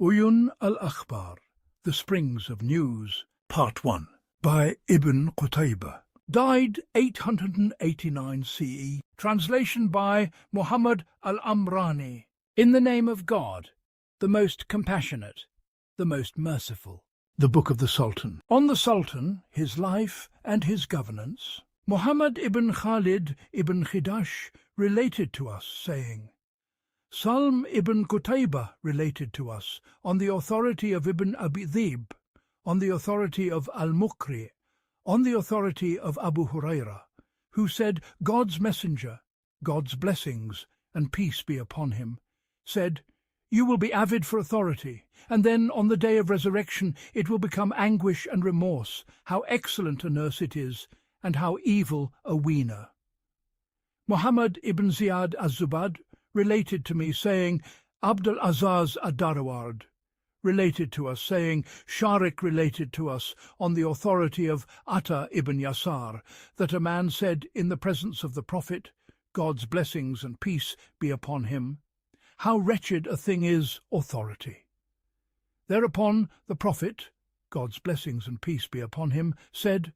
Uyun al-Akhbar, The Springs of News, Part 1, by Ibn Qutaybah. Died 889 CE. Translation by Muhammad Al-Amrani. In the name of God, the most compassionate, the most merciful. The Book of the Sultan. On the Sultan, his life and his governance, Muhammad ibn Khalid ibn Khidash related to us, saying, Salm ibn Qutaybah related to us, on the authority of Ibn Abi Dhib, on the authority of Al-Mukri, on the authority of Abu Hurairah, who said, God's messenger, God's blessings and peace be upon him, said, You will be avid for authority, and then on the day of resurrection it will become anguish and remorse, how excellent a nurse it is, and how evil a weaner. Muhammad ibn Ziyad az-Zubad related to me, saying, Abd al-Azaz ad-Daraward related to us, saying, Sharik related to us, on the authority of Atta ibn Yasar, that a man said in the presence of the Prophet, God's blessings and peace be upon him, how wretched a thing is authority. Thereupon the Prophet, God's blessings and peace be upon him, said,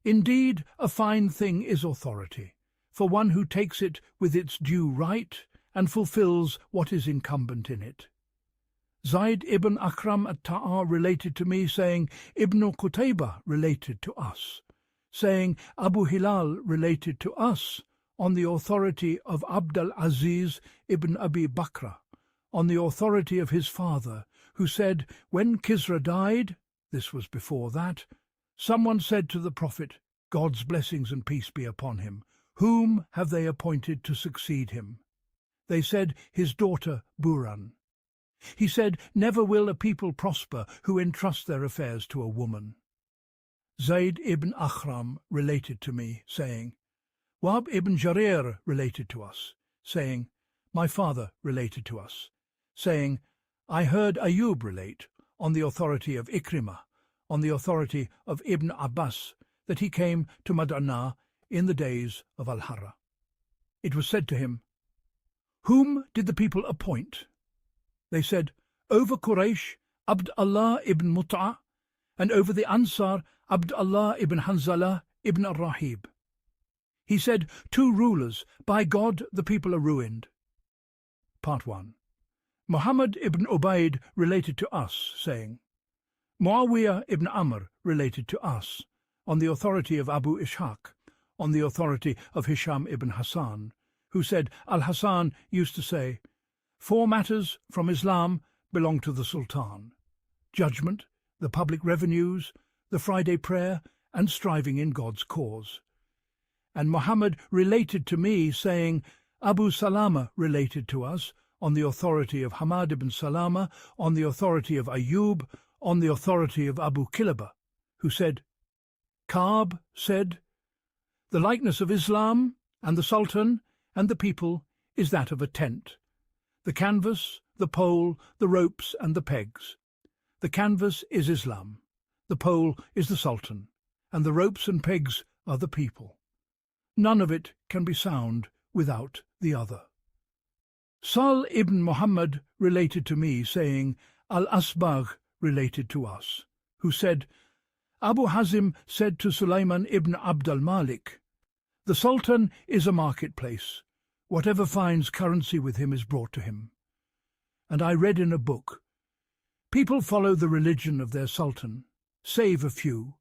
Indeed, a fine thing is authority, for one who takes it with its due right and fulfills what is incumbent in it. Zayd ibn Akram at-Ta'a related to me, saying, Ibn Qutaybah related to us, saying, Abu Hilal related to us, on the authority of Abd al-Aziz ibn Abi Bakr, on the authority of his father, who said, When Kisra died, this was before that, someone said to the Prophet, God's blessings and peace be upon him, whom have they appointed to succeed him? They said, his daughter Buran. He said, Never will a people prosper who entrust their affairs to a woman. Zayd ibn Akhram related to me, saying, Wahb ibn Jarir related to us, saying, My father related to us, saying, I heard Ayub relate, on the authority of Ikrimah, on the authority of Ibn Abbas, that he came to Mad'anah in the days of Al-Harra. It was said to him, Whom did the people appoint? They said, Over Quraysh, Abd Allah ibn Mut'a, and over the Ansar, Abd Allah ibn Hanzala ibn al-Rahib. He said, 2 rulers, by God the people are ruined. Part 1. Muhammad ibn Ubaid related to us, saying, Muawiyah ibn Amr related to us, on the authority of Abu Ishaq, on the authority of Hisham ibn Hassan, who said, Al-Hassan used to say, 4 matters from Islam belong to the Sultan: judgment, the public revenues, the Friday prayer, and striving in God's cause. And Muhammad related to me, saying, Abu Salama related to us, on the authority of Hamad ibn Salama, on the authority of Ayub, on the authority of Abu Kilaba, who said, Ka'b said, The likeness of Islam and the Sultan and the people is that of a tent. The canvas, the pole, the ropes and the pegs. The canvas is Islam, the pole is the Sultan, and the ropes and pegs are the people. None of it can be sound without the other. Sal ibn Muhammad related to me, saying, Al-Asbagh related to us, who said, Abu Hazim said to Sulaiman ibn Abd al-Malik, The Sultan is a marketplace. Whatever finds currency with him is brought to him. And I read in a book, People follow the religion of their Sultan, save a few.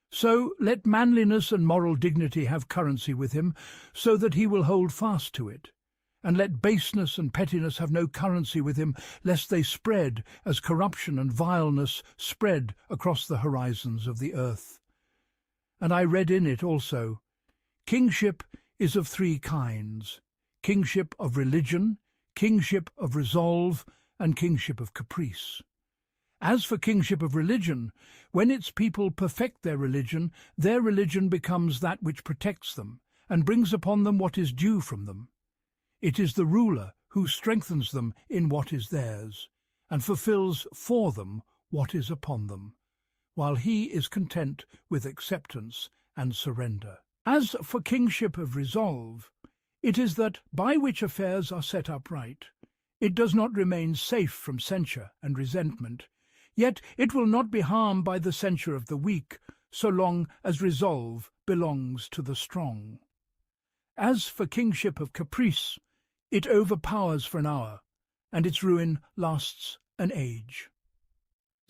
So let manliness and moral dignity have currency with him, so that he will hold fast to it. And let baseness and pettiness have no currency with him, lest they spread as corruption and vileness spread across the horizons of the earth. And I read in it also, Kingship is of 3 kinds: kingship of religion, kingship of resolve, and kingship of caprice. As for kingship of religion, when its people perfect their religion becomes that which protects them, and brings upon them what is due from them. It is the ruler who strengthens them in what is theirs, and fulfills for them what is upon them, while he is content with acceptance and surrender. As for kingship of resolve, it is that by which affairs are set up right, It does not remain safe from censure and resentment, yet it will not be harmed by the censure of the weak, so long as resolve belongs to the strong. As for kingship of caprice, it overpowers for an hour, and its ruin lasts an age.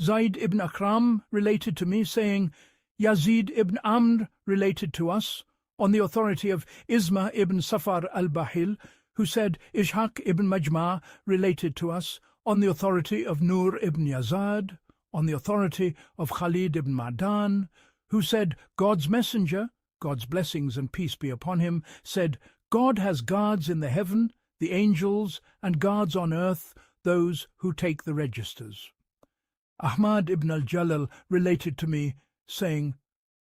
Zayd ibn Akram related to me, saying, Yazid ibn Amr related to us, on the authority of Isma ibn Safar al-Bahil, who said Ishaq ibn Majma related to us, on the authority of Nur ibn Yazad, on the authority of Khalid ibn Ma'dan, who said God's messenger, God's blessings and peace be upon him, said, God has guards in the heaven, the angels, and guards on earth, those who take the registers. Ahmad ibn al-Jalal related to me, saying,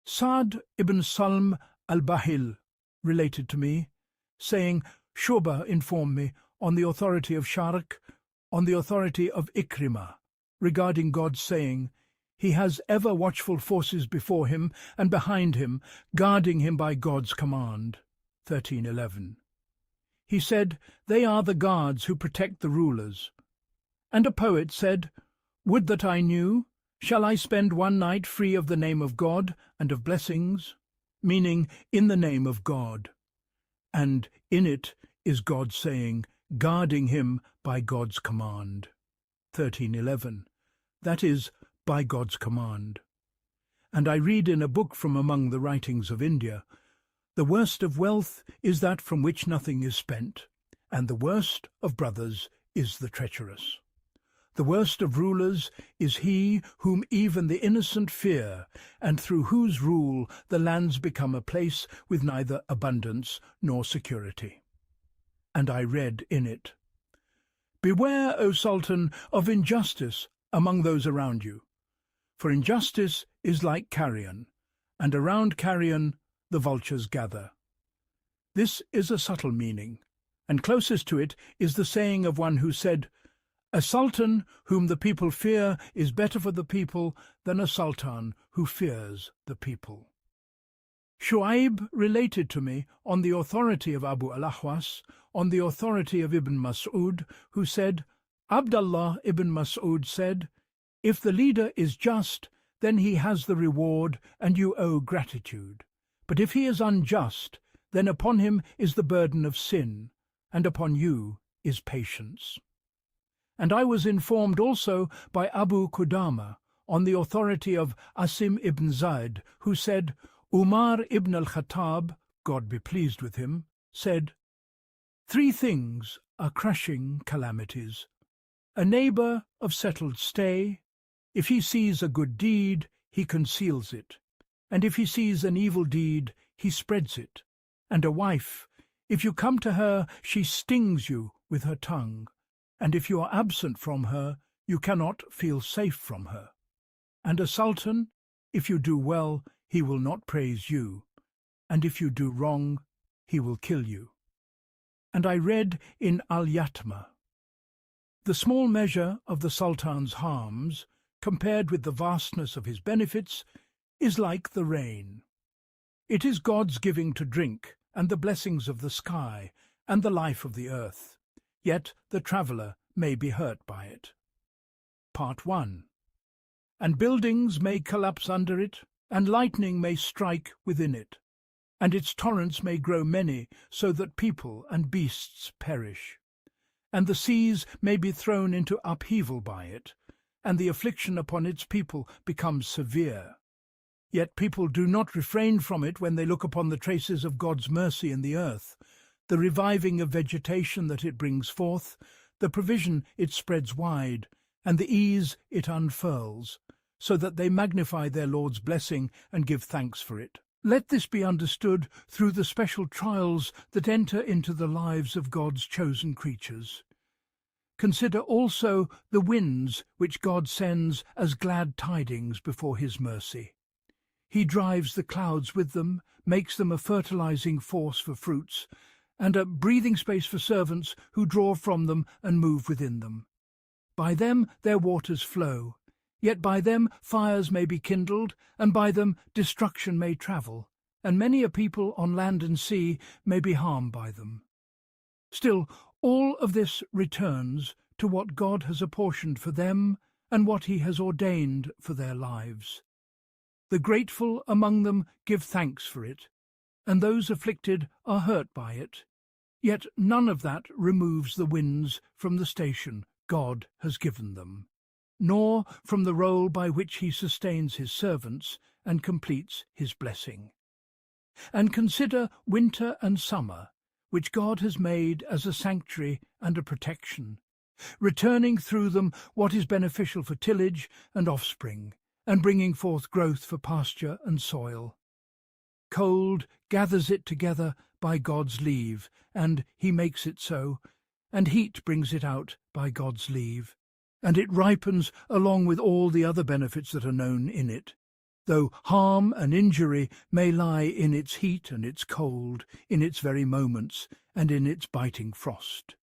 Sa'd ibn Salm al-Bahil related to me, saying, Shuba informed me, on the authority of Sharik, on the authority of Ikrimah, regarding God, saying, He has ever watchful forces before him and behind him, guarding him by God's command. 13:11. He said, They are the guards who protect the rulers. And a poet said, Would that I knew, shall I spend one night free of the name of God and of blessings? Meaning, in the name of God. And in it is God saying, guarding him by God's command. 13:11. That is, by God's command. And I read in a book from among the writings of India, the worst of wealth is that from which nothing is spent, and the worst of brothers is the treacherous. The worst of rulers is he whom even the innocent fear, and through whose rule the lands become a place with neither abundance nor security. And I read in it, Beware, O Sultan, of injustice among those around you, for injustice is like carrion, and around carrion the vultures gather. This is a subtle meaning, and closest to it is the saying of one who said, A sultan whom the people fear is better for the people than a sultan who fears the people. Shu'aib related to me, on the authority of Abu al-Ahwas, on the authority of Ibn Mas'ud, who said, Abdullah ibn Mas'ud said, If the leader is just, then he has the reward, and you owe gratitude. But if he is unjust, then upon him is the burden of sin, and upon you is patience. And I was informed also by Abu Qudama, on the authority of Asim ibn Zayd, who said, Umar ibn al-Khattab, God be pleased with him, said, 3 things are crushing calamities. A neighbour of settled stay, if he sees a good deed, he conceals it, and if he sees an evil deed, he spreads it. And a wife, if you come to her, she stings you with her tongue, and if you are absent from her, you cannot feel safe from her. And a sultan, if you do well, he will not praise you, and if you do wrong, he will kill you. And I read in Al-Yatma, The small measure of the sultan's harms, compared with the vastness of his benefits, is like the rain. It is God's giving to drink, and the blessings of the sky, and the life of the earth. Yet the traveller may be hurt by it. Part 1. And buildings may collapse under it, and lightning may strike within it, and its torrents may grow many, so that people and beasts perish. And the seas may be thrown into upheaval by it, and the affliction upon its people becomes severe. Yet people do not refrain from it when they look upon the traces of God's mercy in the earth, the reviving of vegetation that it brings forth, the provision it spreads wide, and the ease it unfurls, so that they magnify their Lord's blessing and give thanks for it. Let this be understood through the special trials that enter into the lives of God's chosen creatures. Consider also the winds which God sends as glad tidings before his mercy. He drives the clouds with them, makes them a fertilizing force for fruits, and a breathing space for servants who draw from them and move within them. By them their waters flow, yet by them fires may be kindled, and by them destruction may travel, and many a people on land and sea may be harmed by them. Still, All of this returns to what God has apportioned for them and what he has ordained for their lives. The grateful among them give thanks for it, and those afflicted are hurt by it. Yet none of that removes the winds from the station God has given them, nor from the role by which he sustains his servants and completes his blessing. And consider winter and summer, which God has made as a sanctuary and a protection, returning through them what is beneficial for tillage and offspring, and bringing forth growth for pasture and soil. Cold gathers it together by God's leave, and he makes it so, and heat brings it out by God's leave, and it ripens along with all the other benefits that are known in it, though harm and injury may lie in its heat and its cold, in its very moments, and in its biting frost.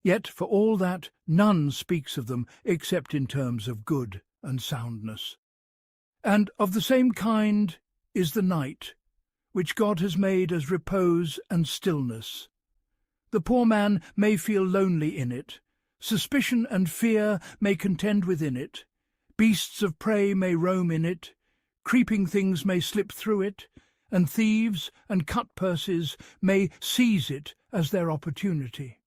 Yet for all that, none speaks of them except in terms of good and soundness. And of the same kind is the night, which God has made as repose and stillness. The poor man may feel lonely in it, suspicion and fear may contend within it, beasts of prey may roam in it, creeping things may slip through it, and thieves and cut-purses may seize it as their opportunity.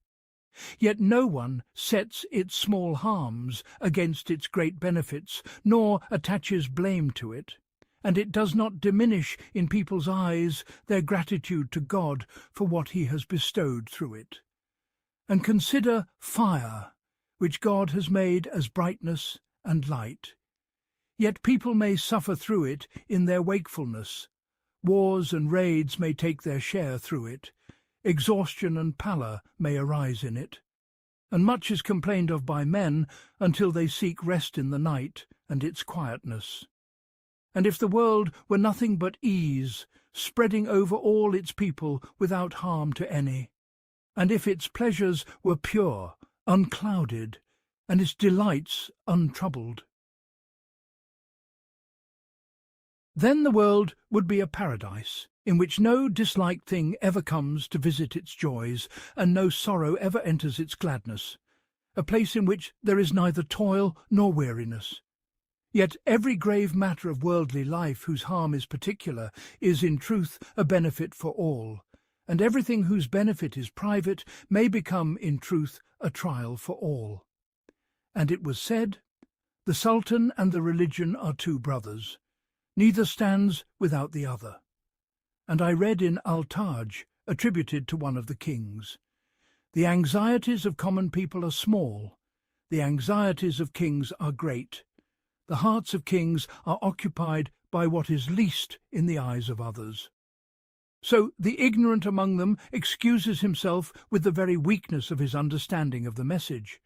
Yet no one sets its small harms against its great benefits, nor attaches blame to it, and it does not diminish in people's eyes their gratitude to God for what he has bestowed through it. And consider fire, which God has made as brightness and light. Yet people may suffer through it in their wakefulness. Wars and raids may take their share through it. Exhaustion and pallor may arise in it. And much is complained of by men until they seek rest in the night and its quietness. And if the world were nothing but ease, spreading over all its people without harm to any, and if its pleasures were pure, unclouded, and its delights untroubled, then the world would be a paradise, in which no disliked thing ever comes to visit its joys, and no sorrow ever enters its gladness, a place in which there is neither toil nor weariness. Yet every grave matter of worldly life whose harm is particular is in truth a benefit for all, and everything whose benefit is private may become in truth a trial for all. And it was said, "The Sultan and the religion are two brothers. Neither stands without the other." And I read in Al-Taj, attributed to one of the kings, "The anxieties of common people are small, the anxieties of kings are great. The hearts of kings are occupied by what is least in the eyes of others." So the ignorant among them excuses himself with the very weakness of his understanding of the message,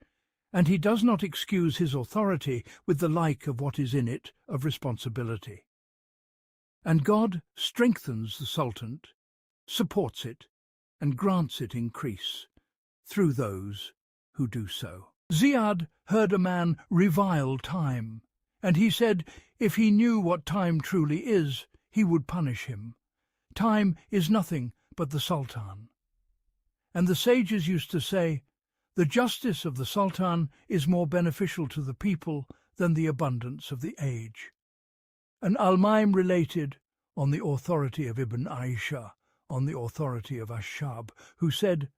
and he does not excuse his authority with the like of what is in it of responsibility. And God strengthens the Sultan, supports it, and grants it increase, through those who do so. Ziyad heard a man revile time, and he said if he knew what time truly is, he would punish him. Time is nothing but the Sultan. And the sages used to say, the justice of the Sultan is more beneficial to the people than the abundance of the age. And Al-Maim related, on the authority of Ibn Aisha, on the authority of Ashab, who said,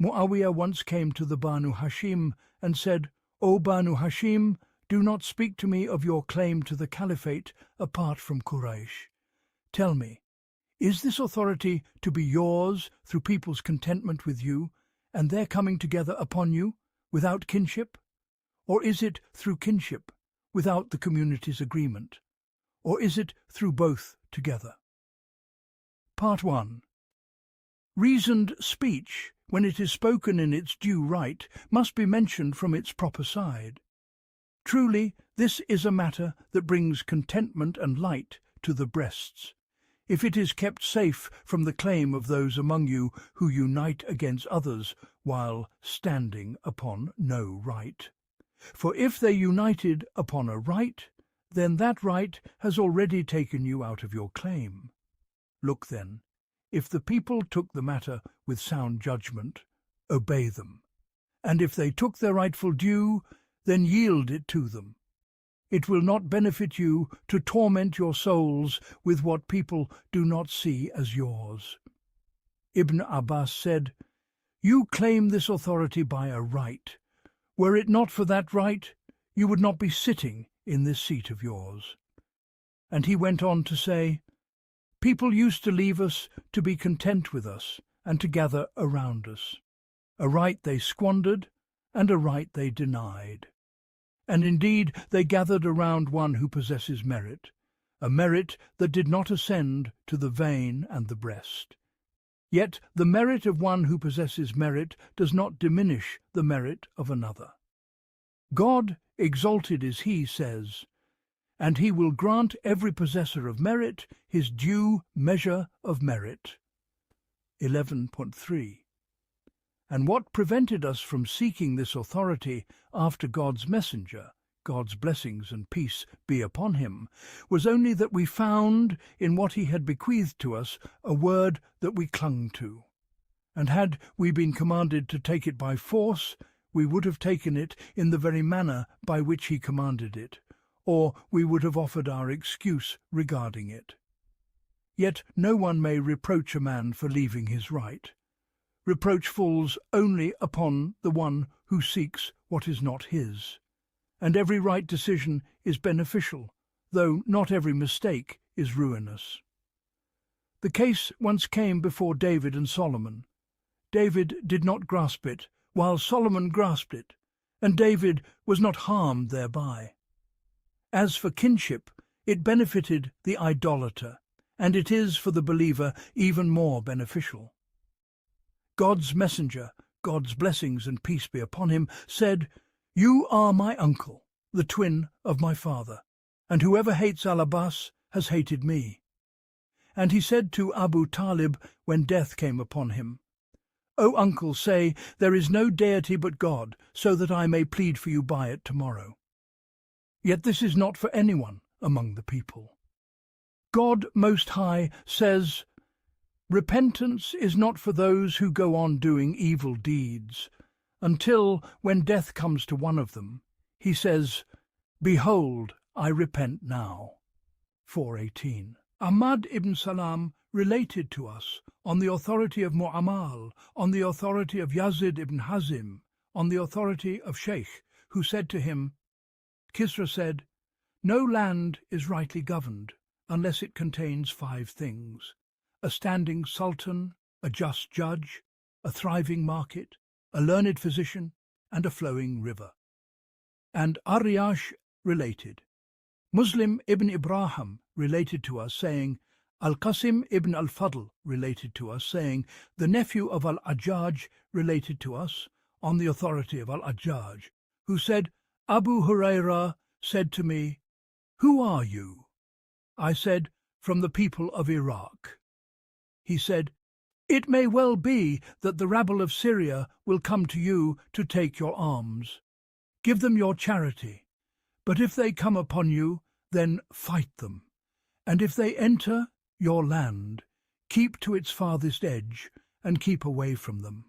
Muawiyah once came to the Banu Hashim and said, "O Banu Hashim, do not speak to me of your claim to the caliphate apart from Quraysh. Tell me, is this authority to be yours through people's contentment with you, and their coming together upon you, without kinship? Or is it through kinship, without the community's agreement? Or is it through both together?" Part 1. Reasoned speech, when it is spoken in its due right, must be mentioned from its proper side. Truly, this is a matter that brings contentment and light to the breasts, if it is kept safe from the claim of those among you who unite against others while standing upon no right. For if they united upon a right, then that right has already taken you out of your claim. Look then, if the people took the matter with sound judgment, obey them. And if they took their rightful due, then yield it to them. It will not benefit you to torment your souls with what people do not see as yours. Ibn Abbas said, "You claim this authority by a right. Were it not for that right, you would not be sitting in this seat of yours." And he went on to say, "People used to leave us to be content with us and to gather around us. A right they squandered, and a right they denied. And indeed they gathered around one who possesses merit, a merit that did not ascend to the vein and the breast. Yet the merit of one who possesses merit does not diminish the merit of another. God, exalted is he, says, and he will grant every possessor of merit his due measure of merit." 11.3. And what prevented us from seeking this authority after God's messenger, God's blessings and peace be upon him, was only that we found in what he had bequeathed to us a word that we clung to. And had we been commanded to take it by force, we would have taken it in the very manner by which he commanded it, or we would have offered our excuse regarding it. Yet no one may reproach a man for leaving his right. Reproach falls only upon the one who seeks what is not his. And every right decision is beneficial, though not every mistake is ruinous. The case once came before David and Solomon. David did not grasp it, while Solomon grasped it, and David was not harmed thereby. As for kinship, it benefited the idolater, and it is for the believer even more beneficial. God's messenger, God's blessings and peace be upon him, said, "You are my uncle, the twin of my father, and whoever hates al-Abbas has hated me." And he said to Abu Talib when death came upon him, "O uncle, say, there is no deity but God, so that I may plead for you by it tomorrow." Yet this is not for anyone among the people. God Most High says, "Repentance is not for those who go on doing evil deeds, until, when death comes to one of them, he says, 'Behold, I repent now.'" 4:18. Ahmad ibn Salam related to us, on the authority of Mu'amal, on the authority of Yazid ibn Hazim, on the authority of Sheikh, who said to him, Kisra said, "No land is rightly governed unless it contains 5 things: a standing sultan, a just judge, a thriving market, a learned physician, and a flowing river." And Ariyash related. Muslim ibn Ibrahim related to us, saying, Al-Qasim ibn al-Fadl related to us, saying, the nephew of al-Ajjaj related to us, on the authority of al-Ajjaj, who said, "Abu Hurairah said to me, 'Who are you?' I said, 'From the people of Iraq.' He said, 'It may well be that the rabble of Syria will come to you to take your alms. Give them your charity. But if they come upon you, then fight them. And if they enter your land, keep to its farthest edge and keep away from them.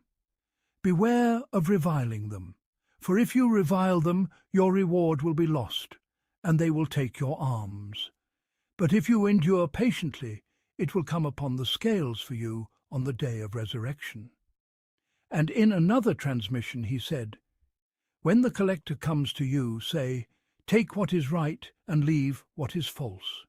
Beware of reviling them, for if you revile them, your reward will be lost, and they will take your alms. But if you endure patiently, it will come upon the scales for you on the day of resurrection." And in another transmission he said, "When the collector comes to you, say, 'Take what is right and leave what is false.'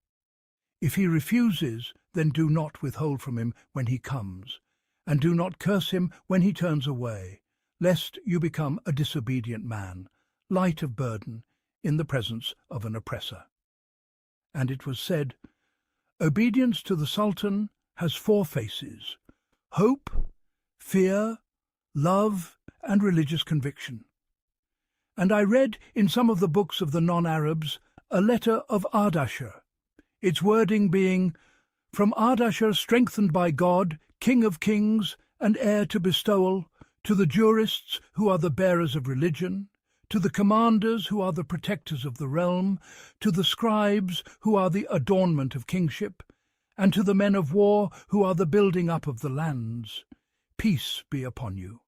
If he refuses, then do not withhold from him when he comes, and do not curse him when he turns away, lest you become a disobedient man, light of burden, in the presence of an oppressor." And it was said, "Obedience to the Sultan has 4 faces: hope, fear, love, and religious conviction." And I read in some of the books of the non-Arabs a letter of Ardashir, its wording being, "From Ardashir, strengthened by God, King of kings and heir to bestowal, to the jurists who are the bearers of religion, to the commanders who are the protectors of the realm, to the scribes who are the adornment of kingship, and to the men of war who are the building up of the lands. Peace be upon you.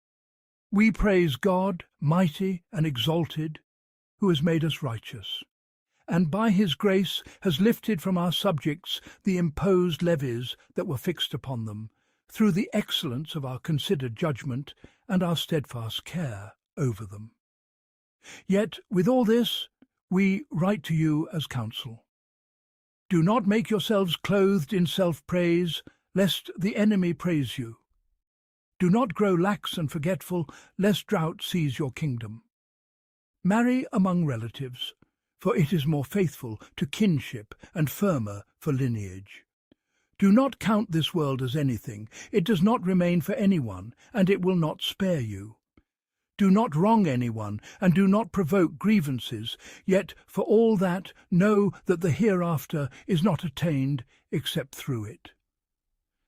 We praise God, mighty and exalted, who has made us righteous, and by his grace has lifted from our subjects the imposed levies that were fixed upon them, through the excellence of our considered judgment and our steadfast care over them. Yet, with all this, we write to you as counsel. Do not make yourselves clothed in self-praise, lest the enemy praise you. Do not grow lax and forgetful, lest drought seize your kingdom. Marry among relatives, for it is more faithful to kinship and firmer for lineage. Do not count this world as anything. It does not remain for anyone, and it will not spare you. Do not wrong anyone, and do not provoke grievances, yet for all that know that the hereafter is not attained except through it.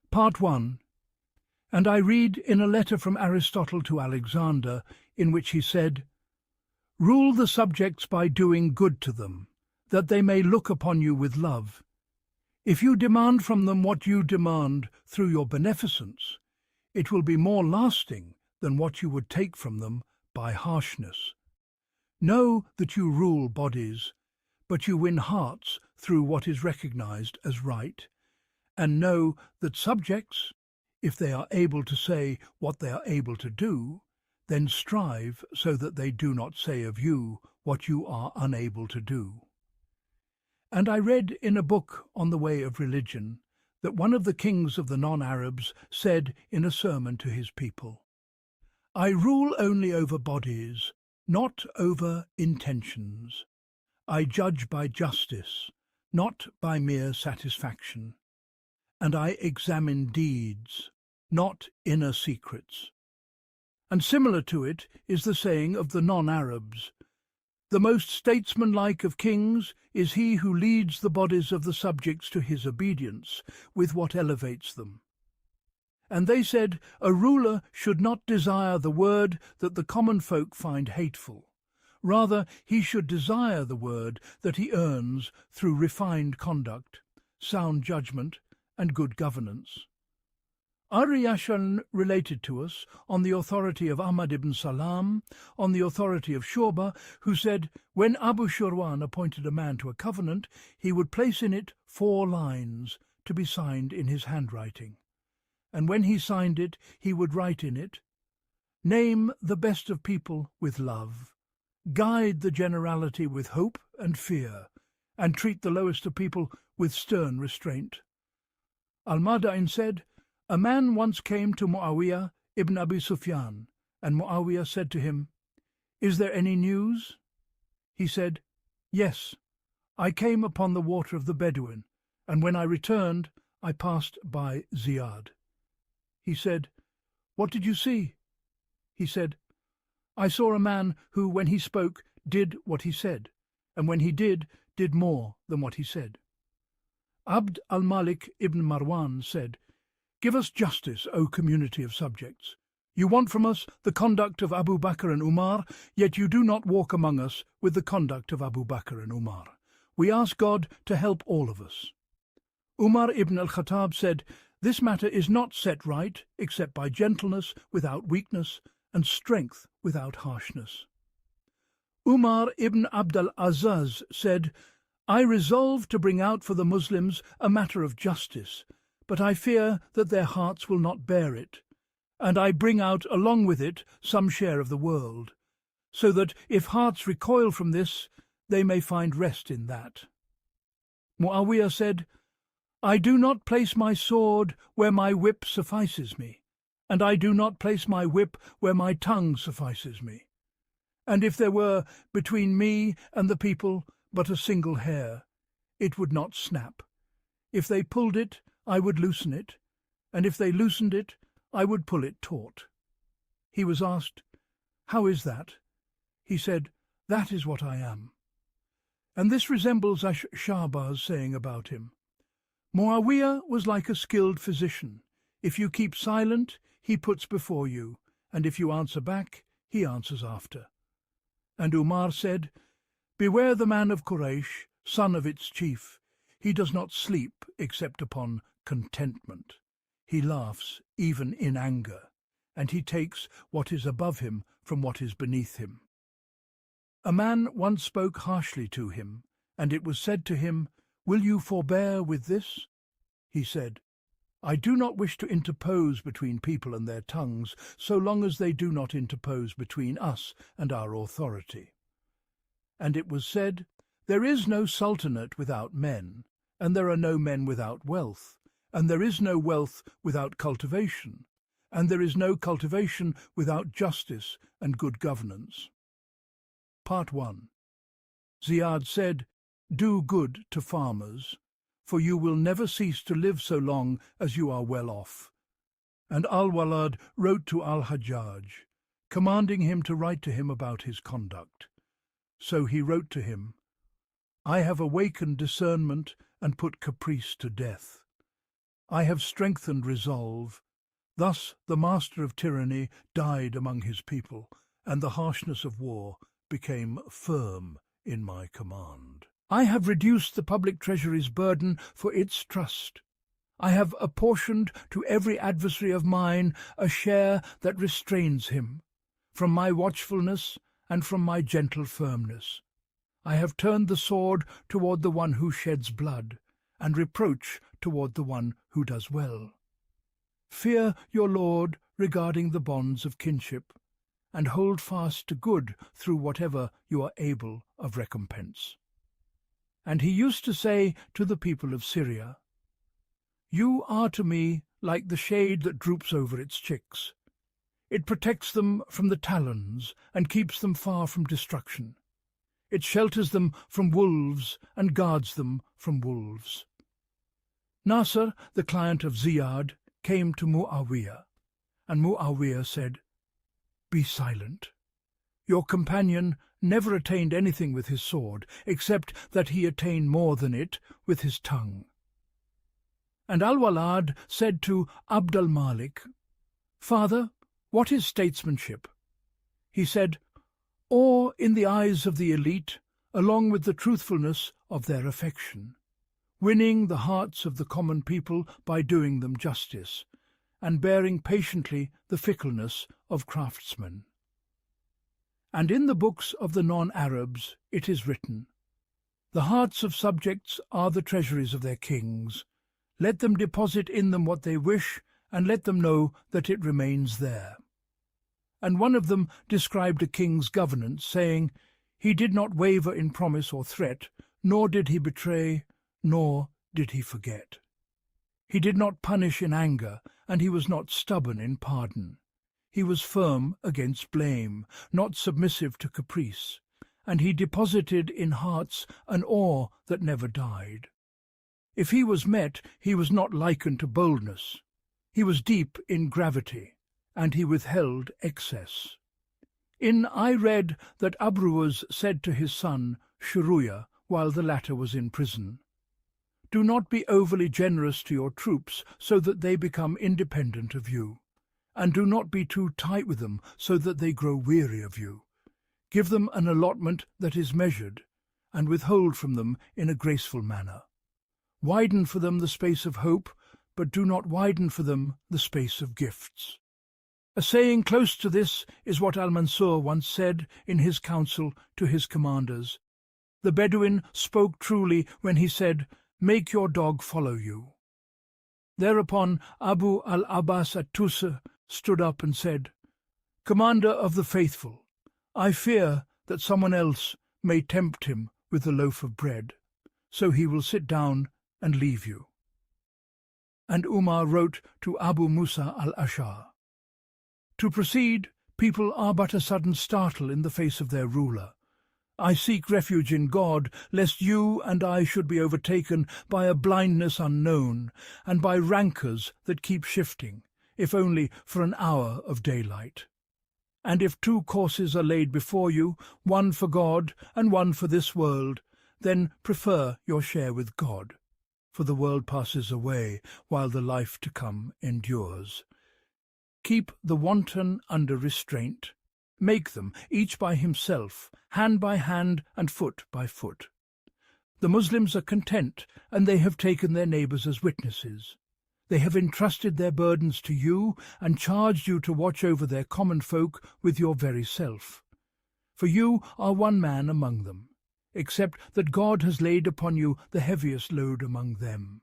Part 1. And I read in a letter from Aristotle to Alexander, in which he said, "Rule the subjects by doing good to them, that they may look upon you with love. If you demand from them what you demand through your beneficence, it will be more lasting than what you would take from them by harshness. Know that you rule bodies, but you win hearts through what is recognized as right, and know that subjects, if they are able to say what they are able to do, then strive so that they do not say of you what you are unable to do." And I read in a book on the way of religion that one of the kings of the non-Arabs said in a sermon to his people, "I rule only over bodies, not over intentions. I judge by justice, not by mere satisfaction. And I examine deeds, not inner secrets." And similar to it is the saying of the non-Arabs, "The most statesmanlike of kings is he who leads the bodies of the subjects to his obedience with what elevates them." And they said, "A ruler should not desire the word that the common folk find hateful. Rather, he should desire the word that he earns through refined conduct, sound judgment, and good governance." Ar-Yashan related to us, on the authority of Ahmad ibn Salam, on the authority of Shu'bah, who said, when Abu Shurwan appointed a man to a covenant, he would place in it 4 lines to be signed in his handwriting. And when he signed it, he would write in it, "Name the best of people with love, guide the generality with hope and fear, and treat the lowest of people with stern restraint." Al-Madain said, "A man once came to Muawiyah ibn Abi Sufyan, and Muawiyah said to him, 'Is there any news?' He said, 'Yes, I came upon the water of the Bedouin, and when I returned, I passed by Ziyad.' He said, 'What did you see?' He said, 'I saw a man who, when he spoke, did what he said, and when he did more than what he said.' Abd al-Malik ibn Marwan said, 'Give us justice, O community of subjects. You want from us the conduct of Abu Bakr and Umar, yet you do not walk among us with the conduct of Abu Bakr and Umar. We ask God to help all of us.' Umar ibn al-Khattab said, 'This matter is not set right except by gentleness without weakness and strength without harshness.' Umar ibn Abd al-Azzaz said, 'I resolve to bring out for the Muslims a matter of justice, but I fear that their hearts will not bear it, and I bring out along with it some share of the world, so that if hearts recoil from this, they may find rest in that.' Muawiyah said, 'I do not place my sword where my whip suffices me, and I do not place my whip where my tongue suffices me. And if there were between me and the people but a single hair, it would not snap. If they pulled it, I would loosen it, and if they loosened it, I would pull it taut.' He was asked, 'How is that?' He said, 'That is what I am.' And this resembles Shahbaz's saying about him, 'Muawiyah was like a skilled physician. If you keep silent, he puts before you, and if you answer back, he answers after.' And Umar said, 'Beware the man of Quraysh, son of its chief. He does not sleep except upon contentment. He laughs even in anger, and he takes what is above him from what is beneath him. A man once spoke harshly to him, and it was said to him, "Will you forbear with this?" He said, "I do not wish to interpose between people and their tongues, so long as they do not interpose between us and our authority." And it was said, "There is no sultanate without men, and there are no men without wealth, and there is no wealth without cultivation, and there is no cultivation without justice and good governance." Part 1. Ziyad said, "Do good to farmers, for you will never cease to live so long as you are well off." And Al-Walad wrote to Al-Hajjaj, commanding him to write to him about his conduct. So he wrote to him, "I have awakened discernment and put caprice to death. I have strengthened resolve. Thus the master of tyranny died among his people, and the harshness of war became firm in my command. I have reduced the public treasury's burden for its trust. I have apportioned to every adversary of mine a share that restrains him, from my watchfulness and from my gentle firmness. I have turned the sword toward the one who sheds blood, and reproach toward the one who does well. Fear your Lord regarding the bonds of kinship, and hold fast to good through whatever you are able of recompense." And he used to say to the people of Syria, "You are to me like the shade that droops over its chicks. It protects them from the talons and keeps them far from destruction. It shelters them from wolves and guards them from wolves." Nasr, the client of Ziyad, came to Muawiyah, and Muawiyah said, "Be silent. Your companion never attained anything with his sword, except that he attained more than it with his tongue." And Al-Walad said to Abd al-Malik, "Father, what is statesmanship?" He said, "Awe in the eyes of the elite, along with the truthfulness of their affection, winning the hearts of the common people by doing them justice, and bearing patiently the fickleness of craftsmen." And in the books of the non-Arabs it is written, "The hearts of subjects are the treasuries of their kings. Let them deposit in them what they wish, and let them know that it remains there." And one of them described a king's governance, saying, "He did not waver in promise or threat, nor did he betray, nor did he forget. He did not punish in anger, and he was not stubborn in pardon. He was firm against blame, not submissive to caprice, and he deposited in hearts an awe that never died. If he was met, he was not likened to boldness. He was deep in gravity, and he withheld excess." I read that Abruaz said to his son Shuruya while the latter was in prison, "Do not be overly generous to your troops so that they become independent of you, and do not be too tight with them so that they grow weary of you. Give them an allotment that is measured, and withhold from them in a graceful manner. Widen for them the space of hope, but do not widen for them the space of gifts." A saying close to this is what Al-Mansur once said in his counsel to his commanders. The Bedouin spoke truly when he said, "Make your dog follow you." Thereupon Abu al-Abbas at-Tusa stood up and said, "Commander of the faithful, I fear that someone else may tempt him with the loaf of bread, so he will sit down and leave you." And Umar wrote to Abu Musa al-Ash'ar, "To proceed, people are but a sudden startle in the face of their ruler. I seek refuge in God, lest you and I should be overtaken by a blindness unknown, and by rancours that keep shifting, if only for an hour of daylight. And if two courses are laid before you, one for God and one for this world, then prefer your share with God, for the world passes away while the life to come endures. Keep the wanton under restraint. Make them, each by himself, hand by hand and foot by foot. The Muslims are content, and they have taken their neighbours as witnesses. They have entrusted their burdens to you and charged you to watch over their common folk with your very self. For you are one man among them, except that God has laid upon you the heaviest load among them.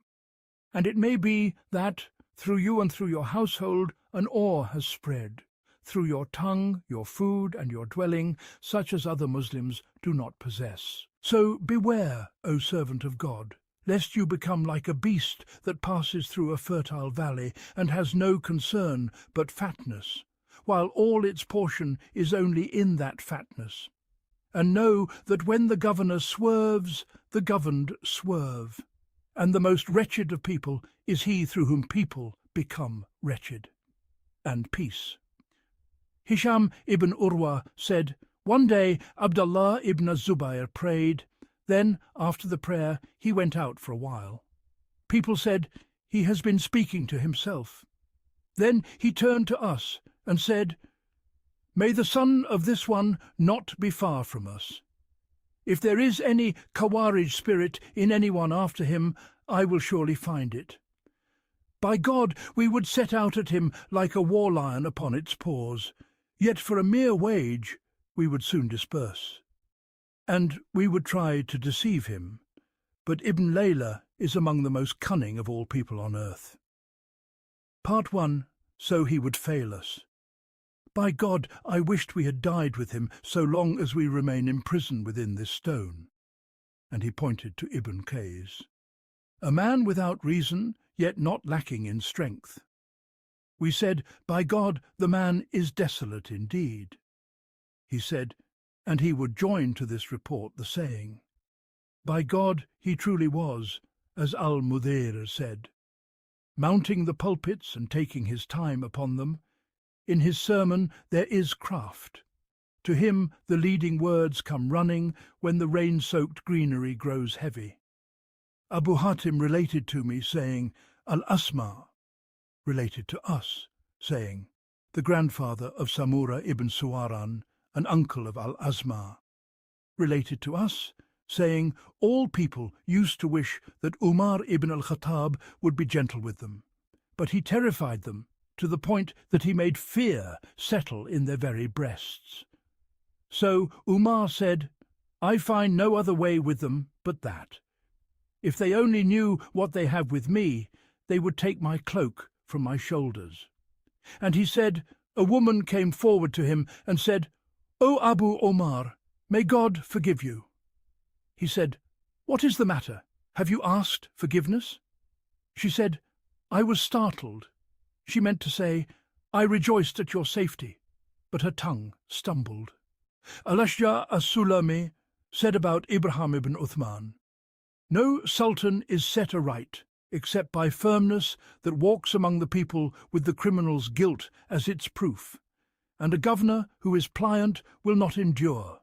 And it may be that, through you and through your household, an awe has spread, through your tongue, your food, and your dwelling, such as other Muslims do not possess. So beware, O servant of God, lest you become like a beast that passes through a fertile valley and has no concern but fatness, while all its portion is only in that fatness. And know that when the governor swerves, the governed swerve, and the most wretched of people is he through whom people become wretched. And peace. Hisham ibn Urwa said, one day Abdullah ibn Zubayr prayed. Then, after the prayer, he went out for a while. People said, he has been speaking to himself. Then he turned to us and said, may the son of this one not be far from us. If there is any Khawarij spirit in anyone after him, I will surely find it. By God, we would set out at him like a war lion upon its paws, yet for a mere wage we would soon disperse. And we would try to deceive him, but Ibn Layla is among the most cunning of all people on earth. Part 1. So he would fail us. By God, I wished we had died with him so long as we remain imprisoned within this stone. And he pointed to Ibn Qays. A man without reason, yet not lacking in strength. We said, by God, the man is desolate indeed. He said, and he would join to this report the saying, by God, he truly was, as al-Mudhir said, mounting the pulpits and taking his time upon them. In his sermon there is craft. To him the leading words come running when the rain-soaked greenery grows heavy. Abu Hatim related to me, saying, Al-Asma, related to us, saying, the grandfather of Samura ibn Suwaran, an uncle of Al-Asma, related to us, saying, all people used to wish that Umar ibn al-Khattab would be gentle with them, but he terrified them to the point that he made fear settle in their very breasts. So Umar said, I find no other way with them but that. If they only knew what they have with me, they would take my cloak from my shoulders. And he said, a woman came forward to him and said, O Abu Omar, may God forgive you. He said, what is the matter? Have you asked forgiveness? She said, I was startled. She meant to say, I rejoiced at your safety, but her tongue stumbled. Al-Ashja as-Sulami said about Ibrahim ibn Uthman, no sultan is set aright, except by firmness that walks among the people with the criminal's guilt as its proof, and a governor who is pliant will not endure,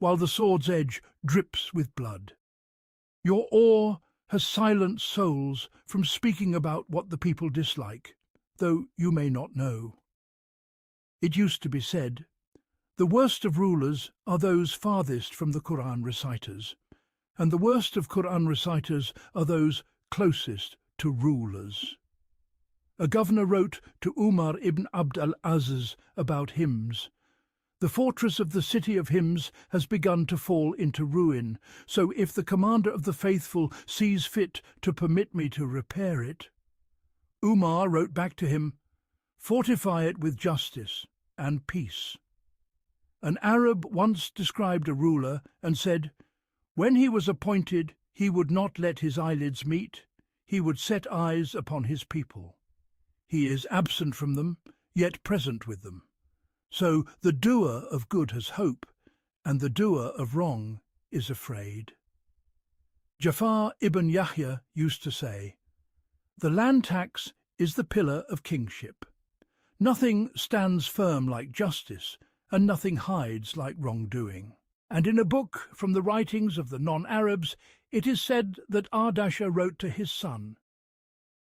while the sword's edge drips with blood. Your awe has silenced souls from speaking about what the people dislike, though you may not know. It used to be said, the worst of rulers are those farthest from the Qur'an reciters, and the worst of Qur'an reciters are those closest to rulers. A governor wrote to Umar ibn Abd al-Aziz about hymns. The fortress of the city of hymns has begun to fall into ruin, so if the commander of the faithful sees fit to permit me to repair it. Umar wrote back to him, fortify it with justice and peace. An Arab once described a ruler and said, when he was appointed, he would not let his eyelids meet, he would set eyes upon his people. He is absent from them, yet present with them. So the doer of good has hope, and the doer of wrong is afraid. Jafar ibn Yahya used to say, the land tax is the pillar of kingship. Nothing stands firm like justice, and nothing hides like wrongdoing. And in a book from the writings of the non-Arabs, it is said that Ardasha wrote to his son,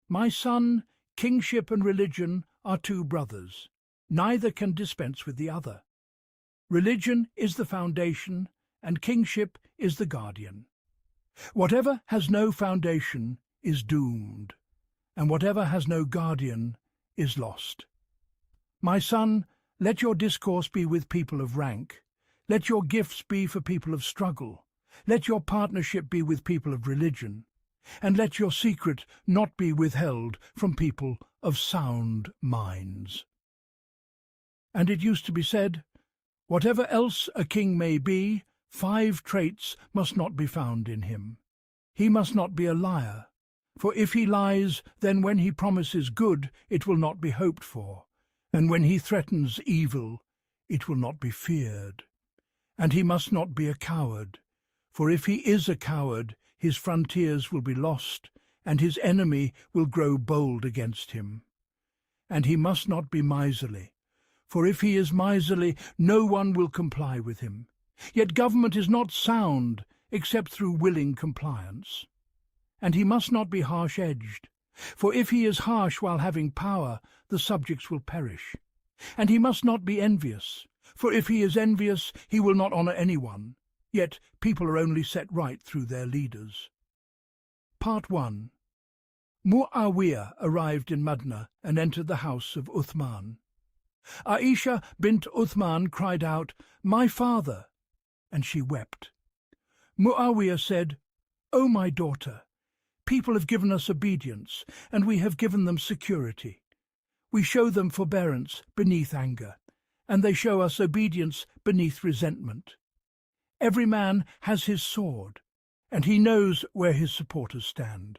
my son, kingship and religion are two brothers. Neither can dispense with the other. Religion is the foundation, and kingship is the guardian. Whatever has no foundation is doomed, and whatever has no guardian is lost. My son, let your discourse be with people of rank. Let your gifts be for people of struggle. Let your partnership be with people of religion. And let your secret not be withheld from people of sound minds. And it used to be said, whatever else a king may be, 5 traits must not be found in him. He must not be a liar, for if he lies, then when he promises good, it will not be hoped for, and when he threatens evil, it will not be feared. And he must not be a coward, for if he is a coward, his frontiers will be lost, and his enemy will grow bold against him. And he must not be miserly, for if he is miserly, no one will comply with him. Yet government is not sound except through willing compliance. And he must not be harsh-edged, for if he is harsh while having power, the subjects will perish. And he must not be envious, for if he is envious, he will not honour anyone. Yet people are only set right through their leaders. Part 1. Muawiyah arrived in Madinah and entered the house of Uthman. Aisha bint Uthman cried out, "My father!" and she wept. Muawiyah said, "O my daughter, people have given us obedience, and we have given them security. We show them forbearance beneath anger, and they show us obedience beneath resentment. Every man has his sword, and he knows where his supporters stand.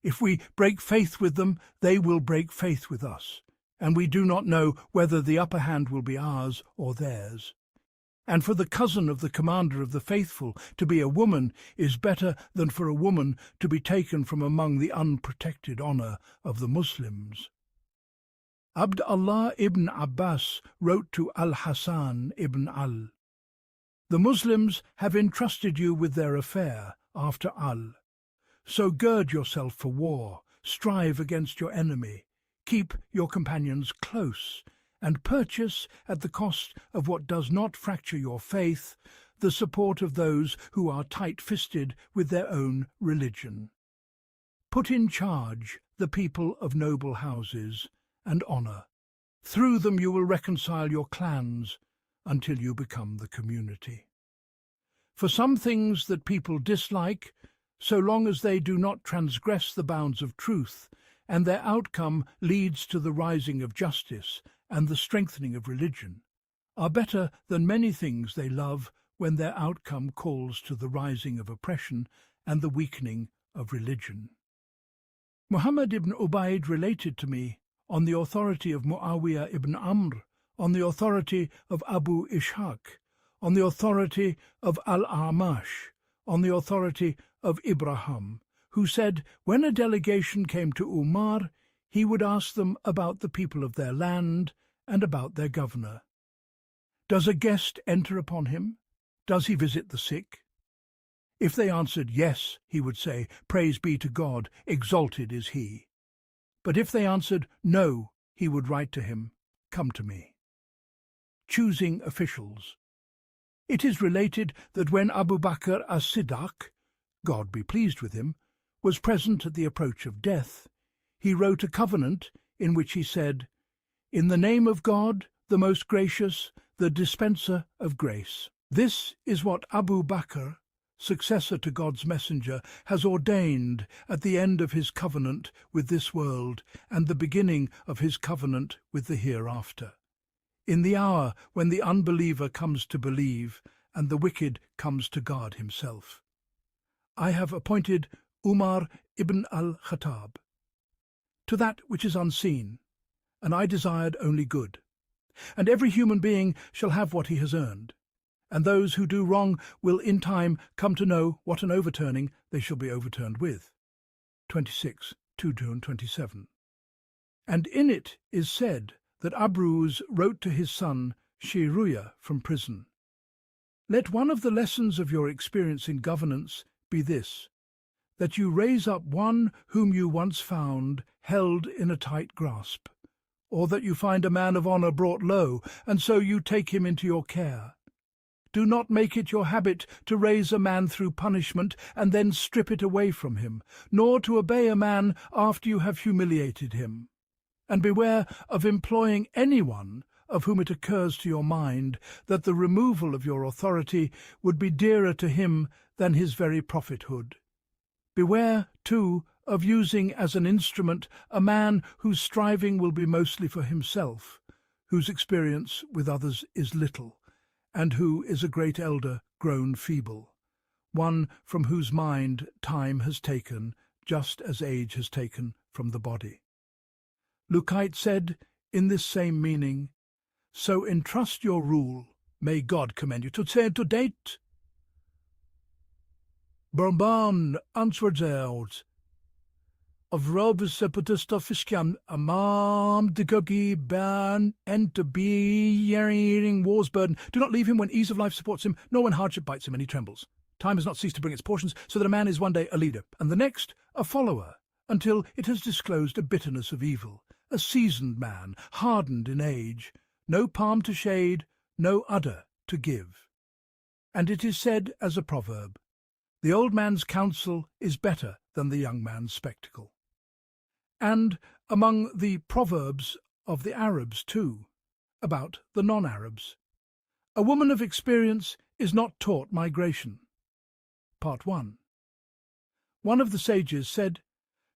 If we break faith with them, they will break faith with us, and we do not know whether the upper hand will be ours or theirs. And for the cousin of the commander of the faithful to be a woman is better than for a woman to be taken from among the unprotected honour of the Muslims." Abdullah ibn Abbas wrote to Al-Hasan ibn Al, "The Muslims have entrusted you with their affair after Al. So gird yourself for war, strive against your enemy, keep your companions close, and purchase, at the cost of what does not fracture your faith, the support of those who are tight-fisted with their own religion. Put in charge the people of noble houses and honour. Through them you will reconcile your clans until you become the community. For some things that people dislike, so long as they do not transgress the bounds of truth, and their outcome leads to the rising of justice and the strengthening of religion, are better than many things they love when their outcome calls to the rising of oppression and the weakening of religion." Muhammad ibn Ubayd related to me, on the authority of Muawiyah ibn Amr, on the authority of Abu Ishaq, on the authority of al-Amash, on the authority of Ibrahim, who said when a delegation came to Umar, he would ask them about the people of their land and about their governor. Does a guest enter upon him? Does he visit the sick? If they answered yes, he would say, "Praise be to God, exalted is he." But if they answered no, he would write to him, "Come to me." Choosing officials. It is related that when Abu Bakr as-Siddiq, God be pleased with him, was present at the approach of death, he wrote a covenant in which he said, "In the name of God, the most gracious, the dispenser of grace." This is what Abu Bakr, successor to God's messenger, has ordained at the end of his covenant with this world and the beginning of his covenant with the hereafter, in the hour when the unbeliever comes to believe and the wicked comes to guard himself. I have appointed Umar ibn al-Khattab to that which is unseen, and I desired only good. And every human being shall have what he has earned, and those who do wrong will in time come to know what an overturning they shall be overturned with. 26, 227. And in it is said that Abruz wrote to his son Shiruya from prison, "Let one of the lessons of your experience in governance be this, that you raise up one whom you once found held in a tight grasp, or that you find a man of honour brought low, and so you take him into your care. Do not make it your habit to raise a man through punishment and then strip it away from him, nor to obey a man after you have humiliated him. And beware of employing anyone of whom it occurs to your mind that the removal of your authority would be dearer to him than his very prophethood. Beware, too, of using as an instrument a man whose striving will be mostly for himself, whose experience with others is little, and who is a great elder grown feeble, one from whose mind time has taken, just as age has taken from the body. Lucaite said, in this same meaning, so entrust your rule, may God commend you to say to date. Bourbon answered of robes sepultusta fiskan amam de gogi ban and to be eating war's burden. Do not leave him when ease of life supports him, nor when hardship bites him and he trembles. Time has not ceased to bring its portions, so that a man is one day a leader, and the next a follower, until it has disclosed a bitterness of evil, a seasoned man, hardened in age, no palm to shade, no udder to give. And it is said as a proverb, the old man's counsel is better than the young man's spectacle. And among the proverbs of the Arabs, too, about the non-Arabs, a woman of experience is not taught migration. Part 1. One of the sages said,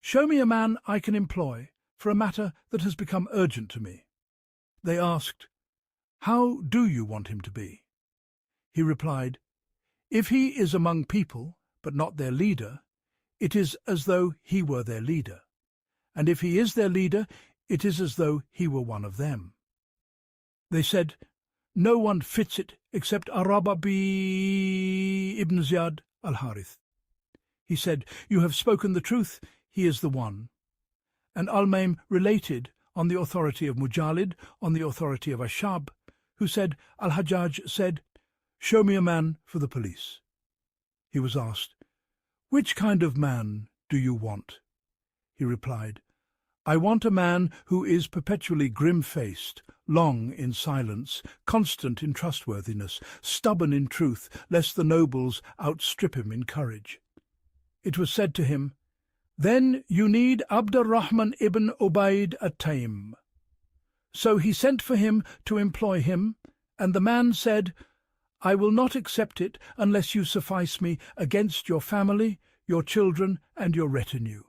show me a man I can employ for a matter that has become urgent to me. They asked, how do you want him to be? He replied, if he is among people, but not their leader, it is as though he were their leader. And if he is their leader, it is as though he were one of them. They said, no one fits it except Arabi ibn Ziyad al-Harith. He said, you have spoken the truth, he is the one. And Al-Maim related on the authority of Mujalid, on the authority of Ashab, who said, Al-Hajjaj said, show me a man for the police. He was asked, which kind of man do you want? He replied, I want a man who is perpetually grim-faced, long in silence, constant in trustworthiness, stubborn in truth, lest the nobles outstrip him in courage. It was said to him, then you need Abdurrahman ibn Ubayd at-Taym. So he sent for him to employ him, and the man said, I will not accept it unless you suffice me against your family, your children, and your retinue.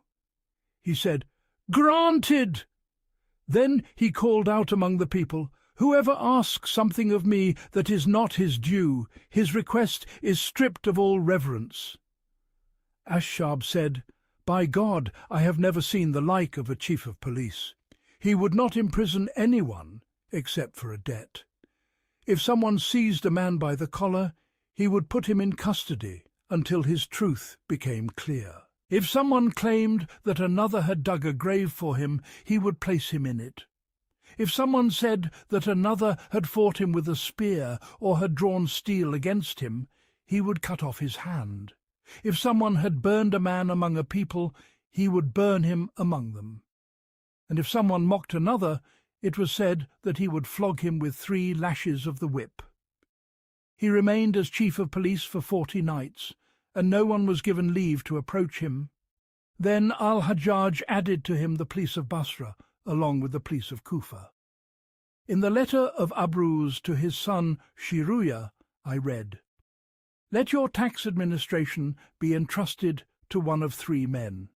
He said, granted! Then he called out among the people, whoever asks something of me that is not his due, his request is stripped of all reverence. Ashab said, by God, I have never seen the like of a chief of police. He would not imprison anyone except for a debt. If someone seized a man by the collar, he would put him in custody until his truth became clear. If someone claimed that another had dug a grave for him, he would place him in it. If someone said that another had fought him with a spear or had drawn steel against him, he would cut off his hand. If someone had burned a man among a people, he would burn him among them. And if someone mocked another, it was said that he would flog him with 3 lashes of the whip. He remained as chief of police for 40 nights, and no one was given leave to approach him. Then al-Hajjaj added to him the police of Basra, along with the police of Kufa. In the letter of Abruz to his son Shiruya, I read, let your tax administration be entrusted to one of 3 men,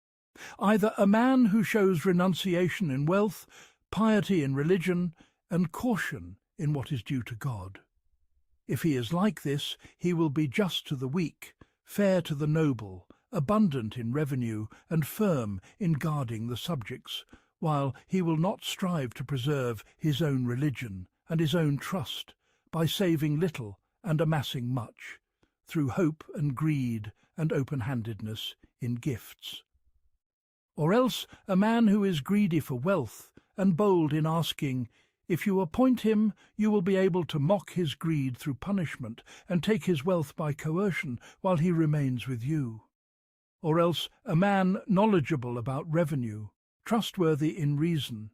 either a man who shows renunciation in wealth, piety in religion, and caution in what is due to God. If he is like this, he will be just to the weak, fair to the noble, abundant in revenue, and firm in guarding the subjects, while he will not strive to preserve his own religion and his own trust by saving little and amassing much, through hope and greed and open-handedness in gifts. Or else a man who is greedy for wealth and bold in asking, if you appoint him, you will be able to mock his greed through punishment and take his wealth by coercion while he remains with you. Or else a man knowledgeable about revenue, trustworthy in reason.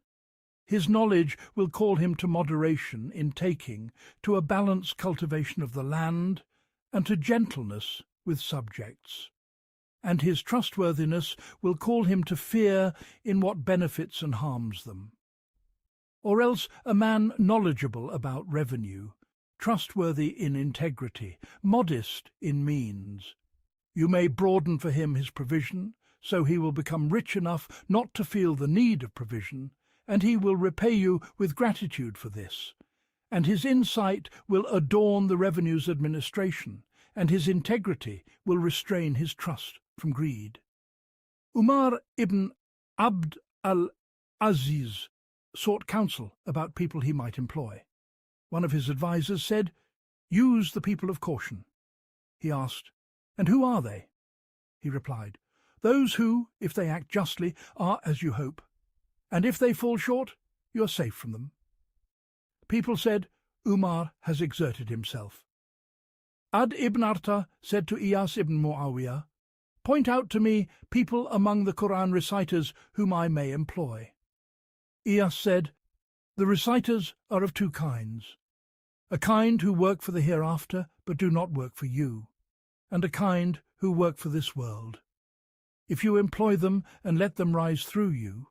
His knowledge will call him to moderation in taking, to a balanced cultivation of the land, and to gentleness with subjects. And his trustworthiness will call him to fear in what benefits and harms them. Or else a man knowledgeable about revenue, trustworthy in integrity, modest in means. You may broaden for him his provision, so he will become rich enough not to feel the need of provision, and he will repay you with gratitude for this. And his insight will adorn the revenue's administration, and his integrity will restrain his trust from greed. Umar ibn Abd al-Aziz sought counsel about people he might employ. One of his advisers said, "Use the people of caution." He asked, "And who are they?" He replied, "Those who, if they act justly, are as you hope, and if they fall short, you are safe from them." People said, "Umar has exerted himself." Ad ibn Arta said to Iyas ibn Muawiyah, "Point out to me people among the Qur'an reciters whom I may employ." Iyas said, "The reciters are of two kinds, a kind who work for the hereafter but do not work for you, and a kind who work for this world. If you employ them and let them rise through you."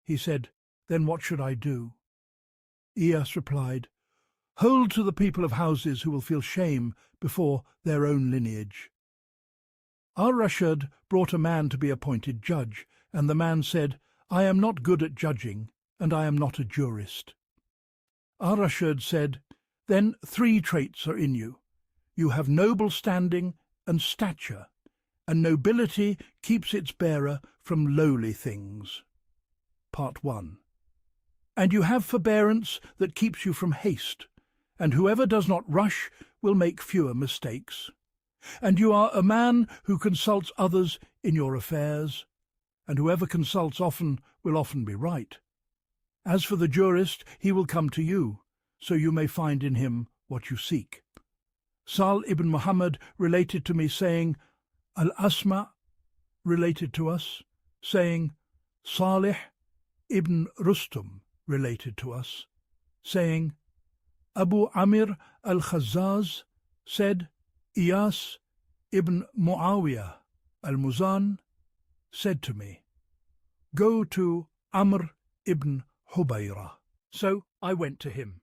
He said, "Then what should I do?" Iyas replied, "Hold to the people of houses who will feel shame before their own lineage." Al-Rashid brought a man to be appointed judge, and the man said, "I am not good at judging, and I am not a jurist." Al-Rashid said, "Then 3 traits are in you. You have noble standing and stature, and nobility keeps its bearer from lowly things." Part 1. And you have forbearance that keeps you from haste, and whoever does not rush will make fewer mistakes. And you are a man who consults others in your affairs, and whoever consults often will often be right. As for the jurist, he will come to you, so you may find in him what you seek. Sal ibn Muhammad related to me, saying, Al-Asma related to us, saying, Salih ibn Rustum related to us, saying, Abu Amir al-Khazzaz said, Iyas ibn Muawiyah al-Muzan said to me, "Go to Amr ibn Hubayra." So I went to him.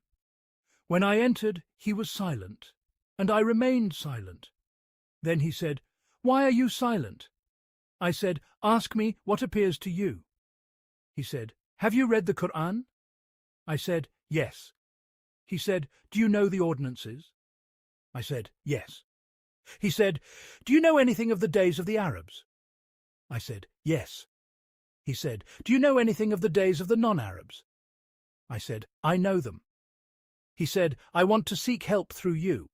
When I entered, he was silent, and I remained silent. Then he said, "Why are you silent?" I said, "Ask me what appears to you." He said, "Have you read the Qur'an?" I said, "Yes." He said, "Do you know the ordinances?" I said, "Yes." He said, "Do you know anything of the days of the Arabs?" I said, "Yes." He said, "Do you know anything of the days of the non-Arabs?" I said, "I know them." He said, "I want to seek help through you."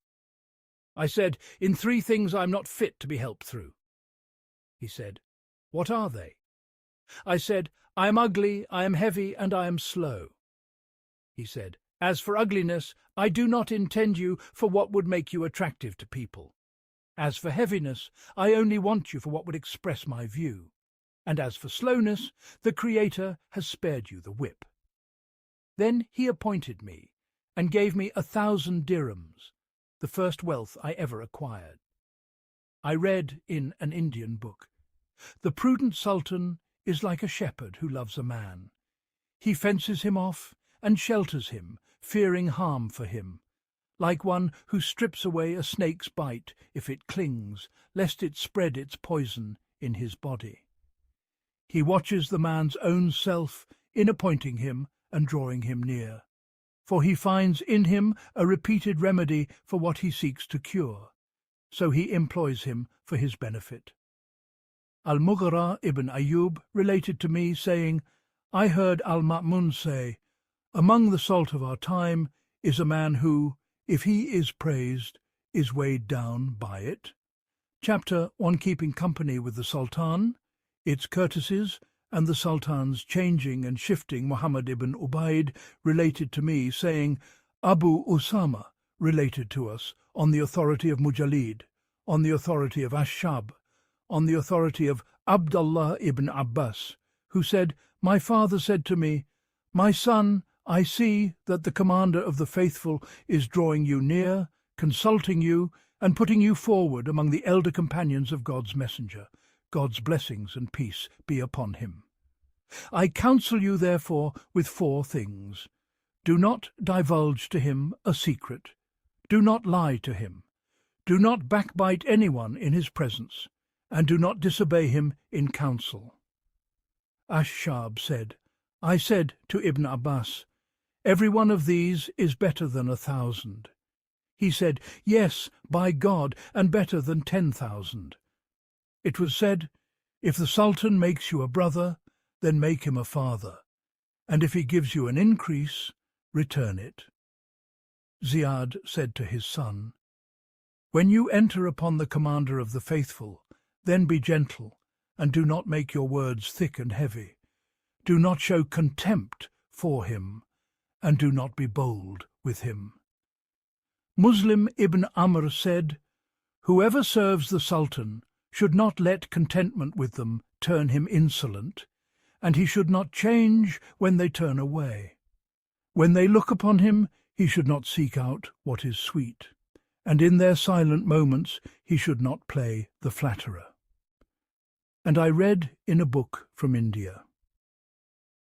I said, "In 3 things I am not fit to be helped through." He said, "What are they?" I said, "I am ugly, I am heavy, and I am slow." He said, "As for ugliness, I do not intend you for what would make you attractive to people. As for heaviness, I only want you for what would express my view. And as for slowness, the Creator has spared you the whip." Then he appointed me, and gave me 1,000 dirhams, the first wealth I ever acquired. I read in an Indian book, "The prudent sultan is like a shepherd who loves a man. He fences him off and shelters him, fearing harm for him, like one who strips away a snake's bite if it clings, lest it spread its poison in his body. He watches the man's own self in appointing him and drawing him near, for he finds in him a repeated remedy for what he seeks to cure, so he employs him for his benefit." Al-Mughira ibn Ayyub related to me, saying, "I heard Al-Ma'mun say, 'Among the salt of our time is a man who, if he is praised, is weighed down by it.'" Chapter on keeping company with the Sultan, its courtesies, and the Sultan's changing and shifting Muhammad ibn Ubayd related to me, saying, "Abu Usama related to us on the authority of Mujalid, on the authority of Ashab, on the authority of Abdullah ibn Abbas, who said, 'My father said to me, "My son, I see that the commander of the faithful is drawing you near, consulting you, and putting you forward among the elder companions of God's messenger. God's blessings and peace be upon him. I counsel you, therefore, with 4 things. Do not divulge to him a secret. Do not lie to him. Do not backbite anyone in his presence, and do not disobey him in counsel." Ash-Shab said, "I said to Ibn Abbas, 'Every one of these is better than 1,000. He said, 'Yes, by God, and better than 10,000. It was said, 'If the Sultan makes you a brother, then make him a father, and if he gives you an increase, return it.'" Ziyad said to his son, "When you enter upon the commander of the faithful, then be gentle, and do not make your words thick and heavy. Do not show contempt for him, and do not be bold with him." Muslim ibn Amr said, "Whoever serves the Sultan should not let contentment with them turn him insolent, and he should not change when they turn away. When they look upon him, he should not seek out what is sweet, and in their silent moments he should not play the flatterer." And I read in a book from India,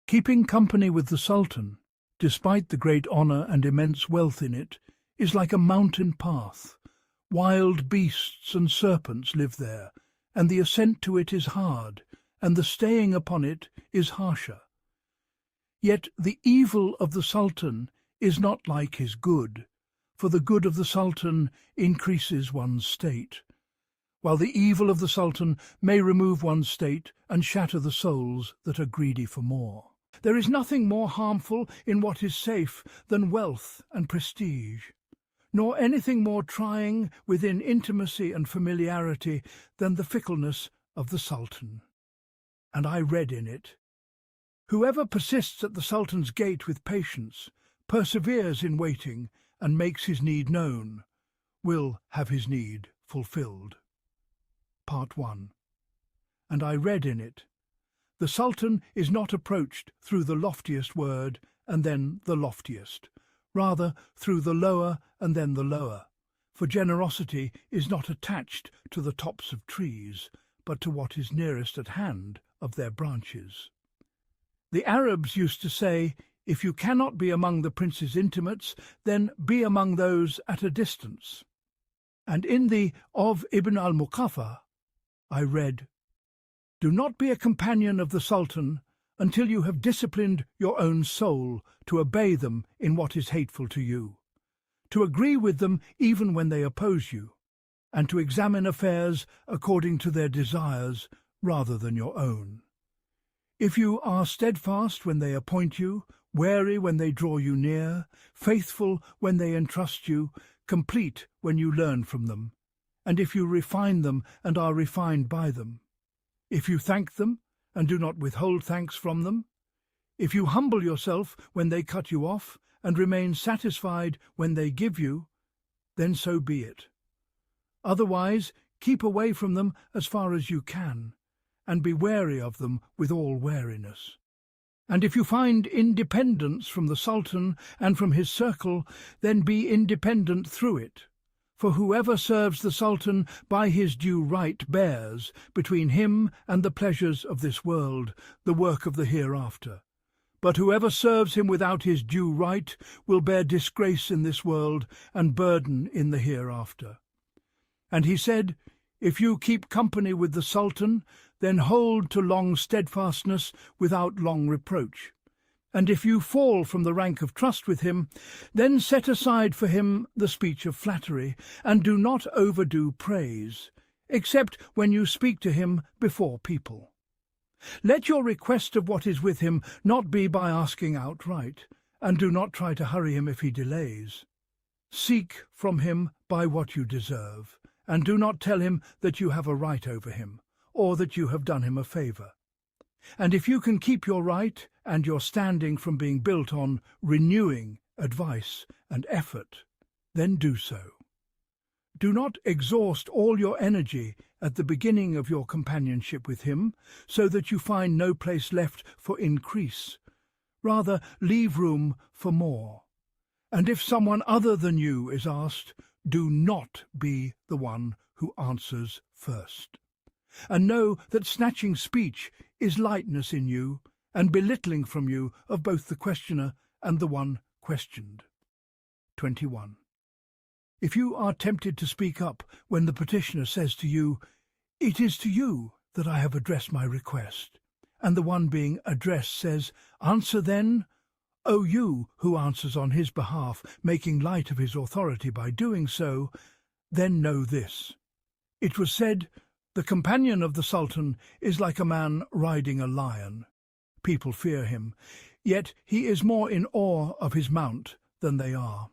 "Keeping company with the Sultan, despite the great honour and immense wealth in it, is like a mountain path. Wild beasts and serpents live there, and the ascent to it is hard, and the staying upon it is harsher. Yet the evil of the Sultan is not like his good, for the good of the Sultan increases one's state, while the evil of the Sultan may remove one's state and shatter the souls that are greedy for more. There is nothing more harmful in what is safe than wealth and prestige, nor anything more trying within intimacy and familiarity than the fickleness of the Sultan." And I read in it, "Whoever persists at the Sultan's gate with patience, perseveres in waiting, and makes his need known, will have his need fulfilled." Part 1. And I read in it, "The Sultan is not approached through the loftiest word and then the loftiest, rather through the lower and then the lower, for generosity is not attached to the tops of trees, but to what is nearest at hand of their branches. The Arabs used to say, 'If you cannot be among the prince's intimates, then be among those at a distance.' And in the of Ibn al-Muqaffa, I read, 'Do not be a companion of the Sultan until you have disciplined your own soul to obey them in what is hateful to you, to agree with them even when they oppose you, and to examine affairs according to their desires rather than your own. If you are steadfast when they appoint you, wary when they draw you near, faithful when they entrust you, complete when you learn from them, and if you refine them and are refined by them, if you thank them and do not withhold thanks from them, if you humble yourself when they cut you off and remain satisfied when they give you, then so be it. Otherwise, keep away from them as far as you can, and be wary of them with all wariness. And if you find independence from the Sultan and from his circle, then be independent through it. For whoever serves the Sultan by his due right bears, between him and the pleasures of this world, the work of the hereafter. But whoever serves him without his due right will bear disgrace in this world and burden in the hereafter. And he said, if you keep company with the Sultan, then hold to long steadfastness without long reproach. And if you fall from the rank of trust with him, then set aside for him the speech of flattery, and do not overdo praise, except when you speak to him before people. Let your request of what is with him not be by asking outright, and do not try to hurry him if he delays. Seek from him by what you deserve, and do not tell him that you have a right over him, or that you have done him a favour. And if you can keep your right and your standing from being built on renewing, advice, and effort, then do so. Do not exhaust all your energy at the beginning of your companionship with him, so that you find no place left for increase. Rather, leave room for more. And if someone other than you is asked, do not be the one who answers first. And know that snatching speech is lightness in you, and belittling from you of both the questioner and the one questioned. 21. If you are tempted to speak up when the petitioner says to you, "It is to you that I have addressed my request," and the one being addressed says, "Answer then," O you who answers on his behalf, making light of his authority by doing so, then know this. It was said, "The companion of the Sultan is like a man riding a lion." People fear him, yet he is more in awe of his mount than they are.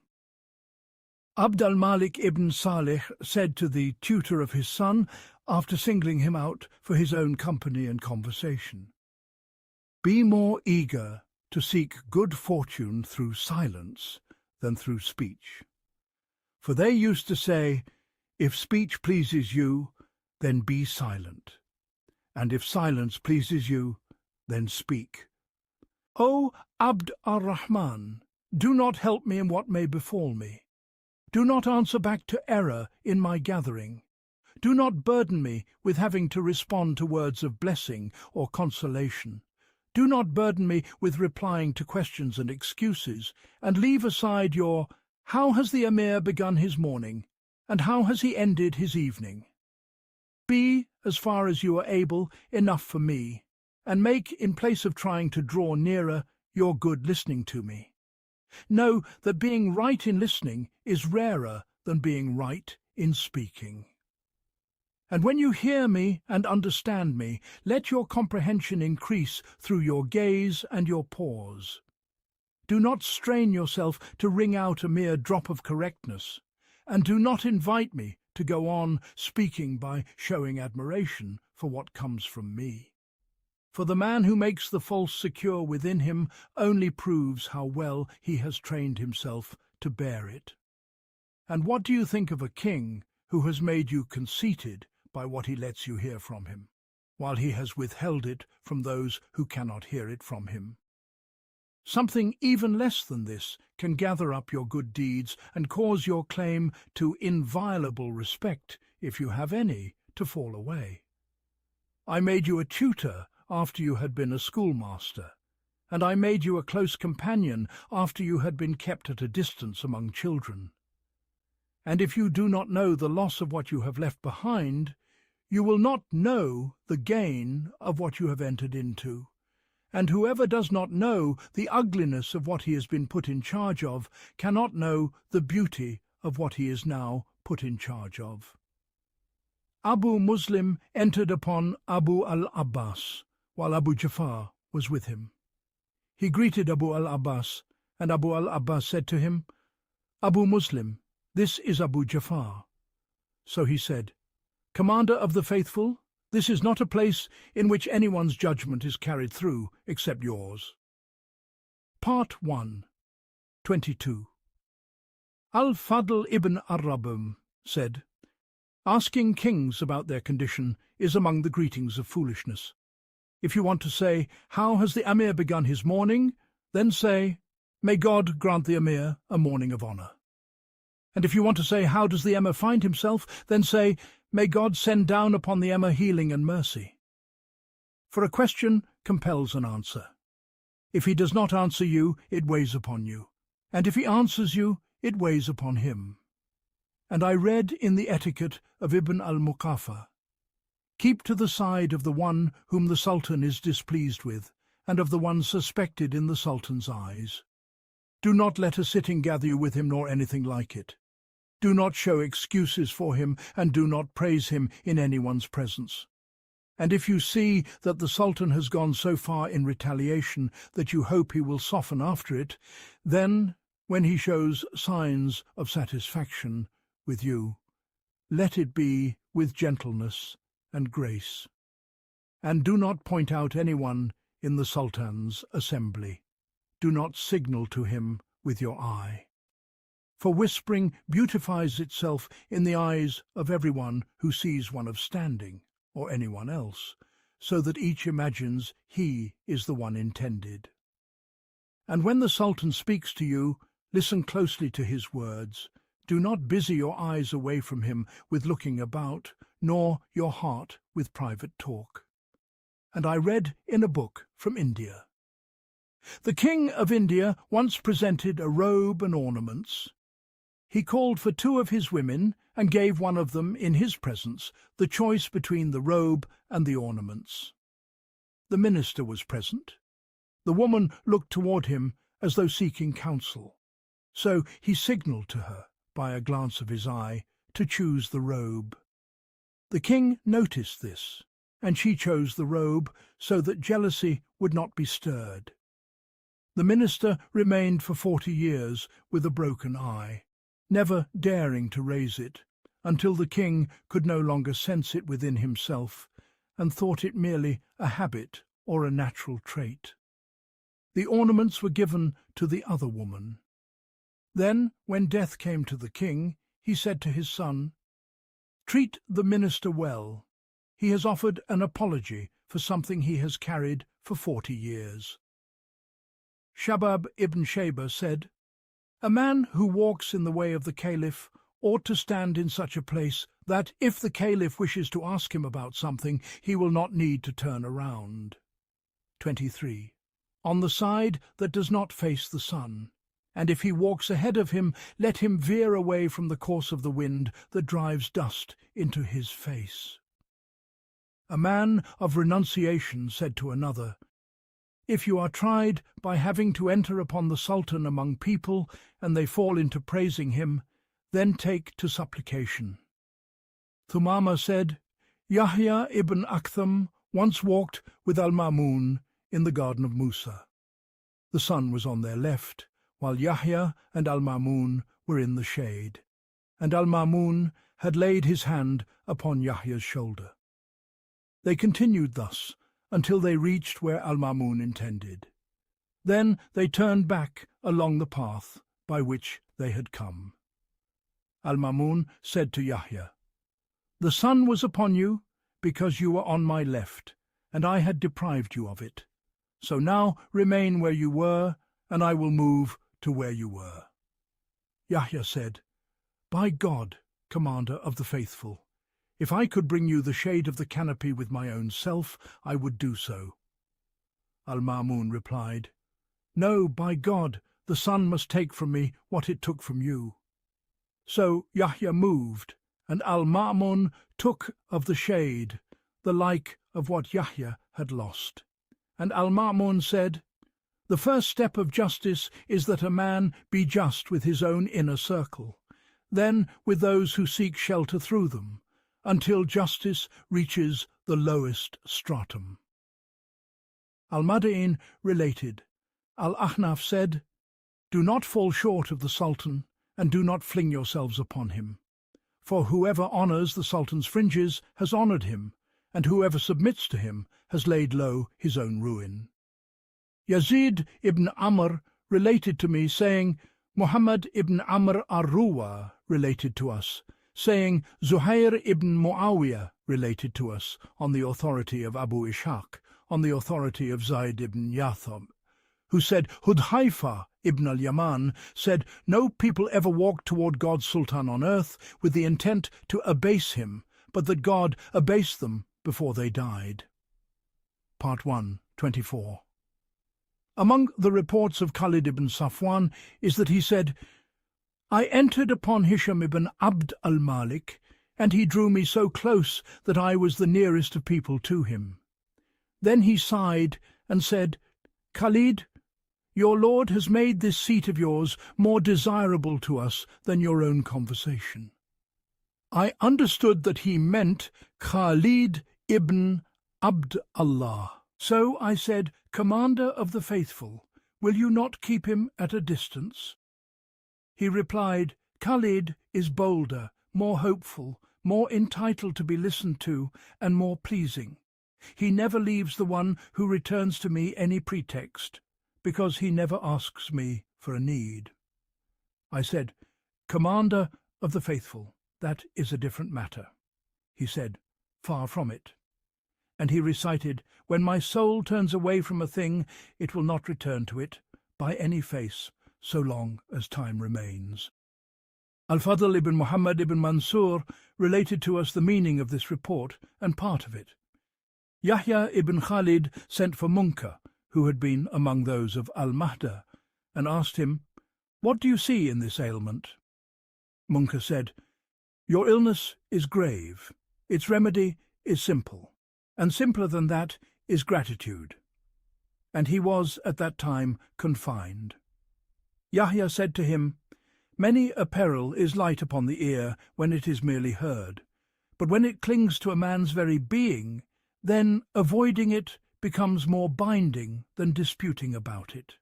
Abd al-Malik ibn Salih said to the tutor of his son, after singling him out for his own company and conversation, "Be more eager to seek good fortune through silence than through speech. For they used to say, if speech pleases you, then be silent, and if silence pleases you, then speak. O Abd ar-Rahman, do not help me in what may befall me. Do not answer back to error in my gathering. Do not burden me with having to respond to words of blessing or consolation. Do not burden me with replying to questions and excuses, and leave aside your, how has the Emir begun his morning, and how has he ended his evening? Be, as far as you are able, enough for me, and make, in place of trying to draw nearer, your good listening to me. Know that being right in listening is rarer than being right in speaking. And when you hear me and understand me, let your comprehension increase through your gaze and your pause. Do not strain yourself to wring out a mere drop of correctness, and do not invite me to go on speaking by showing admiration for what comes from me. For the man who makes the false secure within him only proves how well he has trained himself to bear it. And what do you think of a king who has made you conceited by what he lets you hear from him, while he has withheld it from those who cannot hear it from him? Something even less than this can gather up your good deeds and cause your claim to inviolable respect, if you have any, to fall away. I made you a tutor after you had been a schoolmaster, and I made you a close companion after you had been kept at a distance among children. And if you do not know the loss of what you have left behind, you will not know the gain of what you have entered into. And whoever does not know the ugliness of what he has been put in charge of cannot know the beauty of what he is now put in charge of. Abu Muslim entered upon Abu al-Abbas, while Abu Jafar was with him. He greeted Abu al-Abbas, and Abu al-Abbas said to him, "Abu Muslim, this is Abu Jafar." So he said, "Commander of the faithful, this is not a place in which anyone's judgment is carried through except yours." Part 1, 22. Al-Fadl ibn Arabim said, "Asking kings about their condition is among the greetings of foolishness. If you want to say, 'How has the Emir begun his morning?' then say, 'May God grant the Emir a morning of honour.' And if you want to say, 'How does the Emir find himself?' then say, 'May God send down upon the Emir healing and mercy.' For a question compels an answer. If he does not answer you, it weighs upon you, and if he answers you, it weighs upon him. And I read in the etiquette of Ibn al-Muqaffa, 'Keep to the side of the one whom the Sultan is displeased with, and of the one suspected in the Sultan's eyes. Do not let a sitting gather you with him, nor anything like it. Do not show excuses for him, and do not praise him in anyone's presence. And if you see that the Sultan has gone so far in retaliation that you hope he will soften after it, then, when he shows signs of satisfaction with you, let it be with gentleness and grace. And do not point out anyone in the Sultan's assembly. Do not signal to him with your eye. For whispering beautifies itself in the eyes of everyone who sees one of standing, or anyone else, so that each imagines he is the one intended. And when the Sultan speaks to you, listen closely to his words. Do not busy your eyes away from him with looking about, nor your heart with private talk. And I read in a book from India. The King of India once presented a robe and ornaments. He called for 2 of his women and gave one of them, in his presence, the choice between the robe and the ornaments. The minister was present. The woman looked toward him as though seeking counsel, so he signalled to her, by a glance of his eye, to choose the robe. The king noticed this, and she chose the robe so that jealousy would not be stirred. The minister remained for 40 years with a broken eye, never daring to raise it, until the king could no longer sense it within himself, and thought it merely a habit or a natural trait. The ornaments were given to the other woman. Then, when death came to the king, he said to his son, "Treat the minister well. He has offered an apology for something he has carried for 40 years. Shabab ibn Shaybah said, "A man who walks in the way of the caliph ought to stand in such a place that, if the caliph wishes to ask him about something, he will not need to turn around." 23. On the side that does not face the sun, and if he walks ahead of him, let him veer away from the course of the wind that drives dust into his face. A man of renunciation said to another, "If you are tried by having to enter upon the Sultan among people, and they fall into praising him, then take to supplication." Thumama said, "Yahya ibn Aktham once walked with Al-Ma'mun in the garden of Musa. The sun was on their left, while Yahya and Al-Ma'mun were in the shade, and Al-Ma'mun had laid his hand upon Yahya's shoulder. They continued thus until they reached where Al-Ma'mun intended. Then they turned back along the path by which they had come. Al-Ma'mun said to Yahya, "The sun was upon you because you were on my left, and I had deprived you of it. So now remain where you were, and I will move to where you were." Yahya said, "By God, Commander of the Faithful, if I could bring you the shade of the canopy with my own self, I would do so." Al-Ma'mun replied, "No, by God, the sun must take from me what it took from you." So Yahya moved, and Al-Ma'mun took of the shade, the like of what Yahya had lost. And Al-Ma'mun said, "The first step of justice is that a man be just with his own inner circle, then with those who seek shelter through them, until justice reaches the lowest stratum." Al-Madain related, Al-Ahnaf said, "Do not fall short of the Sultan, and do not fling yourselves upon him. For whoever honours the Sultan's fringes has honoured him, and whoever submits to him has laid low his own ruin." Yazid ibn Amr related to me, saying, Muhammad ibn Amr ar-Ruwa related to us, saying, Zuhair ibn Muawiyah related to us, on the authority of Abu Ishaq, on the authority of Zayd ibn Yatham, who said, Hudhaifa ibn al-Yaman said, "No people ever walked toward God's Sultan on earth with the intent to abase him, but that God abased them before they died." Part 1, 24. Among the reports of Khalid ibn Safwan is that he said, "I entered upon Hisham ibn Abd al-Malik, and he drew me so close that I was the nearest of people to him. Then he sighed and said, 'Khalid, your Lord has made this seat of yours more desirable to us than your own conversation.' I understood that he meant Khalid ibn Abd Allah. So I said, 'Commander of the Faithful, will you not keep him at a distance?' He replied, 'Khalid is bolder, more hopeful, more entitled to be listened to, and more pleasing. He never leaves the one who returns to me any pretext, because he never asks me for a need.' I said, 'Commander of the Faithful, that is a different matter.' He said, 'Far from it.' And he recited, 'When my soul turns away from a thing, it will not return to it, by any face, so long as time remains. Al-Fadl ibn Muhammad ibn Mansur related to us the meaning of this report and part of it. Yahya ibn Khalid sent for Munkar, who had been among those of Al-Mahda, and asked him, "What do you see in this ailment?" Munkar said, "Your illness is grave. Its remedy is simple, and simpler than that is gratitude." And he was at that time confined. Yahya said to him, "Many a peril is light upon the ear when it is merely heard, but when it clings to a man's very being, then avoiding it becomes more binding than disputing about it."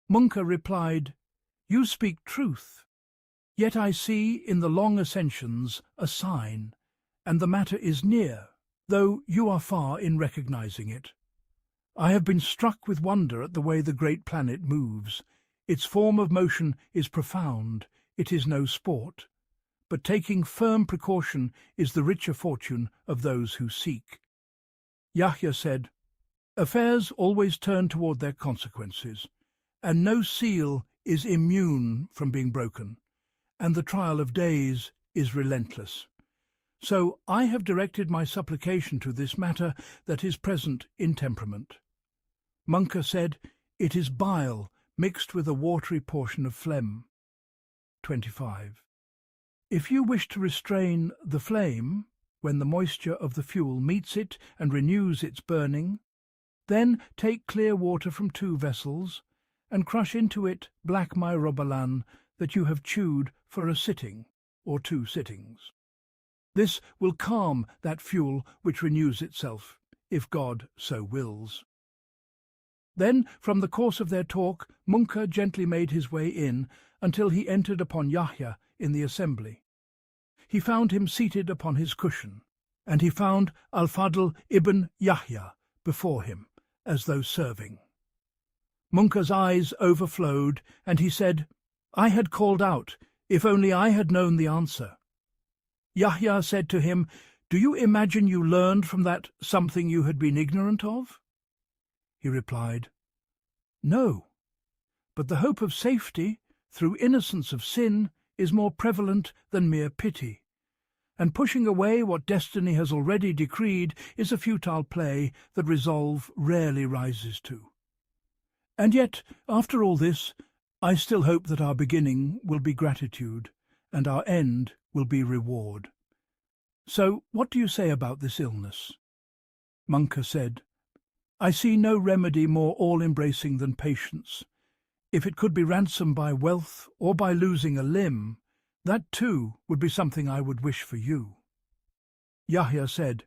Munkar replied, "You speak truth, yet I see in the long ascensions a sign, and the matter is near, though you are far in recognizing it. I have been struck with wonder at the way the great planet moves. Its form of motion is profound, it is no sport, but taking firm precaution is the richer fortune of those who seek." Yahya said, "Affairs always turn toward their consequences, and no seal is immune from being broken, and the trial of days is relentless. So I have directed my supplication to this matter that is present in temperament." Munkar said, "It is bile mixed with a watery portion of phlegm." 25. If you wish to restrain the flame, when the moisture of the fuel meets it and renews its burning, then take clear water from 2 vessels, and crush into it black myrobalan that you have chewed for a sitting or 2 sittings. This will calm that fuel which renews itself, if God so wills. Then, from the course of their talk, Munkar gently made his way in until he entered upon Yahya in the assembly. He found him seated upon his cushion, and he found Al-Fadl ibn Yahya before him, as though serving. Munkar's eyes overflowed, and he said, "I had called out, if only I had known the answer." Yahya said to him, "Do you imagine you learned from that something you had been ignorant of?" He replied, "No, but the hope of safety, through innocence of sin, is more prevalent than mere pity, and pushing away what destiny has already decreed is a futile play that resolve rarely rises to. And yet, after all this, I still hope that our beginning will be gratitude, and our end will be reward. So what do you say about this illness?" Munkar said, "I see no remedy more all-embracing than patience. If it could be ransomed by wealth or by losing a limb, that too would be something I would wish for you." Yahya said,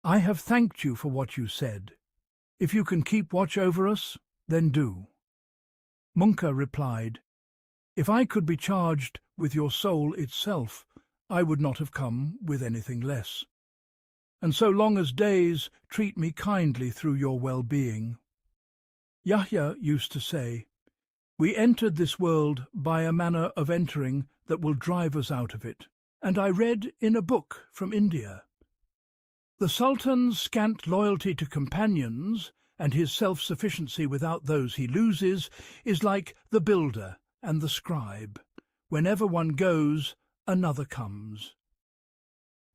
"I have thanked you for what you said. If you can keep watch over us, then do." Munkar replied, "If I could be charged with your soul itself, I would not have come with anything less. And so long as days, treat me kindly through your well-being." Yahya used to say, "We entered this world by a manner of entering that will drive us out of it, and I read in a book from India, the Sultan's scant loyalty to companions and his self-sufficiency without those he loses is like the builder and the scribe. Whenever one goes, another comes.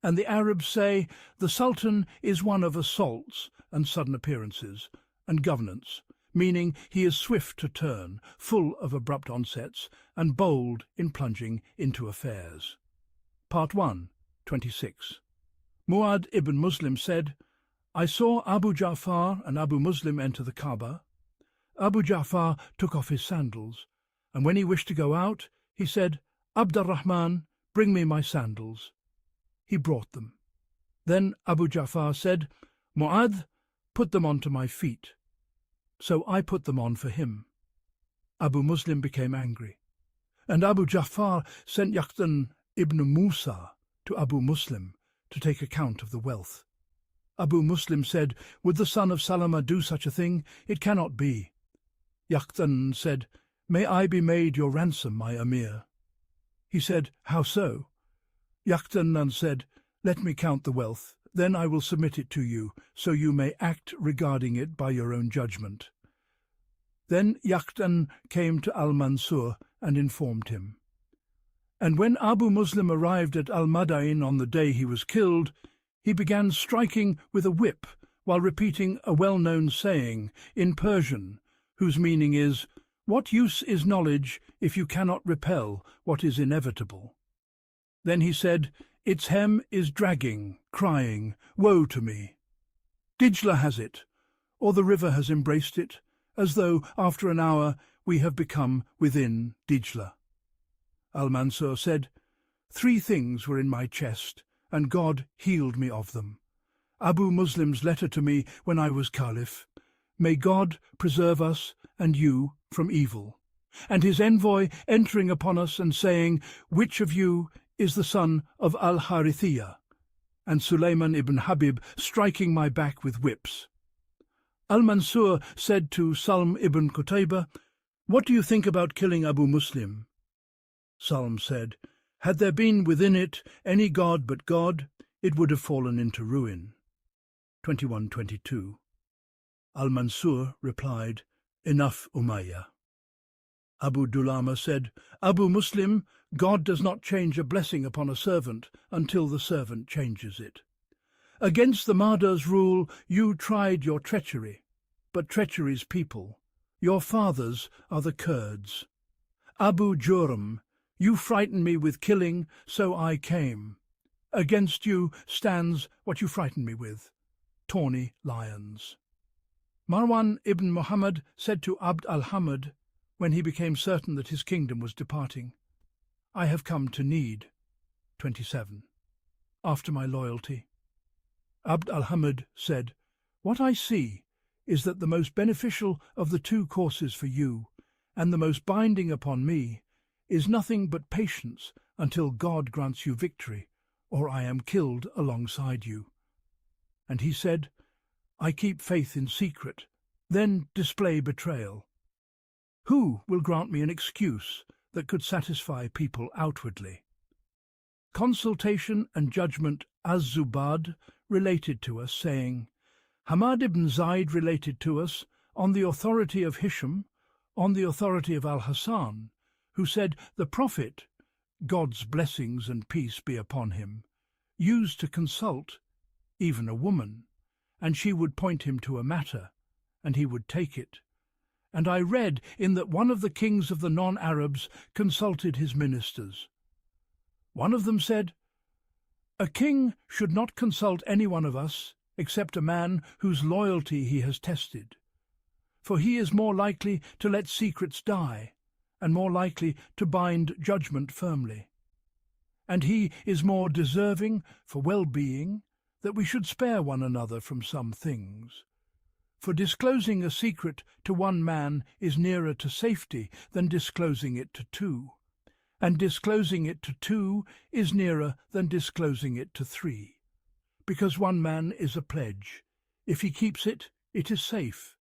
And the Arabs say the Sultan is one of assaults and sudden appearances, and governance, meaning he is swift to turn, full of abrupt onsets, and bold in plunging into affairs." Part 1, 26. Mu'adh ibn Muslim said, "I saw Abu Ja'far and Abu Muslim enter the Kaaba. Abu Ja'far took off his sandals, and when he wished to go out, he said, 'Abdurrahman, bring me my sandals.' He brought them. Then Abu Ja'far said, 'Mu'adh, put them on to my feet.' So I put them on for him. Abu Muslim became angry, and Abu Ja'far sent Yaqtan ibn Musa to Abu Muslim to take account of the wealth. Abu Muslim said, 'Would the son of Salama do such a thing? It cannot be.' Yaqtan said, 'May I be made your ransom, my Amir?' He said, 'How so?' Yaqtan said, 'Let me count the wealth, then I will submit it to you, so you may act regarding it by your own judgment.' Then Yaqdan came to al-Mansur and informed him. And when Abu Muslim arrived at al-Madain on the day he was killed, he began striking with a whip while repeating a well-known saying in Persian, whose meaning is, "What use is knowledge if you cannot repel what is inevitable?" Then he said, "Its hem is dragging, crying, 'Woe to me!' Dijla has it, or the river has embraced it, as though, after an hour, we have become within Dijla." Al-Mansur said, "3 things were in my chest, and God healed me of them. Abu Muslim's letter to me when I was Caliph, 'May God preserve us and you from evil,' and his envoy entering upon us and saying, 'Which of you is the son of al-Harithiyah?' and Sulayman ibn Habib striking my back with whips." Al-Mansur said to Salm ibn Qutaybah, "What do you think about killing Abu Muslim?" Salm said, "Had there been within it any god but God, it would have fallen into ruin." 21:22. Al-Mansur replied, "Enough, Umayyah." Abu Dulama said, "Abu Muslim, God does not change a blessing upon a servant until the servant changes it. Against the Mahda's rule you tried your treachery, but treachery's people, your fathers, are the Kurds. Abu Jurm, you frightened me with killing, so I came. Against you stands what you frightened me with, tawny lions." Marwan ibn Muhammad said to Abd al-Hamid, when he became certain that his kingdom was departing, "I have come to need," 27, "after my loyalty." Abd al-Hamid said, "What I see is that the most beneficial of the 2 courses for you, and the most binding upon me, is nothing but patience until God grants you victory, or I am killed alongside you." And he said, "I keep faith in secret, then display betrayal. Who will grant me an excuse that could satisfy people outwardly?" Consultation and judgment Az-Zubad related to us, saying, "Hamad ibn Zayd related to us, on the authority of Hisham, on the authority of Al-Hasan, who said the Prophet, God's blessings and peace be upon him, used to consult even a woman, and she would point him to a matter, and he would take it. And I read in that one of the kings of the non-Arabs consulted his ministers. One of them said, 'A king should not consult any one of us except a man whose loyalty he has tested, for he is more likely to let secrets die, and more likely to bind judgment firmly. And he is more deserving for well-being that we should spare one another from some things. For disclosing a secret to one man is nearer to safety than disclosing it to 2, and disclosing it to 2 is nearer than disclosing it to 3, because one man is a pledge. If he keeps it, it is safe,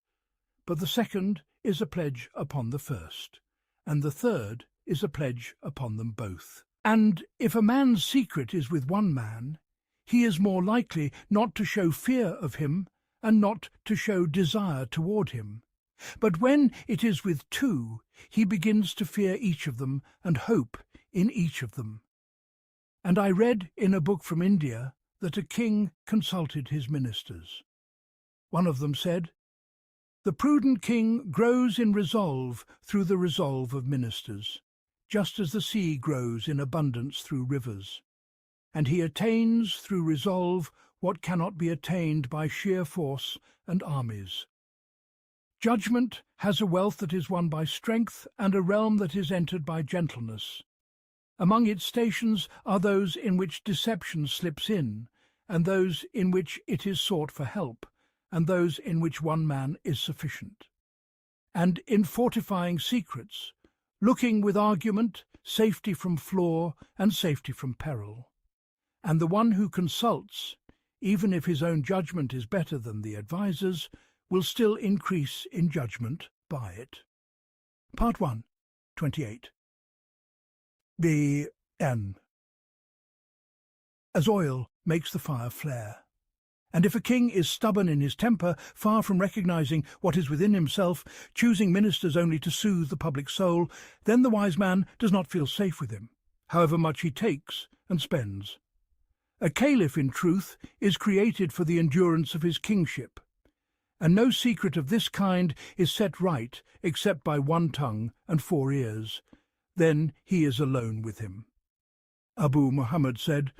but the second is a pledge upon the first, and the third is a pledge upon them both. And if a man's secret is with one man, he is more likely not to show fear of him and not to show desire toward him. But when it is with 2, he begins to fear each of them and hope in each of them. And I read in a book from India that a king consulted his ministers. One of them said, 'The prudent king grows in resolve through the resolve of ministers, just as the sea grows in abundance through rivers. And he attains through resolve what cannot be attained by sheer force and armies. Judgment has a wealth that is won by strength and a realm that is entered by gentleness. Among its stations are those in which deception slips in, and those in which it is sought for help, and those in which one man is sufficient. And in fortifying secrets, looking with argument, safety from flaw and safety from peril. And the one who consults, even if his own judgment is better than the adviser's, will still increase in judgment by it." Part 1, 28. VII. As oil makes the fire flare, And if a king is stubborn in his temper, far from recognizing what is within himself, choosing ministers only to soothe the public soul, then the wise man does not feel safe with him, however much he takes and spends. A caliph, in truth, is created for the endurance of his kingship, and no secret of this kind is set right except by one tongue and 4 ears. Then he is alone with him. Abu Muhammad said,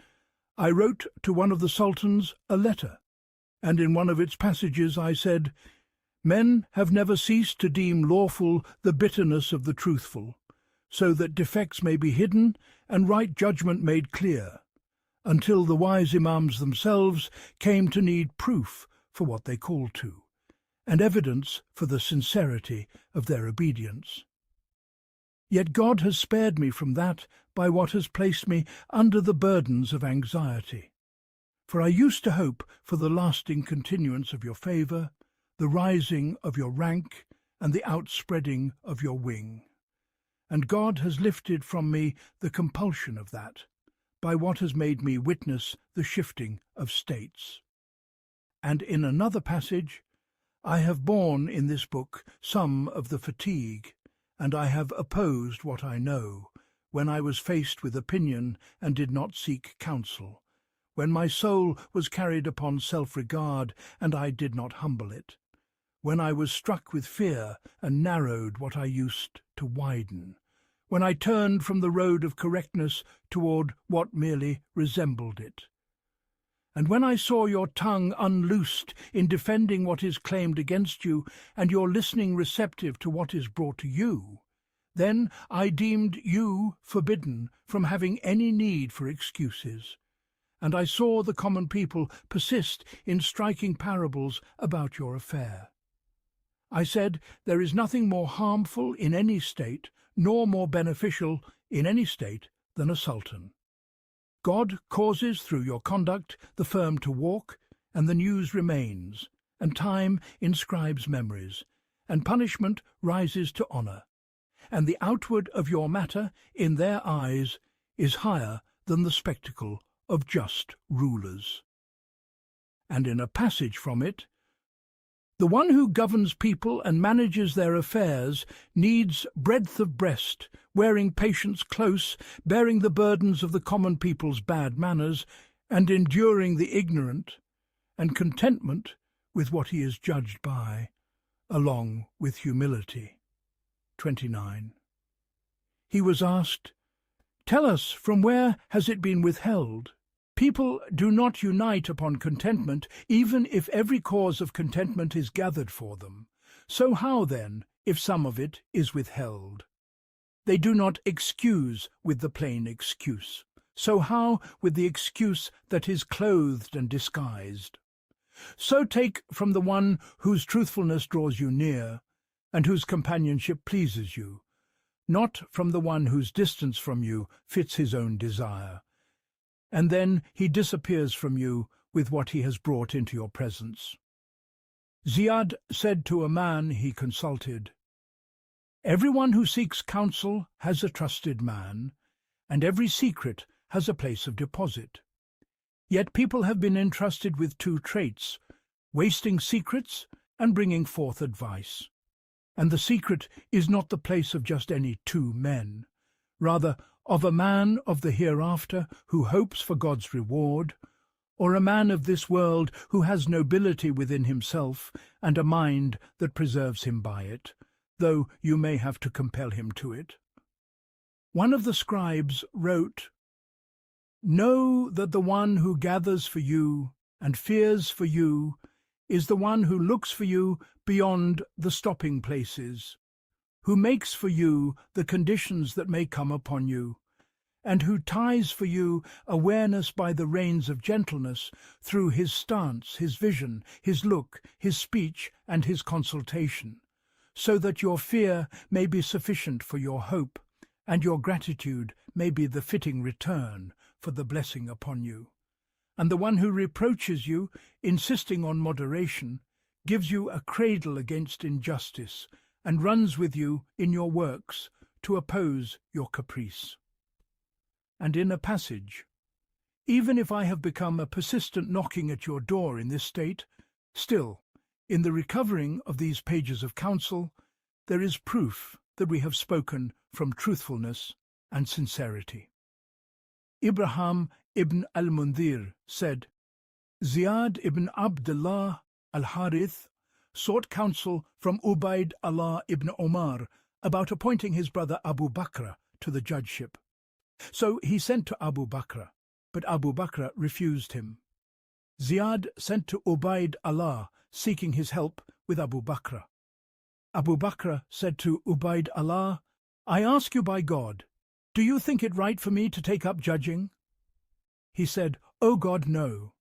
"I wrote to one of the sultans a letter, and in one of its passages I said, 'Men have never ceased to deem lawful the bitterness of the truthful, so that defects may be hidden and right judgment made clear, until the wise imams themselves came to need proof for what they called to, and evidence for the sincerity of their obedience. Yet God has spared me from that by what has placed me under the burdens of anxiety. For I used to hope for the lasting continuance of your favour, the rising of your rank, and the outspreading of your wing. And God has lifted from me the compulsion of that, by what has made me witness the shifting of states.' And in another passage, 'I have borne in this book some of the fatigue, and I have opposed what I know, when I was faced with opinion and did not seek counsel, when my soul was carried upon self-regard and I did not humble it, when I was struck with fear and narrowed what I used to widen, when I turned from the road of correctness toward what merely resembled it. And when I saw your tongue unloosed in defending what is claimed against you, and your listening receptive to what is brought to you, then I deemed you forbidden from having any need for excuses. And I saw the common people persist in striking parables about your affair. I said, there is nothing more harmful in any state, nor more beneficial in any state than a sultan. God causes through your conduct the firm to walk, and the news remains, and time inscribes memories, and punishment rises to honour, and the outward of your matter in their eyes is higher than the spectacle of just rulers.' And in a passage from it, 'The one who governs people and manages their affairs needs breadth of breast, wearing patience close, bearing the burdens of the common people's bad manners, and enduring the ignorant, and contentment with what he is judged by, along with humility.' 29. He was asked, 'Tell us, from where has it been withheld?' People do not unite upon contentment, even if every cause of contentment is gathered for them. So how, then, if some of it is withheld? They do not excuse with the plain excuse. So how with the excuse that is clothed and disguised? So take from the one whose truthfulness draws you near, and whose companionship pleases you, not from the one whose distance from you fits his own desire. And then he disappears from you with what he has brought into your presence. Ziyad said to a man he consulted, "Everyone who seeks counsel has a trusted man, and every secret has a place of deposit. Yet people have been entrusted with 2 traits, wasting secrets and bringing forth advice. And the secret is not the place of just any 2 men, rather of a man of the hereafter who hopes for God's reward, or a man of this world who has nobility within himself and a mind that preserves him by it, though you may have to compel him to it." One of the scribes wrote, "Know that the one who gathers for you and fears for you is the one who looks for you beyond the stopping places, who makes for you the conditions that may come upon you, and who ties for you awareness by the reins of gentleness through his stance, his vision, his look, his speech, and his consultation, so that your fear may be sufficient for your hope, and your gratitude may be the fitting return for the blessing upon you. And the one who reproaches you, insisting on moderation, gives you a cradle against injustice, and runs with you in your works to oppose your caprice." And in a passage, Even if I have become a persistent knocking at your door in this state, still, in the recovering of these pages of counsel, there is proof that we have spoken from truthfulness and sincerity. Ibrahim ibn al-Mundhir said, Ziyad ibn Abdullah al-Harith sought counsel from Ubayd Allah ibn Omar about appointing his brother Abu Bakr to the judgeship. So he sent to Abu Bakr, but Abu Bakr refused him. Ziyad sent to Ubayd Allah, seeking his help with Abu Bakr. Abu Bakr said to Ubayd Allah, I ask you by God, do you think it right for me to take up judging? He said, O God, no.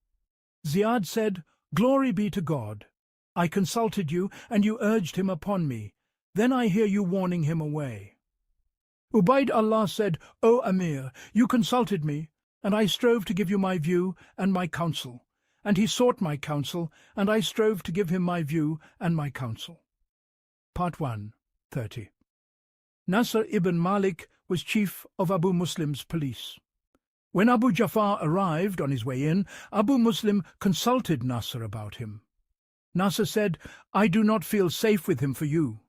Ziyad said, Glory be to God. I consulted you, and you urged him upon me. Then I hear you warning him away. Ubayd Allah said, O Amir, you consulted me, and I strove to give you my view and my counsel. And he sought my counsel, and I strove to give him my view and my counsel. Part 1, 30. Nasr ibn Malik was chief of Abu Muslim's police. When Abu Jafar arrived on his way in, Abu Muslim consulted Nasr about him. Nasr said, I do not feel safe with him for you.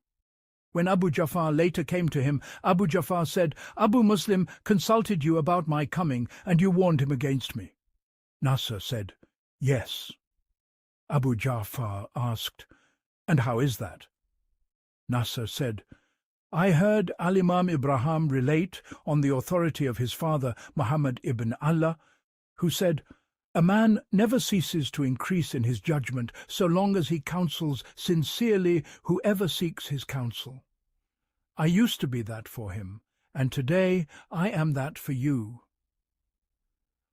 When Abu Jafar later came to him, Abu Jafar said, Abu Muslim consulted you about my coming, and you warned him against me. Nasr said, Yes. Abu Jafar asked, And how is that? Nasr said, I heard Al-Imam Ibrahim relate on the authority of his father Muhammad ibn Allah, who said, A man never ceases to increase in his judgment so long as he counsels sincerely whoever seeks his counsel. I used to be that for him, and today I am that for you.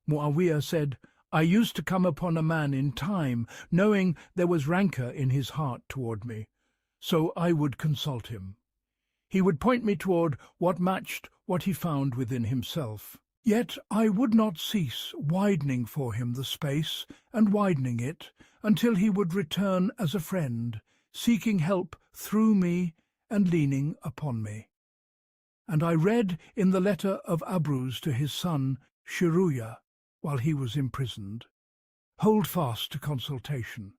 Muawiyah said, I used to come upon a man in time, knowing there was rancor in his heart toward me, so I would consult him. He would point me toward what matched what he found within himself. Yet I would not cease widening for him the space and widening it until he would return as a friend, seeking help through me and leaning upon me. And I read in the letter of Abruz to his son Shiruya while he was imprisoned, Hold fast to consultation.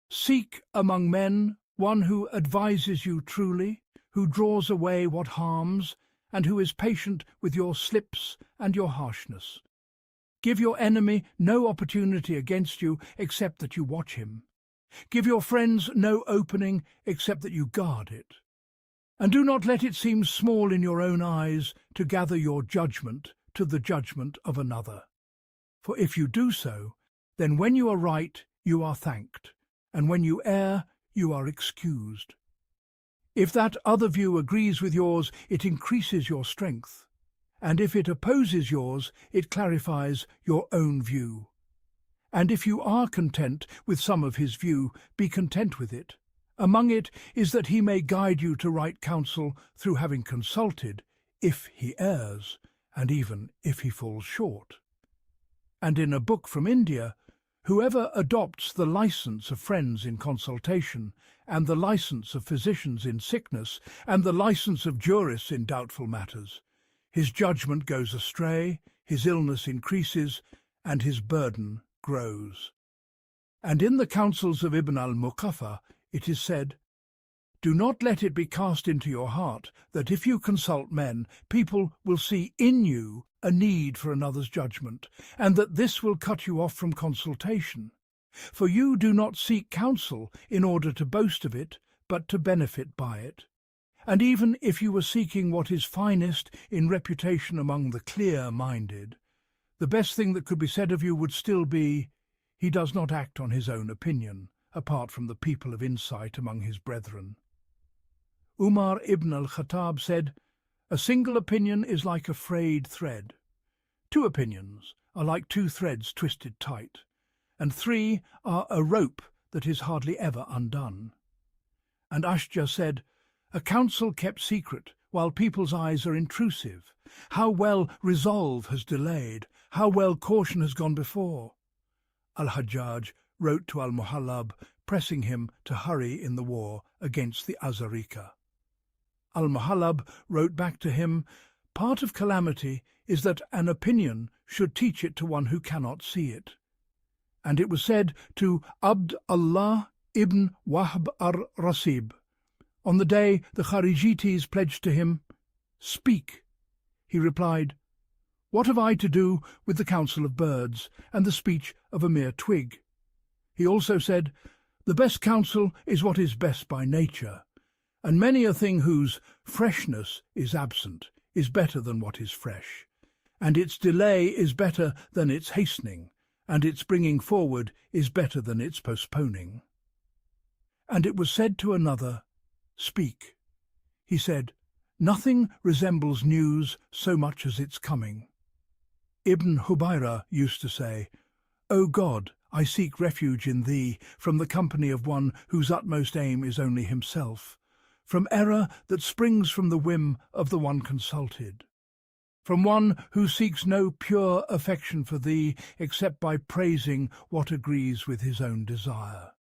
Seek among men one who advises you truly, who draws away what harms, and who is patient with your slips and your harshness. Give your enemy no opportunity against you except that you watch him. Give your friends no opening except that you guard it. And do not let it seem small in your own eyes to gather your judgment to the judgment of another. For if you do so, then when you are right, you are thanked, and when you err, you are excused. If that other view agrees with yours, it increases your strength, and if it opposes yours, it clarifies your own view. And if you are content with some of his view, be content with it. Among it is that he may guide you to right counsel through having consulted, if he errs, and even if he falls short. And in a book from India, whoever adopts the license of friends in consultation, and the license of physicians in sickness, and the license of jurists in doubtful matters, his judgment goes astray, his illness increases, and his burden grows. And in the counsels of Ibn al-Muqaffa it is said, Do not let it be cast into your heart that if you consult men, people will see in you a need for another's judgment, and that this will cut you off from consultation. For you do not seek counsel in order to boast of it, but to benefit by it. And even if you were seeking what is finest in reputation among the clear-minded, the best thing that could be said of you would still be, He does not act on his own opinion, apart from the people of insight among his brethren. Umar ibn al-Khattab said, A single opinion is like a frayed thread. 2 opinions are like 2 threads twisted tight, and 3 are a rope that is hardly ever undone. And Ashja said, A counsel kept secret, while people's eyes are intrusive. How well resolve has delayed, how well caution has gone before. Al-Hajjaj wrote to Al-Muhallab, pressing him to hurry in the war against the Azarika. Al-Muhallab wrote back to him, Part of calamity is that an opinion should teach it to one who cannot see it. And it was said to Abd Allah ibn Wahb ar-Rasib, on the day the Kharijites pledged to him, "Speak." He replied, "What have I to do with the counsel of birds and the speech of a mere twig?" He also said, "The best counsel is what is best by nature, and many a thing whose freshness is absent is better than what is fresh, and its delay is better than its hastening, and its bringing forward is better than its postponing." And it was said to another, "Speak." He said, "Nothing resembles news so much as its coming." Ibn Hubayra used to say, "O God, I seek refuge in thee from the company of one whose utmost aim is only himself, from error that springs from the whim of the one consulted, from one who seeks no pure affection for thee except by praising what agrees with his own desire,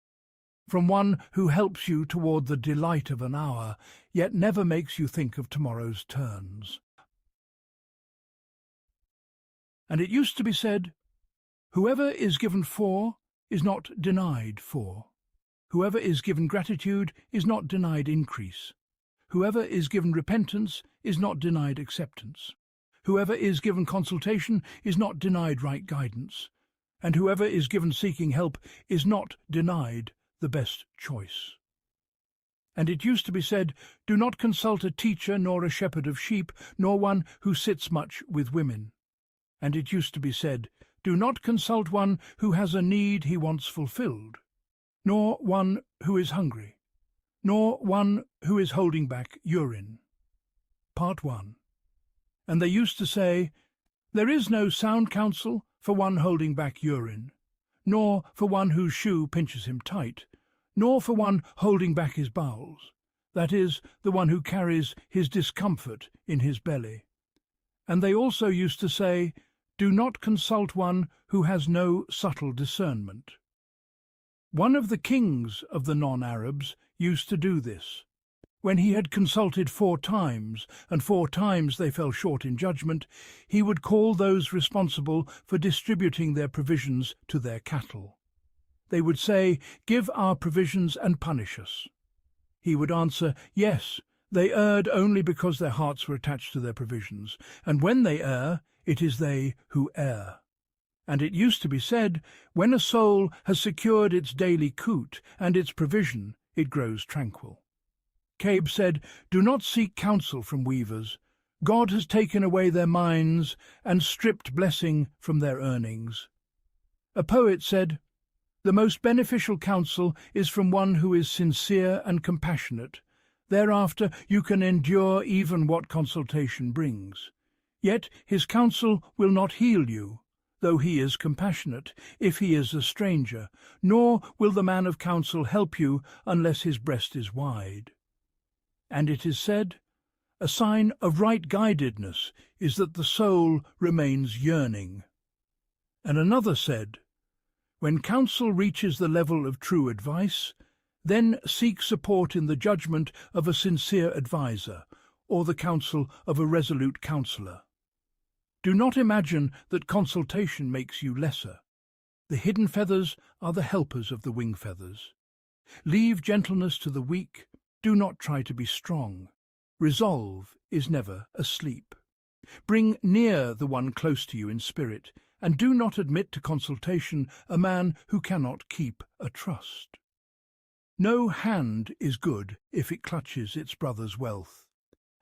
from one who helps you toward the delight of an hour, yet never makes you think of tomorrow's turns." And it used to be said, "Whoever is given 4 is not denied 4. Whoever is given gratitude is not denied increase. Whoever is given repentance is not denied acceptance. Whoever is given consultation is not denied right guidance. And whoever is given seeking help is not denied the best choice." And it used to be said, "Do not consult a teacher nor a shepherd of sheep, nor one who sits much with women." And it used to be said, "Do not consult one who has a need he wants fulfilled, nor one who is hungry, nor one who is holding back urine." Part 1. And they used to say, "There is no sound counsel for one holding back urine, nor for one whose shoe pinches him tight, nor for one holding back his bowels, that is, the one who carries his discomfort in his belly." And they also used to say, "Do not consult one who has no subtle discernment." One of the kings of the non-Arabs used to do this. When he had consulted 4 times, and 4 times they fell short in judgment, he would call those responsible for distributing their provisions to their cattle. They would say, "Give our provisions and punish us." He would answer, "Yes, they erred only because their hearts were attached to their provisions, and when they err, it is they who err." And it used to be said, "When a soul has secured its daily coot and its provision, it grows tranquil." Cabe said, "Do not seek counsel from weavers. God has taken away their minds and stripped blessing from their earnings." A poet said, "The most beneficial counsel is from one who is sincere and compassionate. Thereafter you can endure even what consultation brings. Yet his counsel will not heal you, though he is compassionate, if he is a stranger, nor will the man of counsel help you unless his breast is wide." And it is said, "A sign of right guidedness is that the soul remains yearning." And another said, "When counsel reaches the level of true advice, then seek support in the judgment of a sincere adviser, or the counsel of a resolute counsellor. Do not imagine that consultation makes you lesser. The hidden feathers are the helpers of the wing feathers. Leave gentleness to the weak. Do not try to be strong. Resolve is never asleep. Bring near the one close to you in spirit, and do not admit to consultation a man who cannot keep a trust. No hand is good if it clutches its brother's wealth,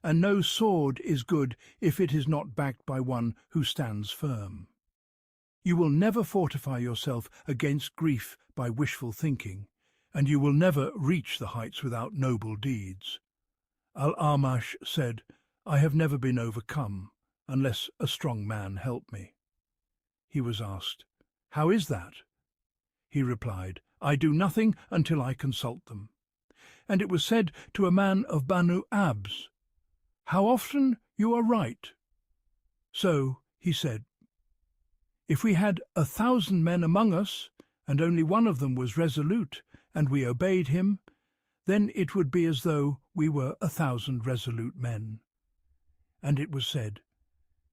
and no sword is good if it is not backed by one who stands firm. You will never fortify yourself against grief by wishful thinking, and you will never reach the heights without noble deeds. Al-Amash said, "I have never been overcome, unless a strong man help me." He was asked, "How is that?" He replied, "I do nothing until I consult them." And it was said to a man of Banu Abs, "How often you are right." So he said, "If we had 1,000 men among us, and only one of them was resolute, and we obeyed him, then it would be as though we were 1,000 resolute men." And it was said,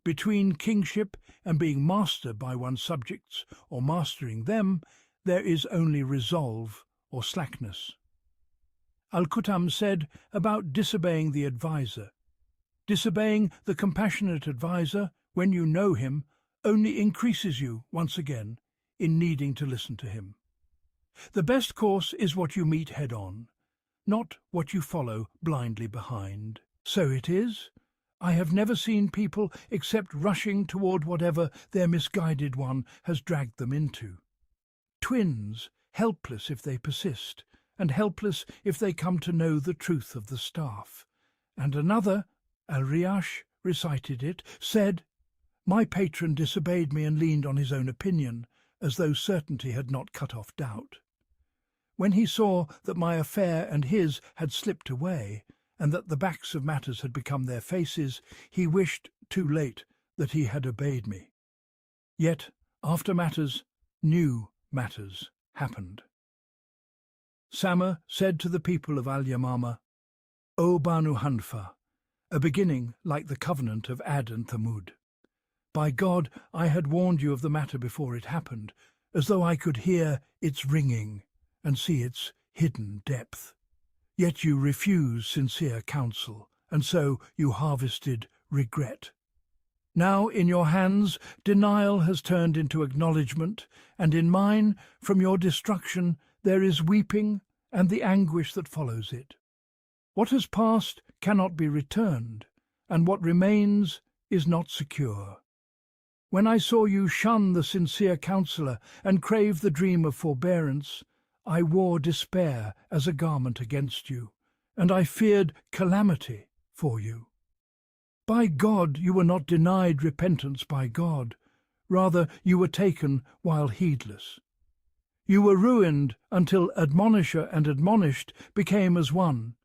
Between kingship and being mastered by one's subjects or mastering them, there is only resolve or slackness. Al-Qutam said about disobeying the advisor, "Disobeying the compassionate advisor, when you know him, only increases you, once again, in needing to listen to him. The best course is what you meet head-on, not what you follow blindly behind. So it is. I have never seen people except rushing toward whatever their misguided one has dragged them into. Twins, helpless if they persist, and helpless if they come to know the truth of the staff." And another, Al-Riyash recited it, said, "My patron disobeyed me and leaned on his own opinion, as though certainty had not cut off doubt. When he saw that my affair and his had slipped away, and that the backs of matters had become their faces, he wished, too late, that he had obeyed me. Yet, after matters, new matters happened." Sama said to the people of Al-Yamama, "O Banu Hanfa, a beginning like the covenant of Ad and Thamud. By God, I had warned you of the matter before it happened, as though I could hear its ringing and see its hidden depth. Yet you refused sincere counsel, and so you harvested regret. Now in your hands denial has turned into acknowledgement, and in mine, from your destruction, there is weeping and the anguish that follows it. What has passed cannot be returned, and what remains is not secure. When I saw you shun the sincere counsellor and crave the dream of forbearance, I wore despair as a garment against you, and I feared calamity for you. By God, you were not denied repentance by God, rather you were taken while heedless. You were ruined until admonisher and admonished became as one,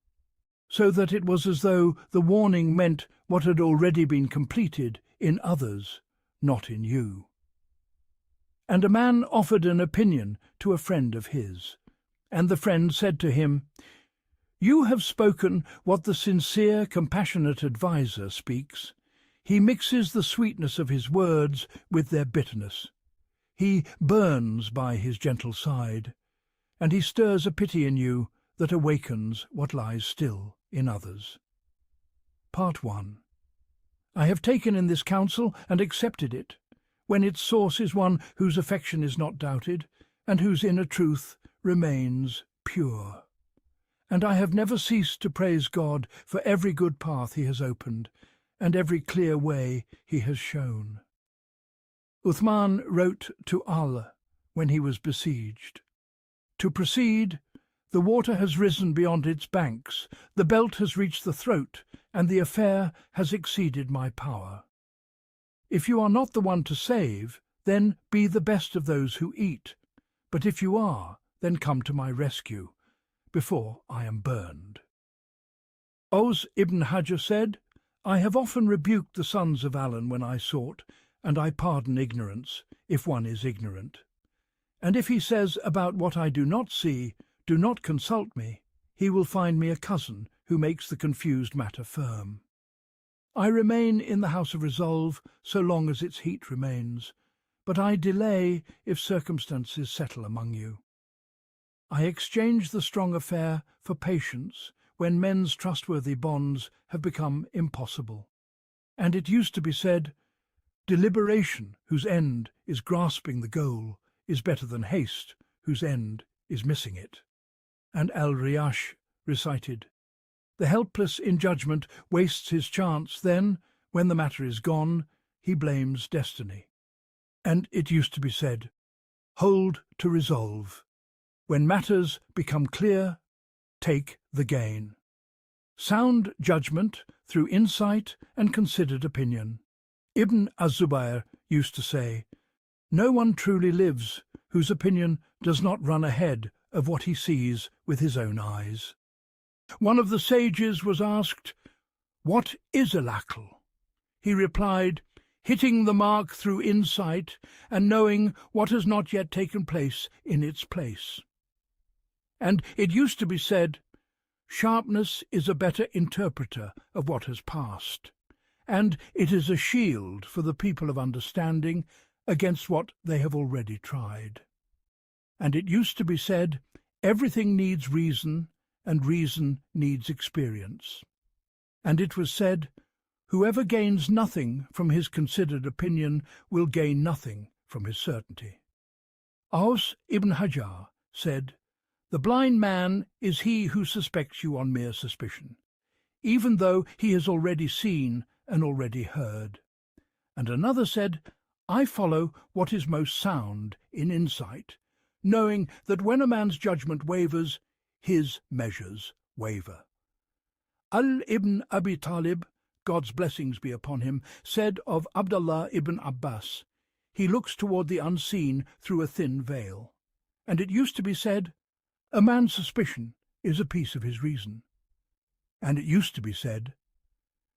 so that it was as though the warning meant what had already been completed in others, not in you." And a man offered an opinion to a friend of his, and the friend said to him, "You have spoken what the sincere, compassionate adviser speaks. He mixes the sweetness of his words with their bitterness. He burns by his gentle side, and he stirs a pity in you that awakens what lies still in others." Part 1. I have taken in this counsel and accepted it, when its source is one whose affection is not doubted, and whose inner truth remains pure. And I have never ceased to praise God for every good path he has opened, and every clear way he has shown. Uthman wrote to Allah when he was besieged, "To proceed, the water has risen beyond its banks, the belt has reached the throat, and the affair has exceeded my power. If you are not the one to save, then be the best of those who eat. But if you are, then come to my rescue, before I am burned." Oz ibn Hajar said, "I have often rebuked the sons of Alan when I sought, and I pardon ignorance, if one is ignorant. And if he says about what I do not see, 'Do not consult me,' he will find me a cousin who makes the confused matter firm. I remain in the house of resolve so long as its heat remains, but I delay if circumstances settle among you. I exchange the strong affair for patience when men's trustworthy bonds have become impossible. And it used to be said, 'Deliberation whose end is grasping the goal is better than haste whose end is missing it.'" And Al-Riyash recited, "The helpless in judgment wastes his chance, then, when the matter is gone, he blames destiny." And it used to be said, "Hold to resolve. When matters become clear, take the gain. Sound judgment through insight and considered opinion." Ibn az-Zubayr used to say, "No one truly lives whose opinion does not run ahead of what he sees with his own eyes." One of the sages was asked, "What is al-Aql?" He replied, "Hitting the mark through insight and knowing what has not yet taken place in its place." And it used to be said, "Sharpness is a better interpreter of what has passed, and it is a shield for the people of understanding against what they have already tried. And it used to be said, everything needs reason, and reason needs experience. And it was said, whoever gains nothing from his considered opinion will gain nothing from his certainty. Aus ibn Hajar said, the blind man is he who suspects you on mere suspicion, even though he has already seen and already heard. And another said, I follow what is most sound in insight, knowing that when a man's judgment wavers, his measures waver. Ibn Abi Talib, God's blessings be upon him, said of Abdullah ibn Abbas, he looks toward the unseen through a thin veil. And it used to be said, a man's suspicion is a piece of his reason. And it used to be said,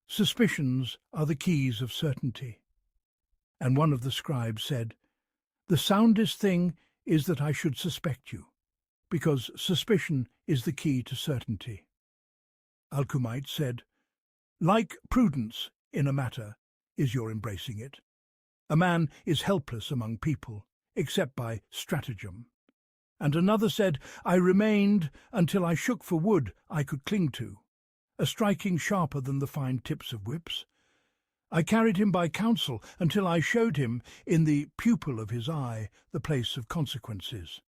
suspicions are the keys of certainty. And one of the scribes said, the soundest thing is that I should suspect you, because suspicion is the key to certainty. Al-Kumayt said, like prudence in a matter is your embracing it. A man is helpless among people, except by stratagem. And another said, I remained until I shook for wood I could cling to, a striking sharper than the fine tips of whips. I carried him by counsel until I showed him in the pupil of his eye the place of consequences.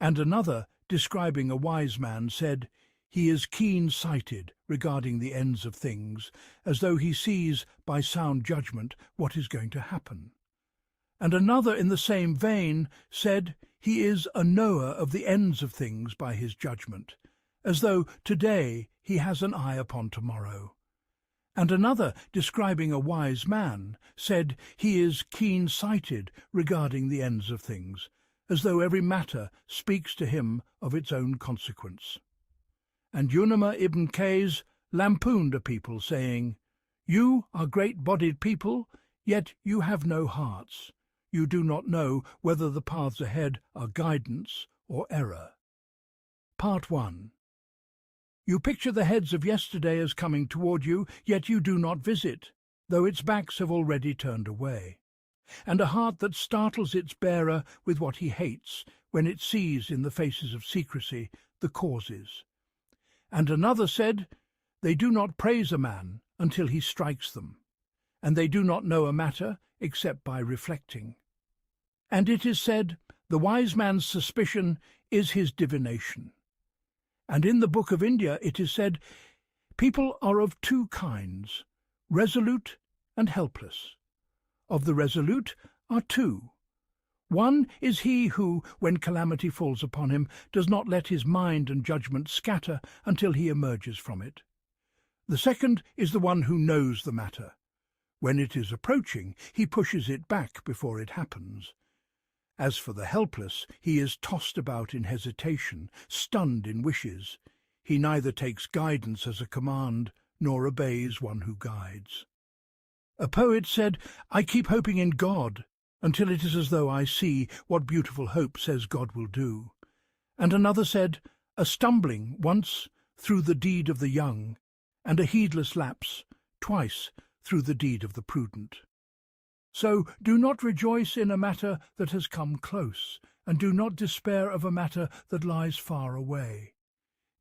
And another, describing a wise man, said, he is keen-sighted regarding the ends of things, as though he sees by sound judgment what is going to happen. And another in the same vein said, he is a knower of the ends of things by his judgment, as though today he has an eye upon tomorrow. And another, describing a wise man, said, he is keen-sighted regarding the ends of things, as though every matter speaks to him of its own consequence. And Unama ibn Qays lampooned a people, saying, you are great-bodied people, yet you have no hearts. You do not know whether the paths ahead are guidance or error. Part 1. You picture the heads of yesterday as coming toward you, yet you do not visit, though its backs have already turned away. And a heart that startles its bearer with what he hates, when it sees in the faces of secrecy the causes. And another said, they do not praise a man until he strikes them, and they do not know a matter except by reflecting. And it is said, the wise man's suspicion is his divination. And in the Book of India it is said, people are of two kinds, resolute and helpless. Of the resolute are two. One is he who, when calamity falls upon him, does not let his mind and judgment scatter until he emerges from it. The second is the one who knows the matter. When it is approaching, he pushes it back before it happens. As for the helpless, he is tossed about in hesitation, stunned in wishes. He neither takes guidance as a command, nor obeys one who guides. A poet said, I keep hoping in God, until it is as though I see what beautiful hope says God will do. And another said, a stumbling once through the deed of the young, and a heedless lapse twice through the deed of the prudent. So do not rejoice in a matter that has come close, and do not despair of a matter that lies far away.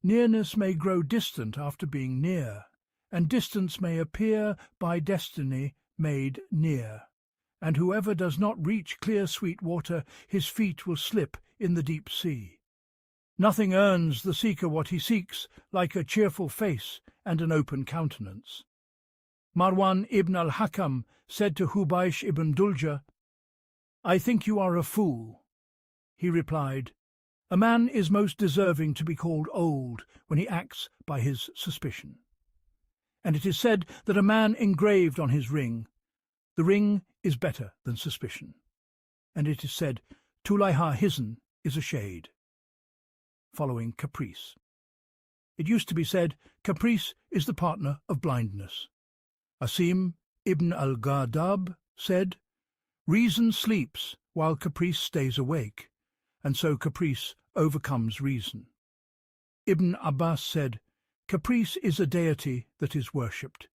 Nearness may grow distant after being near, and distance may appear by destiny made near. And whoever does not reach clear sweet water, his feet will slip in the deep sea. Nothing earns the seeker what he seeks like a cheerful face and an open countenance. Marwan ibn al-Hakam said to Hubaysh ibn Dulja, I think you are a fool. He replied, a man is most deserving to be called old when he acts by his suspicion. And it is said that a man engraved on his ring, the ring is better than suspicion. And it is said, Tulayha Hizn is a shade. Following caprice. It used to be said, caprice is the partner of blindness. Asim ibn al-Ghadab said, reason sleeps while caprice stays awake, and so caprice overcomes reason. Ibn Abbas said, caprice is a deity that is worshipped,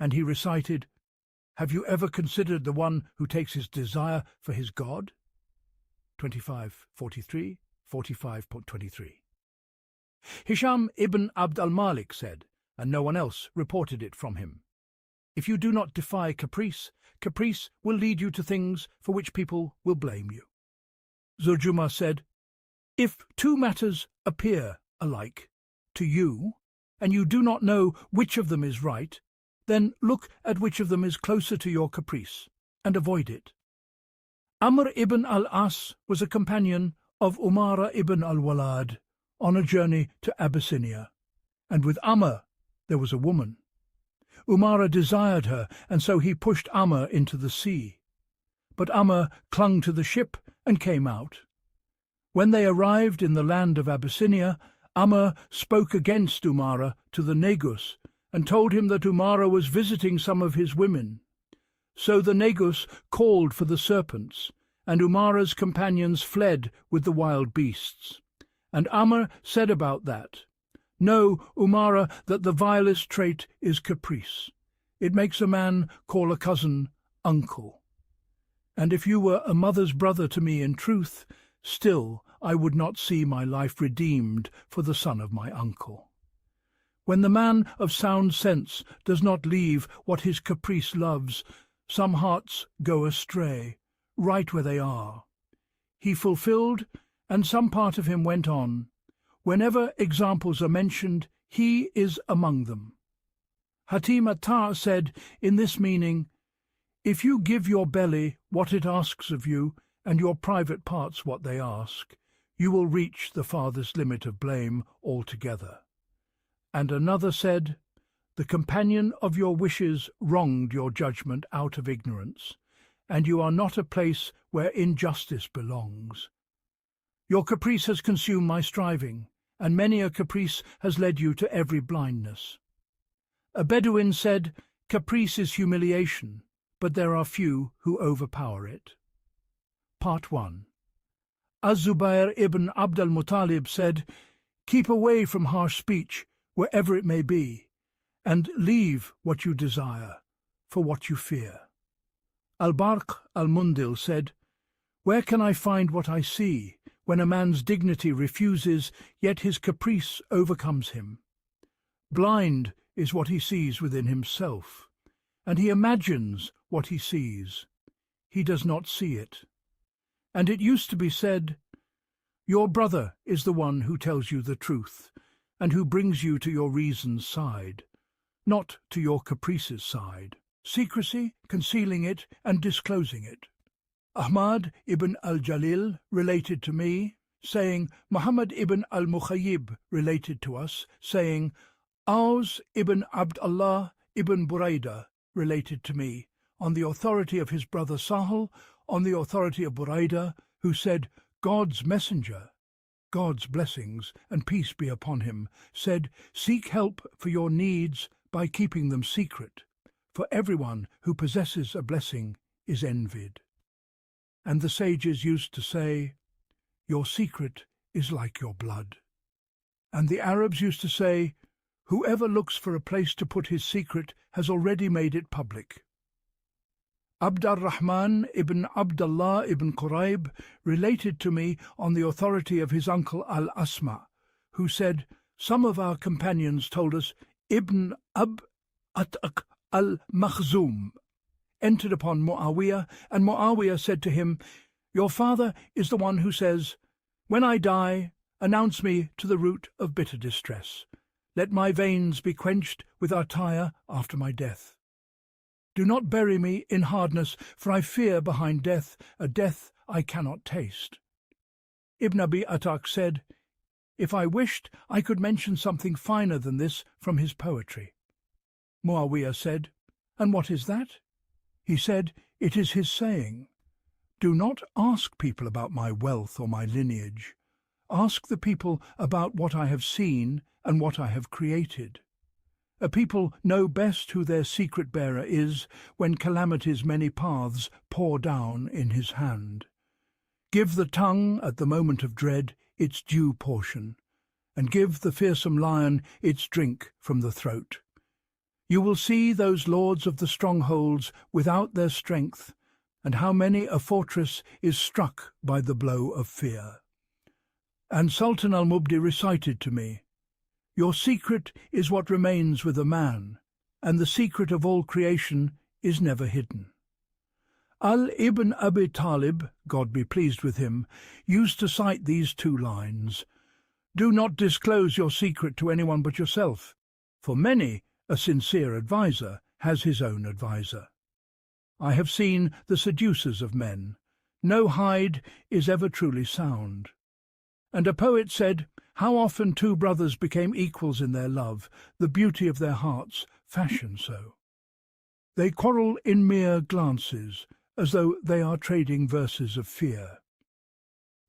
and he recited, "Have you ever considered the one who takes his desire for his God?" 25:43, 45.23. Hisham ibn Abd al-Malik said, and no one else reported it from him, "If you do not defy caprice, caprice will lead you to things for which people will blame you." Zurjuma said, "If two matters appear alike to you, and you do not know which of them is right, then look at which of them is closer to your caprice, and avoid it." Amr ibn al-As was a companion of Umara ibn al-Walad on a journey to Abyssinia, and with Amr there was a woman. Umara desired her, and so he pushed Amr into the sea. But Amr clung to the ship and came out. When they arrived in the land of Abyssinia, Amr spoke against Umara to the Negus, and told him that Umara was visiting some of his women. So the Negus called for the serpents, and Umara's companions fled with the wild beasts. And Amr said about that, "Know, Umara, that the vilest trait is caprice. It makes a man call a cousin uncle. And if you were a mother's brother to me in truth, still I would not see my life redeemed for the son of my uncle." When the man of sound sense does not leave what his caprice loves, some hearts go astray, right where they are. He fulfilled, and some part of him went on. Whenever examples are mentioned, he is among them. Hatim Attar said in this meaning, "If you give your belly what it asks of you, and your private parts what they ask, you will reach the farthest limit of blame altogether." And another said, "The companion of your wishes wronged your judgment out of ignorance, and you are not a place where injustice belongs. Your caprice has consumed my striving, and many a caprice has led you to every blindness." A Bedouin said, "Caprice is humiliation, but there are few who overpower it." Part 1. Az-Zubayr ibn Abd al-Muttalib said, "Keep away from harsh speech, wherever it may be, and leave what you desire for what you fear." Al-Barq al-Mundil said, "Where can I find what I see, when a man's dignity refuses, yet his caprice overcomes him? Blind is what he sees within himself, and he imagines what he sees. He does not see it. And it used to be said, 'Your brother is the one who tells you the truth, and who brings you to your reason's side, not to your caprice's side. Secrecy, concealing it, and disclosing it.' Ahmad ibn al-Jalil related to me, saying, Muhammad ibn al-Mukhayyib related to us, saying, Aus ibn Abdullah ibn Buraidah related to me, on the authority of his brother Sahal, on the authority of Buraidah, who said, God's messenger, God's blessings and peace be upon him, said, Seek help for your needs by keeping them secret, for everyone who possesses a blessing is envied. And the sages used to say, Your secret is like your blood. And the Arabs used to say, Whoever looks for a place to put his secret has already made it public. Abd al-Rahman ibn Abdullah ibn Quraib related to me on the authority of his uncle al-Asma, who said, Some of our companions told us Ibn Ataq al-Makhzum entered upon Muawiyah, and Muawiyah said to him, Your father is the one who says, When I die, announce me to the root of bitter distress. Let my veins be quenched with attire after my death. Do not bury me in hardness, for I fear behind death a death I cannot taste. Ibn Abi Ataq said, If I wished, I could mention something finer than this from his poetry. Muawiyah said, And what is that? He said, It is his saying, Do not ask people about my wealth or my lineage. Ask the people about what I have seen and what I have created. A people know best who their secret bearer is when calamity's many paths pour down in his hand. Give the tongue at the moment of dread its due portion, and give the fearsome lion its drink from the throat. You will see those lords of the strongholds without their strength, and how many a fortress is struck by the blow of fear. And Sultan al-Mubdi recited to me, Your secret is what remains with a man, and the secret of all creation is never hidden. Ibn Abi Talib, God be pleased with him, used to cite these two lines, Do not disclose your secret to anyone but yourself, for many a sincere adviser has his own adviser. I have seen the seducers of men. No hide is ever truly sound. And a poet said, How often two brothers became equals in their love, the beauty of their hearts fashioned so. They quarrel in mere glances, as though they are trading verses of fear.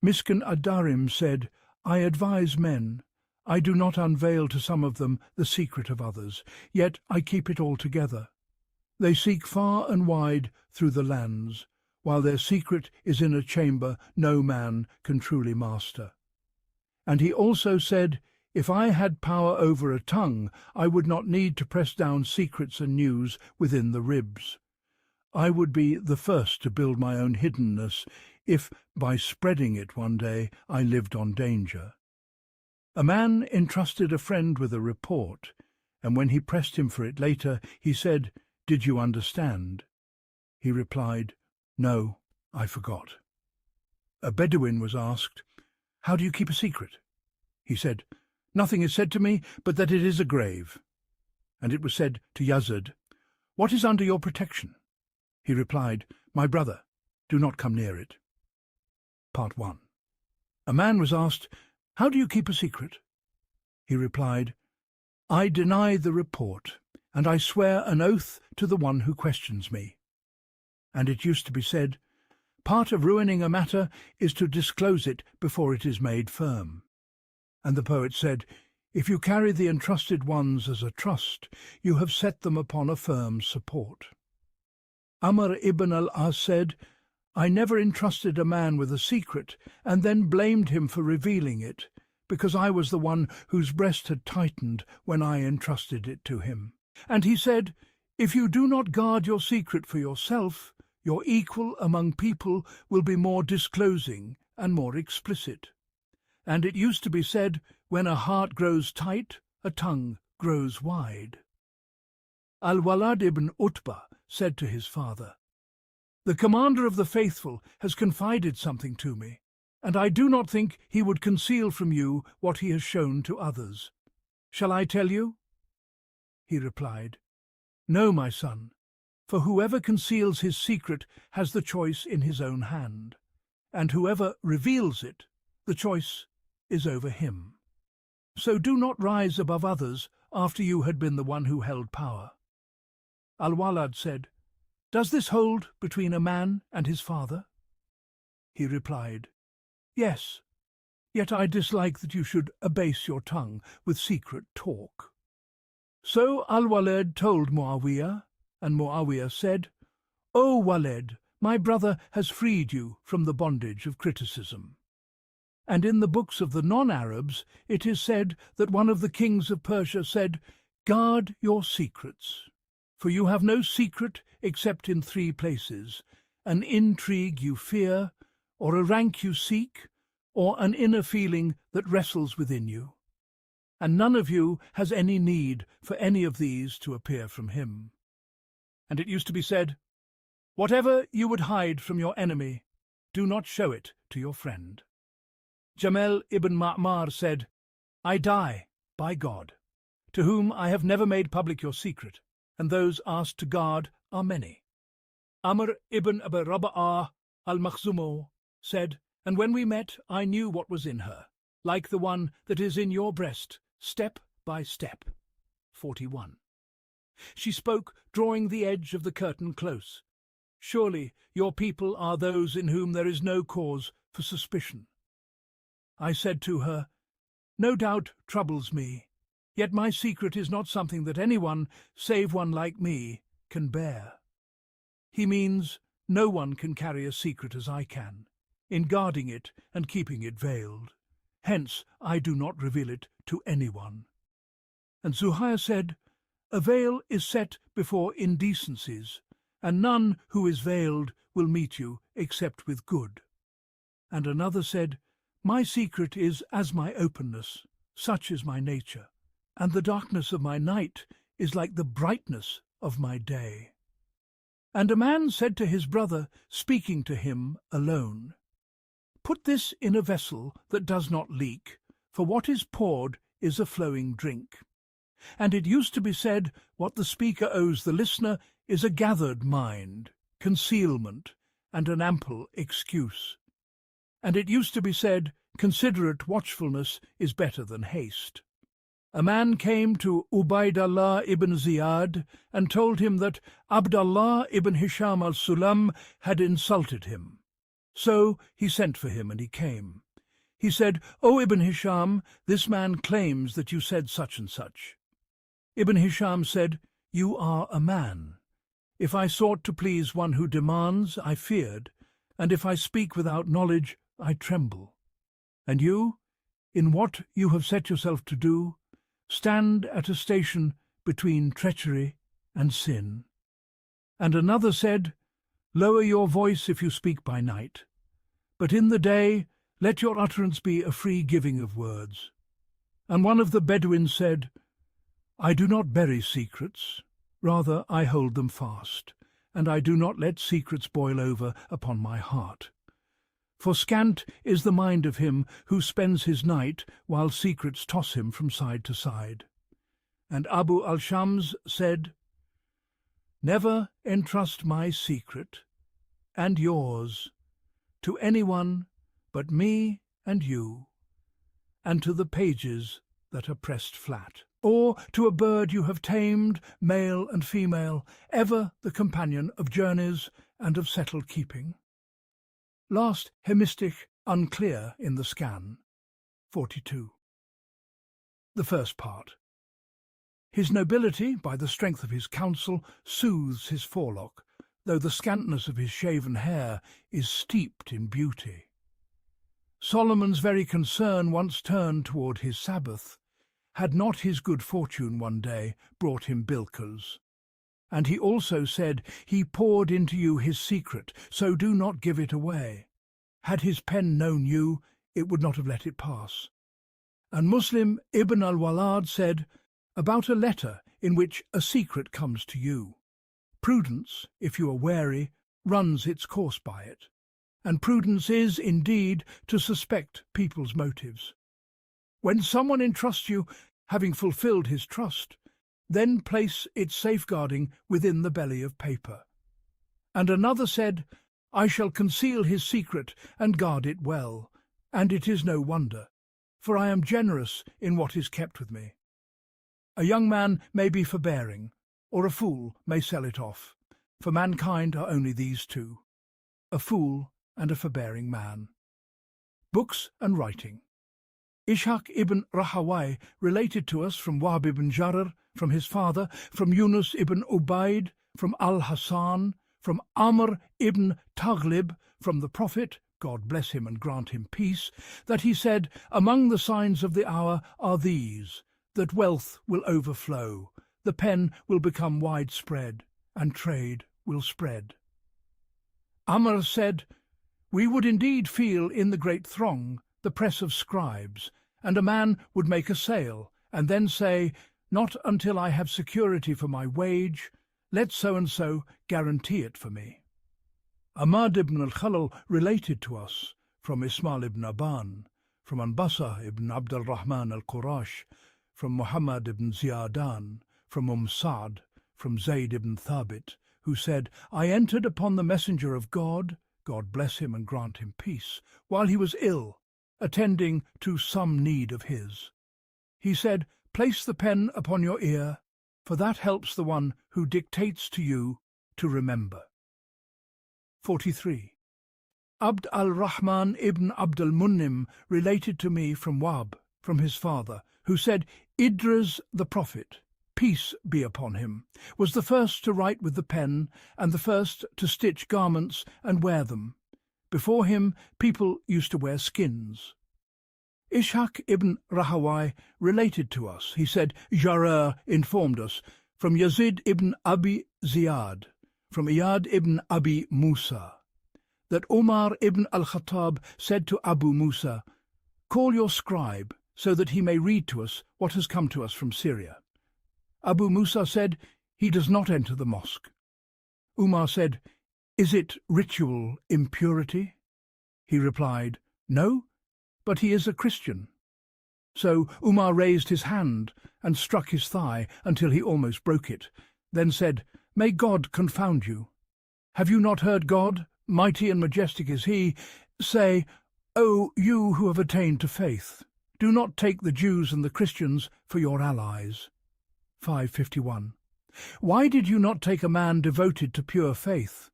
Miskin ad-Darim said, I advise men. I do not unveil to some of them the secret of others, yet I keep it all together. They seek far and wide through the lands, while their secret is in a chamber no man can truly master. And he also said, If I had power over a tongue, I would not need to press down secrets and news within the ribs. I would be the first to build my own hiddenness, if by spreading it one day I lived on danger. A man entrusted a friend with a report, and when he pressed him for it later, he said, Did you understand? He replied, No, I forgot. A Bedouin was asked, How do you keep a secret? He said, Nothing is said to me but that it is a grave. And it was said to Yazid, What is under your protection? He replied, My brother, do not come near it. Part 1. A man was asked, How do you keep a secret? He replied, I deny the report, and I swear an oath to the one who questions me. And it used to be said, Part of ruining a matter is to disclose it before it is made firm. And the poet said, If you carry the entrusted ones as a trust, you have set them upon a firm support. Amr ibn al-As said, I never entrusted a man with a secret and then blamed him for revealing it, because I was the one whose breast had tightened when I entrusted it to him. And he said, If you do not guard your secret for yourself, your equal among people will be more disclosing and more explicit. And it used to be said, When a heart grows tight, a tongue grows wide. Al-Walid ibn Utbah said to his father, The commander of the faithful has confided something to me, and I do not think he would conceal from you what he has shown to others. Shall I tell you? He replied, No, my son, for whoever conceals his secret has the choice in his own hand, and whoever reveals it, the choice is over him. So do not rise above others after you had been the one who held power. Al-Walid said, Does this hold between a man and his father? He replied, Yes, yet I dislike that you should abase your tongue with secret talk. So Al-Walid told Muawiyah, and Muawiyah said, O Walid, my brother has freed you from the bondage of criticism. And in the books of the non-Arabs it is said that one of the kings of Persia said, Guard your secrets, for you have no secret except in 3 places, an intrigue you fear, or a rank you seek, or an inner feeling that wrestles within you. And none of you has any need for any of these to appear from him. And it used to be said, Whatever you would hide from your enemy, do not show it to your friend. Jamel ibn Ma'mar said, I die, by God, to whom I have never made public your secret, and those asked to guard are many. Amr ibn Abi Raba'ah al-Makhzumo said, And when we met, I knew what was in her, like the one that is in your breast, step by step. 41. She spoke, drawing the edge of the curtain close. Surely your people are those in whom there is no cause for suspicion. I said to her, No doubt troubles me, yet my secret is not something that anyone, save one like me, can bear. He means no one can carry a secret as I can, in guarding it and keeping it veiled. Hence I do not reveal it to anyone. And Zuhair said, A veil is set before indecencies, and none who is veiled will meet you except with good. And another said, My secret is as my openness, such is my nature, and the darkness of my night is like the brightness of my day. And a man said to his brother, speaking to him alone, Put this in a vessel that does not leak, for what is poured is a flowing drink. And it used to be said, what the speaker owes the listener is a gathered mind, concealment, and an ample excuse. And it used to be said, considerate watchfulness is better than haste. A man came to Ubaydullah ibn Ziyad and told him that Abdullah ibn Hisham al-Sulam had insulted him. So he sent for him, and he came. He said, O Ibn Hisham, this man claims that you said such and such. Ibn Hisham said, You are a man. If I sought to please one who demands, I feared, and if I speak without knowledge, I tremble. And you, in what you have set yourself to do, stand at a station between treachery and sin. And another said, Lower your voice if you speak by night, but in the day let your utterance be a free giving of words. And one of the Bedouins said, I do not bury secrets, rather I hold them fast, and I do not let secrets boil over upon my heart. For scant is the mind of him who spends his night while secrets toss him from side to side. And Abu al-Shams said, Never entrust my secret, and yours, to anyone but me and you, and to the pages that are pressed flat, or to a bird you have tamed, male and female, ever the companion of journeys and of settled keeping. Last hemistic unclear in the scan. 42. The first part. His nobility, by the strength of his counsel, soothes his forelock, though the scantness of his shaven hair is steeped in beauty. Solomon's very concern once turned toward his Sabbath, had not his good fortune one day brought him bilkers. And he also said, He poured into you his secret, so do not give it away. Had his pen known you, it would not have let it pass. And Muslim ibn al-Walad said, about a letter in which a secret comes to you, Prudence, if you are wary, runs its course by it, and prudence is, indeed, to suspect people's motives. When someone entrusts you, having fulfilled his trust, then place its safeguarding within the belly of paper. And another said, I shall conceal his secret and guard it well, and it is no wonder, for I am generous in what is kept with me. A young man may be forbearing, or a fool may sell it off, for mankind are only these two, a fool and a forbearing man. Books and writing. Ishaq ibn Rahawai related to us from Wahb ibn Jarir, from his father, from Yunus ibn Ubayd, from Al-Hasan, from Amr ibn Taghlib, from the Prophet, God bless him and grant him peace, that he said, Among the signs of the hour are these, that wealth will overflow, the pen will become widespread, and trade will spread. Amr said, We would indeed feel in the great throng the press of scribes, and a man would make a sale, and then say, Not until I have security for my wage, let so-and-so guarantee it for me. Ahmad ibn al-Khalal related to us, from Ismail ibn Aban, from Anbasa ibn Abd al-Rahman al-Qurash, from Muhammad ibn Ziyadan, from Sa'd, from Zayd ibn Thabit, who said, I entered upon the messenger of God, God bless him and grant him peace, while he was ill, attending to some need of his. He said, Place the pen upon your ear, for that helps the one who dictates to you to remember. 43. Abd al-Rahman ibn Abd al-Munnim related to me from Wahb, from his father, who said, Idris the prophet, peace be upon him, was the first to write with the pen and the first to stitch garments and wear them. Before him, people used to wear skins. Ishaq ibn Rahawai related to us. He said, Jarir informed us, from Yazid ibn Abi Ziyad, from Iyad ibn Abi Musa, that Umar ibn al-Khattab said to Abu Musa, "Call your scribe, so that he may read to us what has come to us from Syria." Abu Musa said, "He does not enter the mosque." Umar said, "Is it ritual impurity?" He replied, "No, but he is a Christian." So Umar raised his hand and struck his thigh until he almost broke it, then said, "May God confound you. Have you not heard God, mighty and majestic is he, say, 'O you who have attained to faith, do not take the Jews and the Christians for your allies.'" 551. "Why did you not take a man devoted to pure faith?"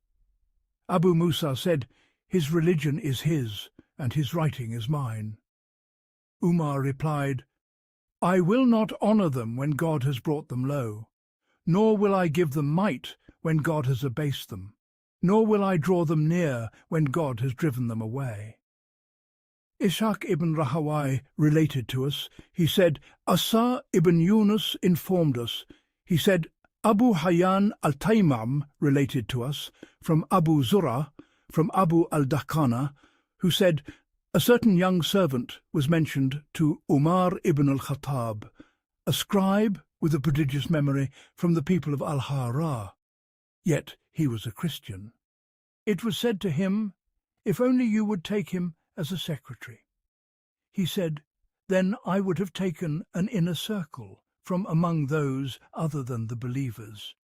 Abu Musa said, "His religion is his, and his writing is mine." Umar replied, "I will not honour them when God has brought them low, nor will I give them might when God has abased them, nor will I draw them near when God has driven them away." Ishaq ibn Rahawai related to us, he said, Asa ibn Yunus informed us, he said, Abu Hayyan al-Taymam related to us, from Abu Zur'a, from Abu al-Dakhana, who said, a certain young servant was mentioned to Umar ibn al-Khattab, a scribe with a prodigious memory from the people of Al-Hara, yet he was a Christian. It was said to him, "If only you would take him as a secretary." He said, "Then I would have taken an inner circle from among those other than the believers."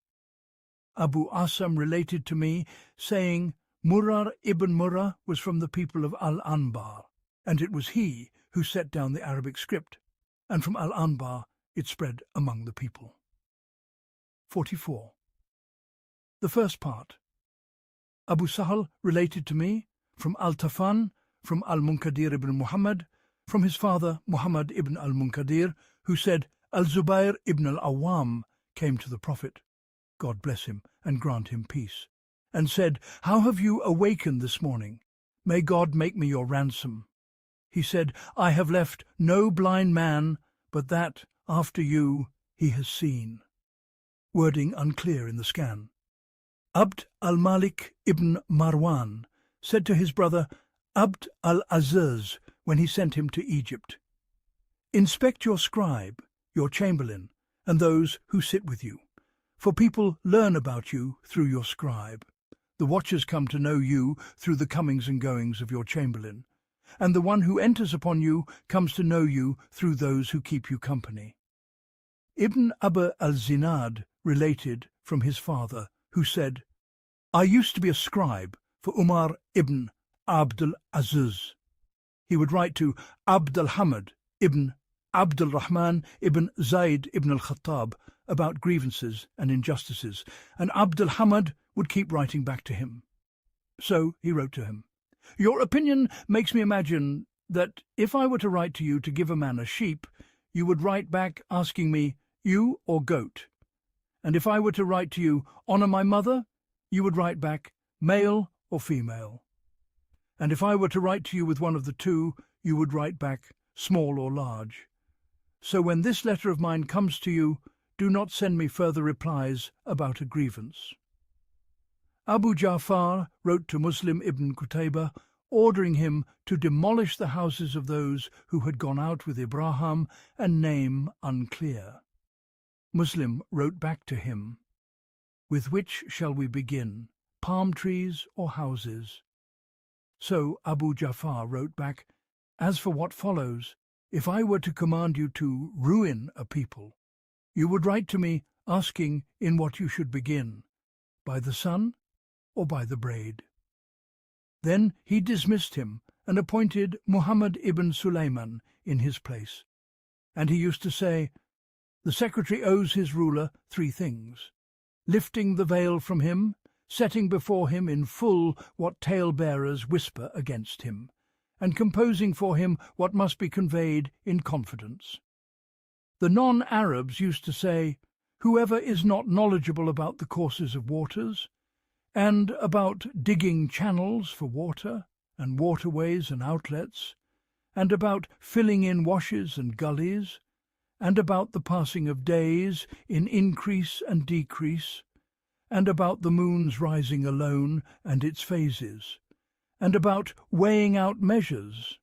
Abu Asam related to me, saying, Murrar ibn Murrah was from the people of Al-Anbar, and it was he who set down the Arabic script, and from Al-Anbar it spread among the people. 44. The first part. Abu Sahal related to me, from Al-Tafan, from Al-Munkadir ibn Muhammad, from his father Muhammad ibn al-Munkadir, who said, Al-Zubayr ibn al-Awwam came to the Prophet, God bless him and grant him peace, and said, "How have you awakened this morning? May God make me your ransom." He said, "I have left no blind man, but that, after you, he has seen." Wording unclear in the scan. Abd al-Malik ibn Marwan said to his brother Abd al-Aziz when he sent him to Egypt, "Inspect your scribe, your chamberlain, and those who sit with you, for people learn about you through your scribe. The watchers come to know you through the comings and goings of your chamberlain, and the one who enters upon you comes to know you through those who keep you company." Ibn Abba al-Zinad related from his father, who said, "I used to be a scribe for Umar ibn Abd al-Aziz. He would write to Abd al-Hamid ibn Abd al-Rahman ibn Zayd ibn al-Khattab about grievances and injustices, and Abd al-Hamid would keep writing back to him. So he wrote to him, "Your opinion makes me imagine that if I were to write to you to give a man a sheep, you would write back asking me, 'You or goat?' And if I were to write to you, 'Honour my mother,' you would write back, 'Male or female?' And if I were to write to you with one of the two, you would write back, 'Small or large.' So when this letter of mine comes to you, do not send me further replies about a grievance." Abu Ja'far wrote to Muslim ibn Qutaybah, ordering him to demolish the houses of those who had gone out with Ibrahim and name unclear. Muslim wrote back to him, "With which shall we begin, palm trees or houses?" So Abu Ja'far wrote back, "As for what follows, if I were to command you to ruin a people, you would write to me asking in what you should begin, by the sun or by the braid." Then he dismissed him and appointed Muhammad ibn Sulaiman in his place. And he used to say, "The secretary owes his ruler 3 things: lifting the veil from him, setting before him in full what tale-bearers whisper against him, and composing for him what must be conveyed in confidence." The non-Arabs used to say, "Whoever is not knowledgeable about the courses of waters, and about digging channels for water, and waterways and outlets, and about filling in washes and gullies, and about the passing of days in increase and decrease, and about the moon's rising alone and its phases, and about weighing out measures,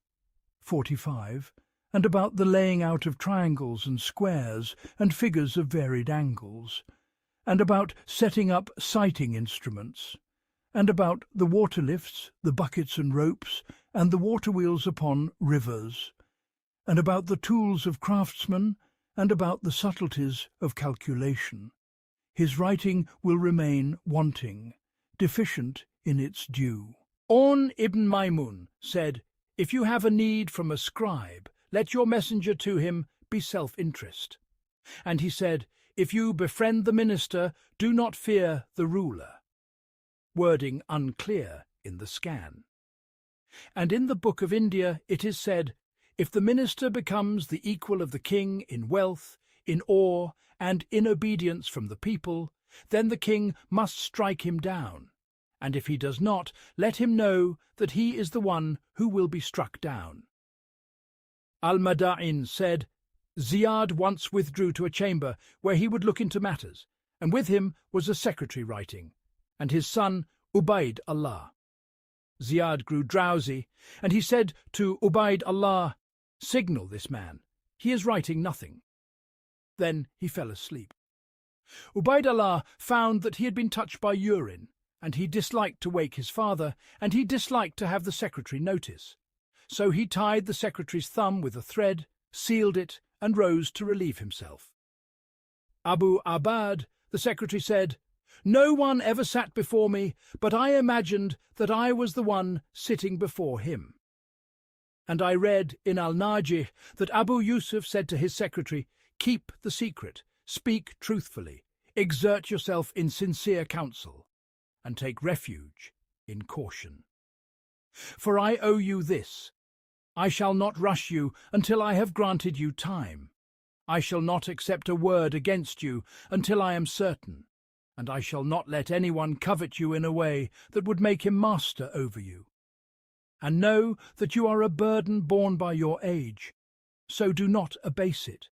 45, and about the laying out of triangles and squares and figures of varied angles, and about setting up sighting instruments, and about the water lifts, the buckets and ropes, and the water wheels upon rivers, and about the tools of craftsmen, and about the subtleties of calculation. His writing will remain wanting, deficient in its due. On ibn Maymun said, "If you have a need from a scribe, let your messenger to him be self-interest." And he said, "If you befriend the minister, do not fear the ruler." Wording unclear in the scan. And in the Book of India it is said, "If the minister becomes the equal of the king in wealth, in awe, and in obedience from the people, then the king must strike him down. And if he does not, let him know that he is the one who will be struck down." Al-Mada'in said, "Ziyad once withdrew to a chamber where he would look into matters, and with him was a secretary writing, and his son Ubayd Allah. Ziyad grew drowsy, and he said to Ubayd Allah, 'Signal this man, he is writing nothing.' Then he fell asleep. Ubayd Allah found that he had been touched by urine, and he disliked to wake his father, and he disliked to have the secretary notice. So he tied the secretary's thumb with a thread, sealed it, and rose to relieve himself. Abu Abad, the secretary, said, "No one ever sat before me, but I imagined that I was the one sitting before him." And I read in Al-Najih that Abu Yusuf said to his secretary, "Keep the secret, speak truthfully, exert yourself in sincere counsel, and take refuge in caution. For I owe you this: I shall not rush you until I have granted you time. I shall not accept a word against you until I am certain, and I shall not let anyone covet you in a way that would make him master over you. And know that you are a burden borne by your age, so do not abase it,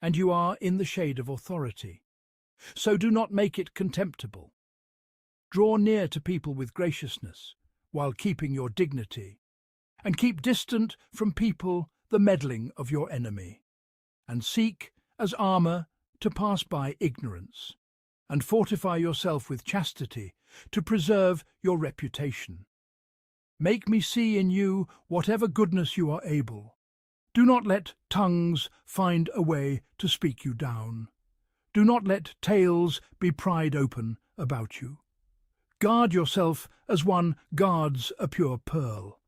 and you are in the shade of authority, so do not make it contemptible. Draw near to people with graciousness, while keeping your dignity, and keep distant from people the meddling of your enemy, and seek, as armour, to pass by ignorance, and fortify yourself with chastity, to preserve your reputation. Make me see in you whatever goodness you are able. Do not let tongues find a way to speak you down. Do not let tales be pried open about you. Guard yourself as one guards a pure pearl,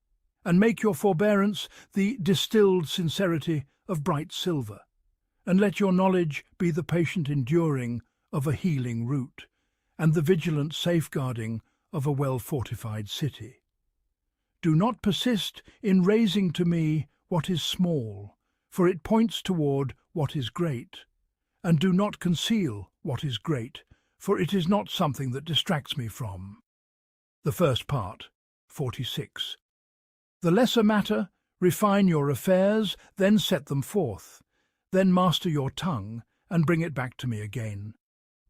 and make your forbearance the distilled sincerity of bright silver, and let your knowledge be the patient enduring of a healing root, and the vigilant safeguarding of a well-fortified city. Do not persist in raising to me what is small, for it points toward what is great, and do not conceal what is great, for it is not something that distracts me from." The first part, 46. The lesser matter, refine your affairs, then set them forth. Then master your tongue, and bring it back to me again.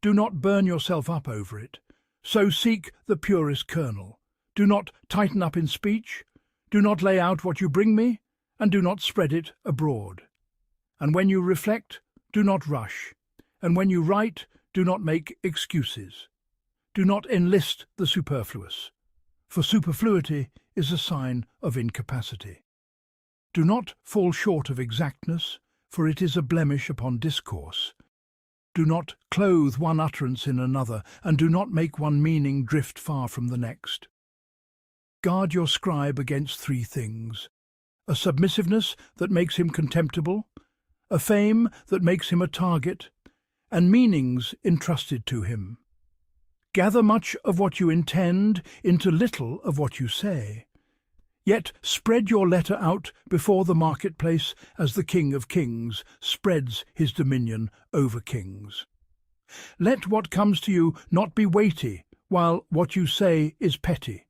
Do not burn yourself up over it. So seek the purest kernel. Do not tighten up in speech. Do not lay out what you bring me, and do not spread it abroad. And when you reflect, do not rush. And when you write, do not make excuses. Do not enlist the superfluous, for superfluity is a sign of incapacity. Do not fall short of exactness, for it is a blemish upon discourse. Do not clothe one utterance in another, and do not make one meaning drift far from the next. Guard your scribe against three things: a submissiveness that makes him contemptible, a fame that makes him a target, and meanings entrusted to him. Gather much of what you intend into little of what you say. Yet spread your letter out before the marketplace as the King of Kings spreads his dominion over kings. Let what comes to you not be weighty, while what you say is petty.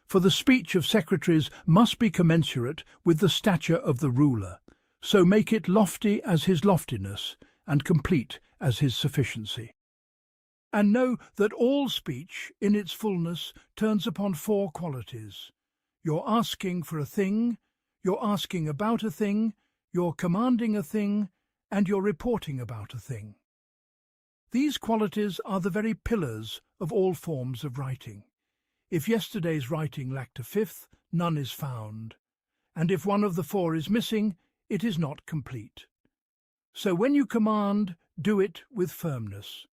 For the speech of secretaries must be commensurate with the stature of the ruler, so make it lofty as his loftiness, and complete as his sufficiency. And know that all speech in its fullness turns upon four qualities. You're asking for a thing, you're asking about a thing, you're commanding a thing, and you're reporting about a thing. These qualities are the very pillars of all forms of writing. If yesterday's writing lacked a fifth, none is found, and if one of the four is missing, it is not complete. So when you command, do it with firmness.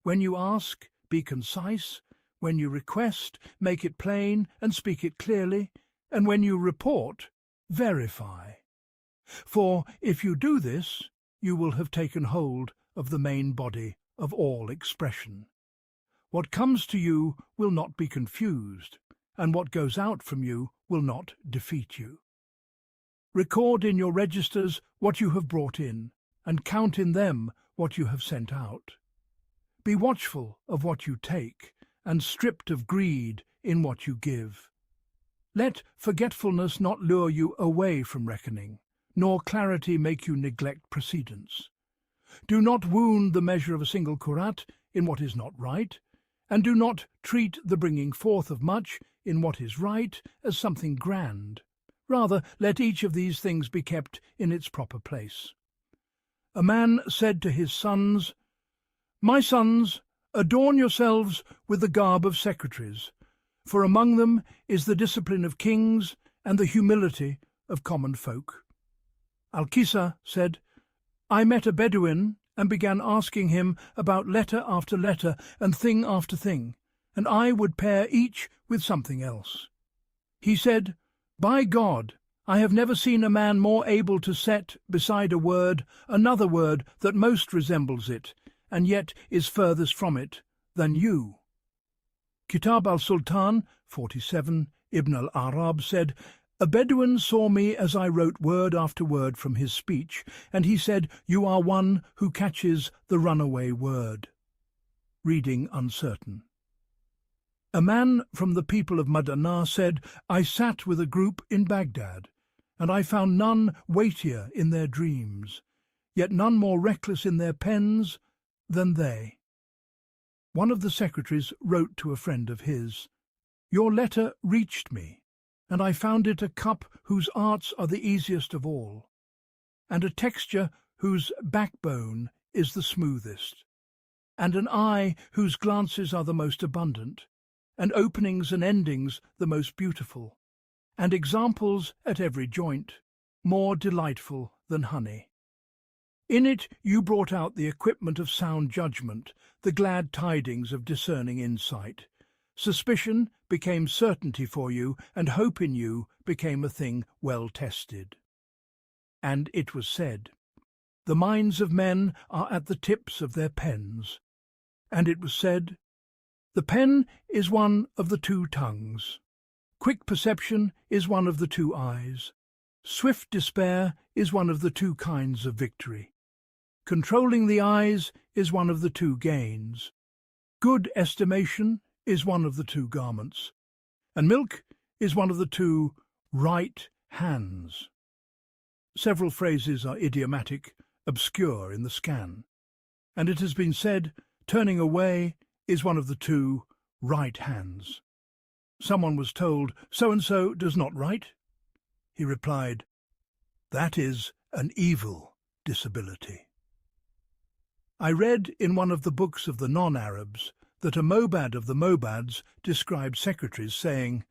When you ask, be concise. When you request, make it plain and speak it clearly. And when you report, verify. For if you do this, you will have taken hold of the main body of all expression. What comes to you will not be confused, and what goes out from you will not defeat you. Record in your registers what you have brought in, and count in them what you have sent out. Be watchful of what you take, and stripped of greed in what you give. Let forgetfulness not lure you away from reckoning, nor clarity make you neglect precedence. Do not wound the measure of a single kurat in what is not right, and do not treat the bringing forth of much in what is right as something grand. Rather, let each of these things be kept in its proper place. A man said to his sons, "My sons, adorn yourselves with the garb of secretaries, for among them is the discipline of kings and the humility of common folk." Al-Qisa said, "I met a Bedouin and began asking him about letter after letter and thing after thing, and I would pair each with something else. He said, 'By God, I have never seen a man more able to set beside a word another word that most resembles it, and yet is furthest from it, than you.'" Kitab al-Sultan 47, Ibn al-Arab said, "A Bedouin saw me as I wrote word after word from his speech, and he said, 'You are one who catches the runaway word.'" Reading uncertain. A man from the people of Madanah said, "I sat with a group in Baghdad, and I found none weightier in their dreams, yet none more reckless in their pens than they." One of the secretaries wrote to a friend of his, "Your letter reached me, and I found it a cup whose arts are the easiest of all, and a texture whose backbone is the smoothest, and an eye whose glances are the most abundant, and openings and endings the most beautiful, and examples at every joint, more delightful than honey. In it you brought out the equipment of sound judgment, the glad tidings of discerning insight. Suspicion became certainty for you, and hope in you became a thing well tested." And it was said, "The minds of men are at the tips of their pens." And it was said, "The pen is one of the two tongues. Quick perception is one of the two eyes. Swift despair is one of the two kinds of victory. Controlling the eyes is one of the two gains. Good estimation is one of the two garments, and milk is one of the two right hands." Several phrases are idiomatic, obscure in the scan, and it has been said, "Turning away is one of the two right hands." Someone was told, "So-and-so does not write." He replied, "That is an evil disability." I read in one of the books of the non-Arabs that a Mobad of the Mobads described secretaries, saying,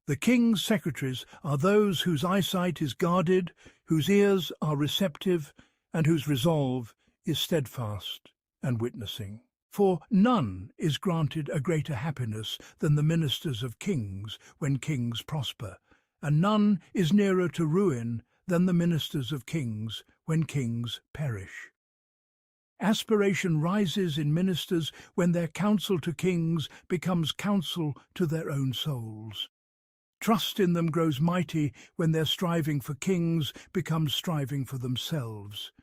"The king's secretaries are those whose eyesight is guarded, whose ears are receptive, and whose resolve is steadfast and witnessing. For none is granted a greater happiness than the ministers of kings when kings prosper, and none is nearer to ruin than the ministers of kings when kings perish. Aspiration rises in ministers when their counsel to kings becomes counsel to their own souls. Trust in them grows mighty when their striving for kings becomes striving for themselves.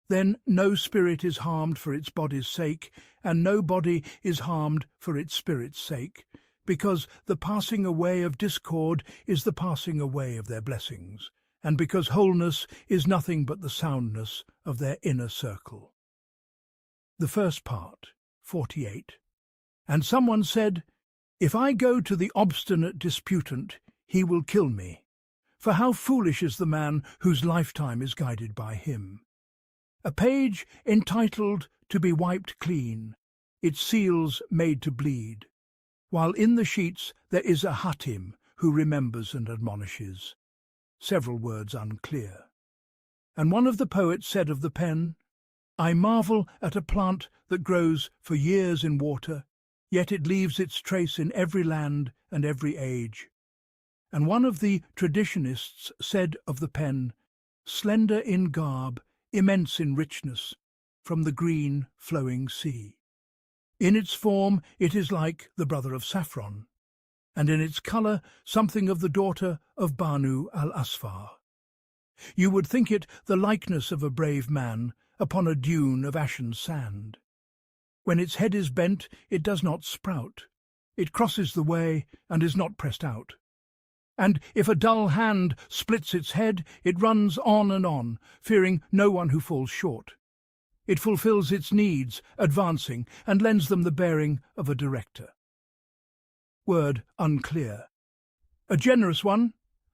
Then no spirit is harmed for its body's sake, and no body is harmed for its spirit's sake, because the passing away of discord is the passing away of their blessings, and because wholeness is nothing but the soundness of their inner circle. The first part, 48. And someone said, "If I go to the obstinate disputant, he will kill me. For how foolish is the man whose lifetime is guided by him." A page entitled "To be wiped clean," its seals made to bleed, while in the sheets there is a hatim who remembers and admonishes. Several words unclear. And one of the poets said of the pen, "I marvel at a plant that grows for years in water, yet it leaves its trace in every land and every age." And one of the traditionists said of the pen, "Slender in garb, immense in richness, from the green flowing sea. In its form it is like the brother of saffron, and in its colour something of the daughter of Banu al-Asfar. You would think it the likeness of a brave man upon a dune of ashen sand. When its head is bent, it does not sprout. It crosses the way and is not pressed out. And if a dull hand splits its head, it runs on and on, fearing no one who falls short. It fulfills its needs, advancing, and lends them the bearing of a director." Word unclear. A generous one,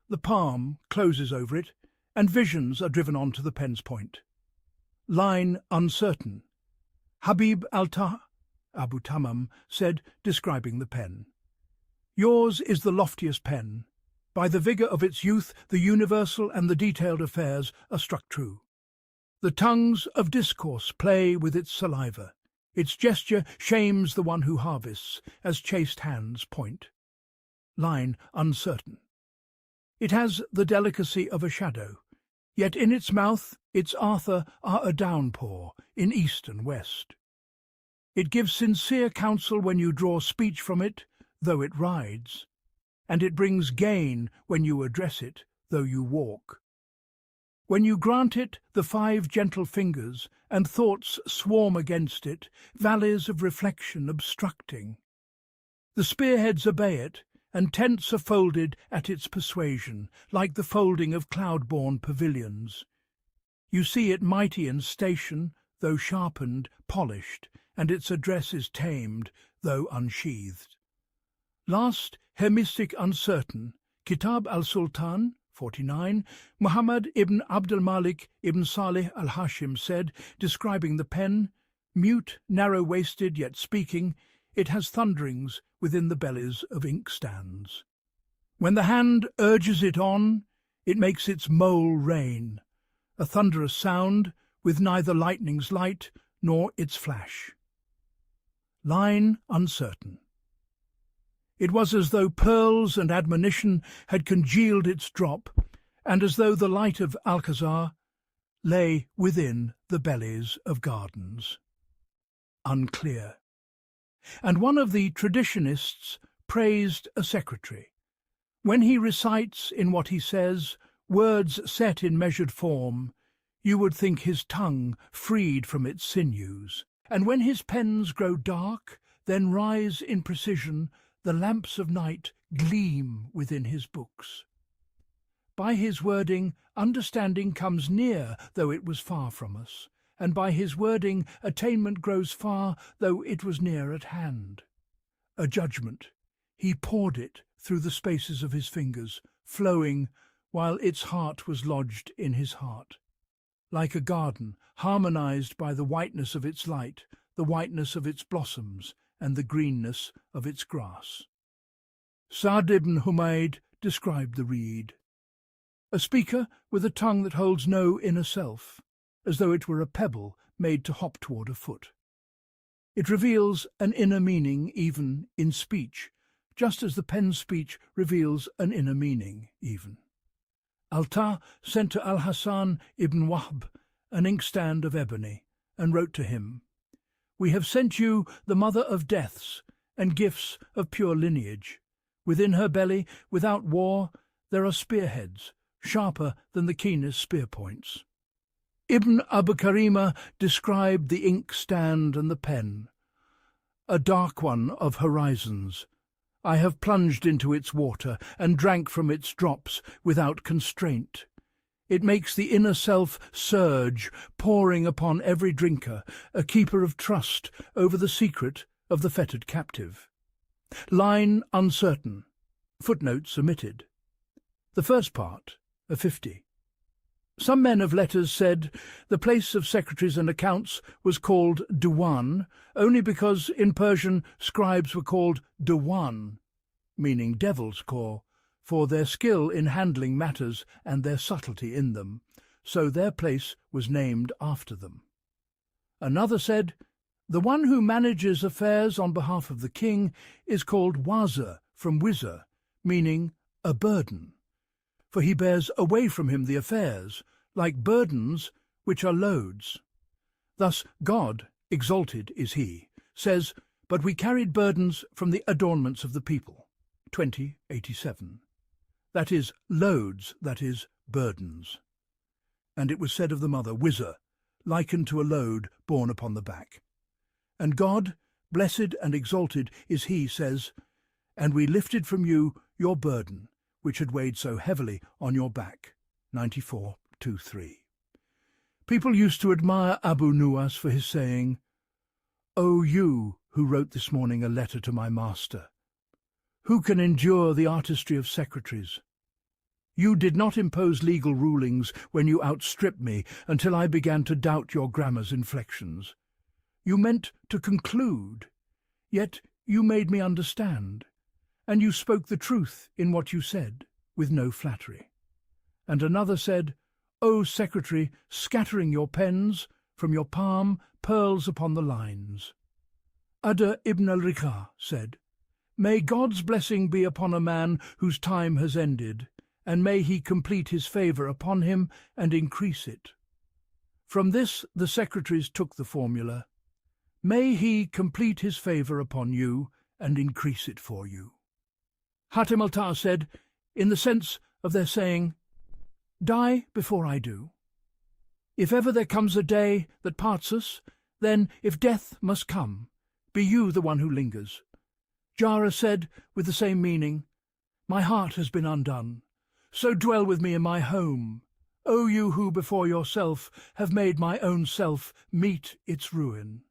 the palm closes over it, and visions are driven on to the pen's point. Line uncertain. Habib al-Tah, Abu Tamam, said, describing the pen, "Yours is the loftiest pen. By the vigour of its youth, the universal and the detailed affairs are struck true. The tongues of discourse play with its saliva. Its gesture shames the one who harvests, as chaste hands point." Line uncertain. It has the delicacy of a shadow, yet in its mouth its Arthur are a downpour in east and west. It gives sincere counsel when you draw speech from it, though it rides, and it brings gain when you address it, though you walk. When you grant it the 5 gentle fingers, and thoughts swarm against it, valleys of reflection obstructing. The spearheads obey it, and tents are folded at its persuasion, like the folding of cloud-born pavilions. You see it mighty in station, though sharpened, polished, and its address is tamed, though unsheathed. Last, hermistic uncertain, Kitab al-Sultan, 49, Muhammad ibn Abdul Malik ibn Salih al-Hashim said, describing the pen, "Mute, narrow-waisted, yet speaking, it has thunderings within the bellies of inkstands. When the hand urges it on, it makes its mole rain, a thunderous sound, with neither lightning's light nor its flash." Line uncertain. It was as though pearls and admonition had congealed its drop, and as though the light of Al-Khazar lay within the bellies of gardens. Unclear. And one of the traditionists praised a secretary. When he recites in what he says words set in measured form, you would think his tongue freed from its sinews. And when his pens grow dark, then rise in precision, the lamps of night gleam within his books. By his wording, understanding comes near, though it was far from us, and by his wording, attainment grows far, though it was near at hand. A judgment, he poured it through the spaces of his fingers, flowing while its heart was lodged in his heart. Like a garden, harmonized by the whiteness of its light, the whiteness of its blossoms, and the greenness of its grass. Sa'd ibn Humayd described the reed. A speaker with a tongue that holds no inner self, as though it were a pebble made to hop toward a foot. It reveals an inner meaning even in speech, just as the pen's speech reveals an inner meaning even. Al-Ta sent to Al-Hasan ibn Wahb an inkstand of ebony, and wrote to him, "We have sent you the mother of deaths and gifts of pure lineage. Within her belly, without war, there are spearheads, sharper than the keenest spear points." Ibn Abu Karima described the inkstand and the pen. "A dark one of horizons. I have plunged into its water and drank from its drops without constraint. It makes the inner self surge, pouring upon every drinker, a keeper of trust over the secret of the fettered captive. Line uncertain. Footnotes omitted. The first part, a 50. Some men of letters said the place of secretaries and accounts was called Diwan only because in Persian scribes were called Diwan, meaning devil's core, for their skill in handling matters and their subtlety in them, so their place was named after them. Another said, the one who manages affairs on behalf of the king is called Wazir from Wizir, meaning a burden, for he bears away from him the affairs, like burdens which are loads. Thus God, exalted is he, says, but we carried burdens from the adornments of the people. 20:87. That is loads, that is burdens. And it was said of the mother, Wizir, likened to a load borne upon the back. And God, blessed and exalted is he, says, and we lifted from you your burden, which had weighed so heavily on your back. 94:2-3. People used to admire Abu Nuwas for his saying, O you who wrote this morning a letter to my master, who can endure the artistry of secretaries? You did not impose legal rulings when you outstripped me until I began to doubt your grammar's inflections. You meant to conclude, yet you made me understand, and you spoke the truth in what you said, with no flattery. And another said, O secretary, scattering your pens, from your palm pearls upon the lines. Ada ibn al-Riqa said, May God's blessing be upon a man whose time has ended, and may he complete his favour upon him and increase it. From this the secretaries took the formula, May he complete his favour upon you and increase it for you. Hatim al-Ta'a said, in the sense of their saying, Die before I do. If ever there comes a day that parts us, then, if death must come, be you the one who lingers. Jara said, with the same meaning, My heart has been undone, so dwell with me in my home, O you who before yourself have made my own self meet its ruin.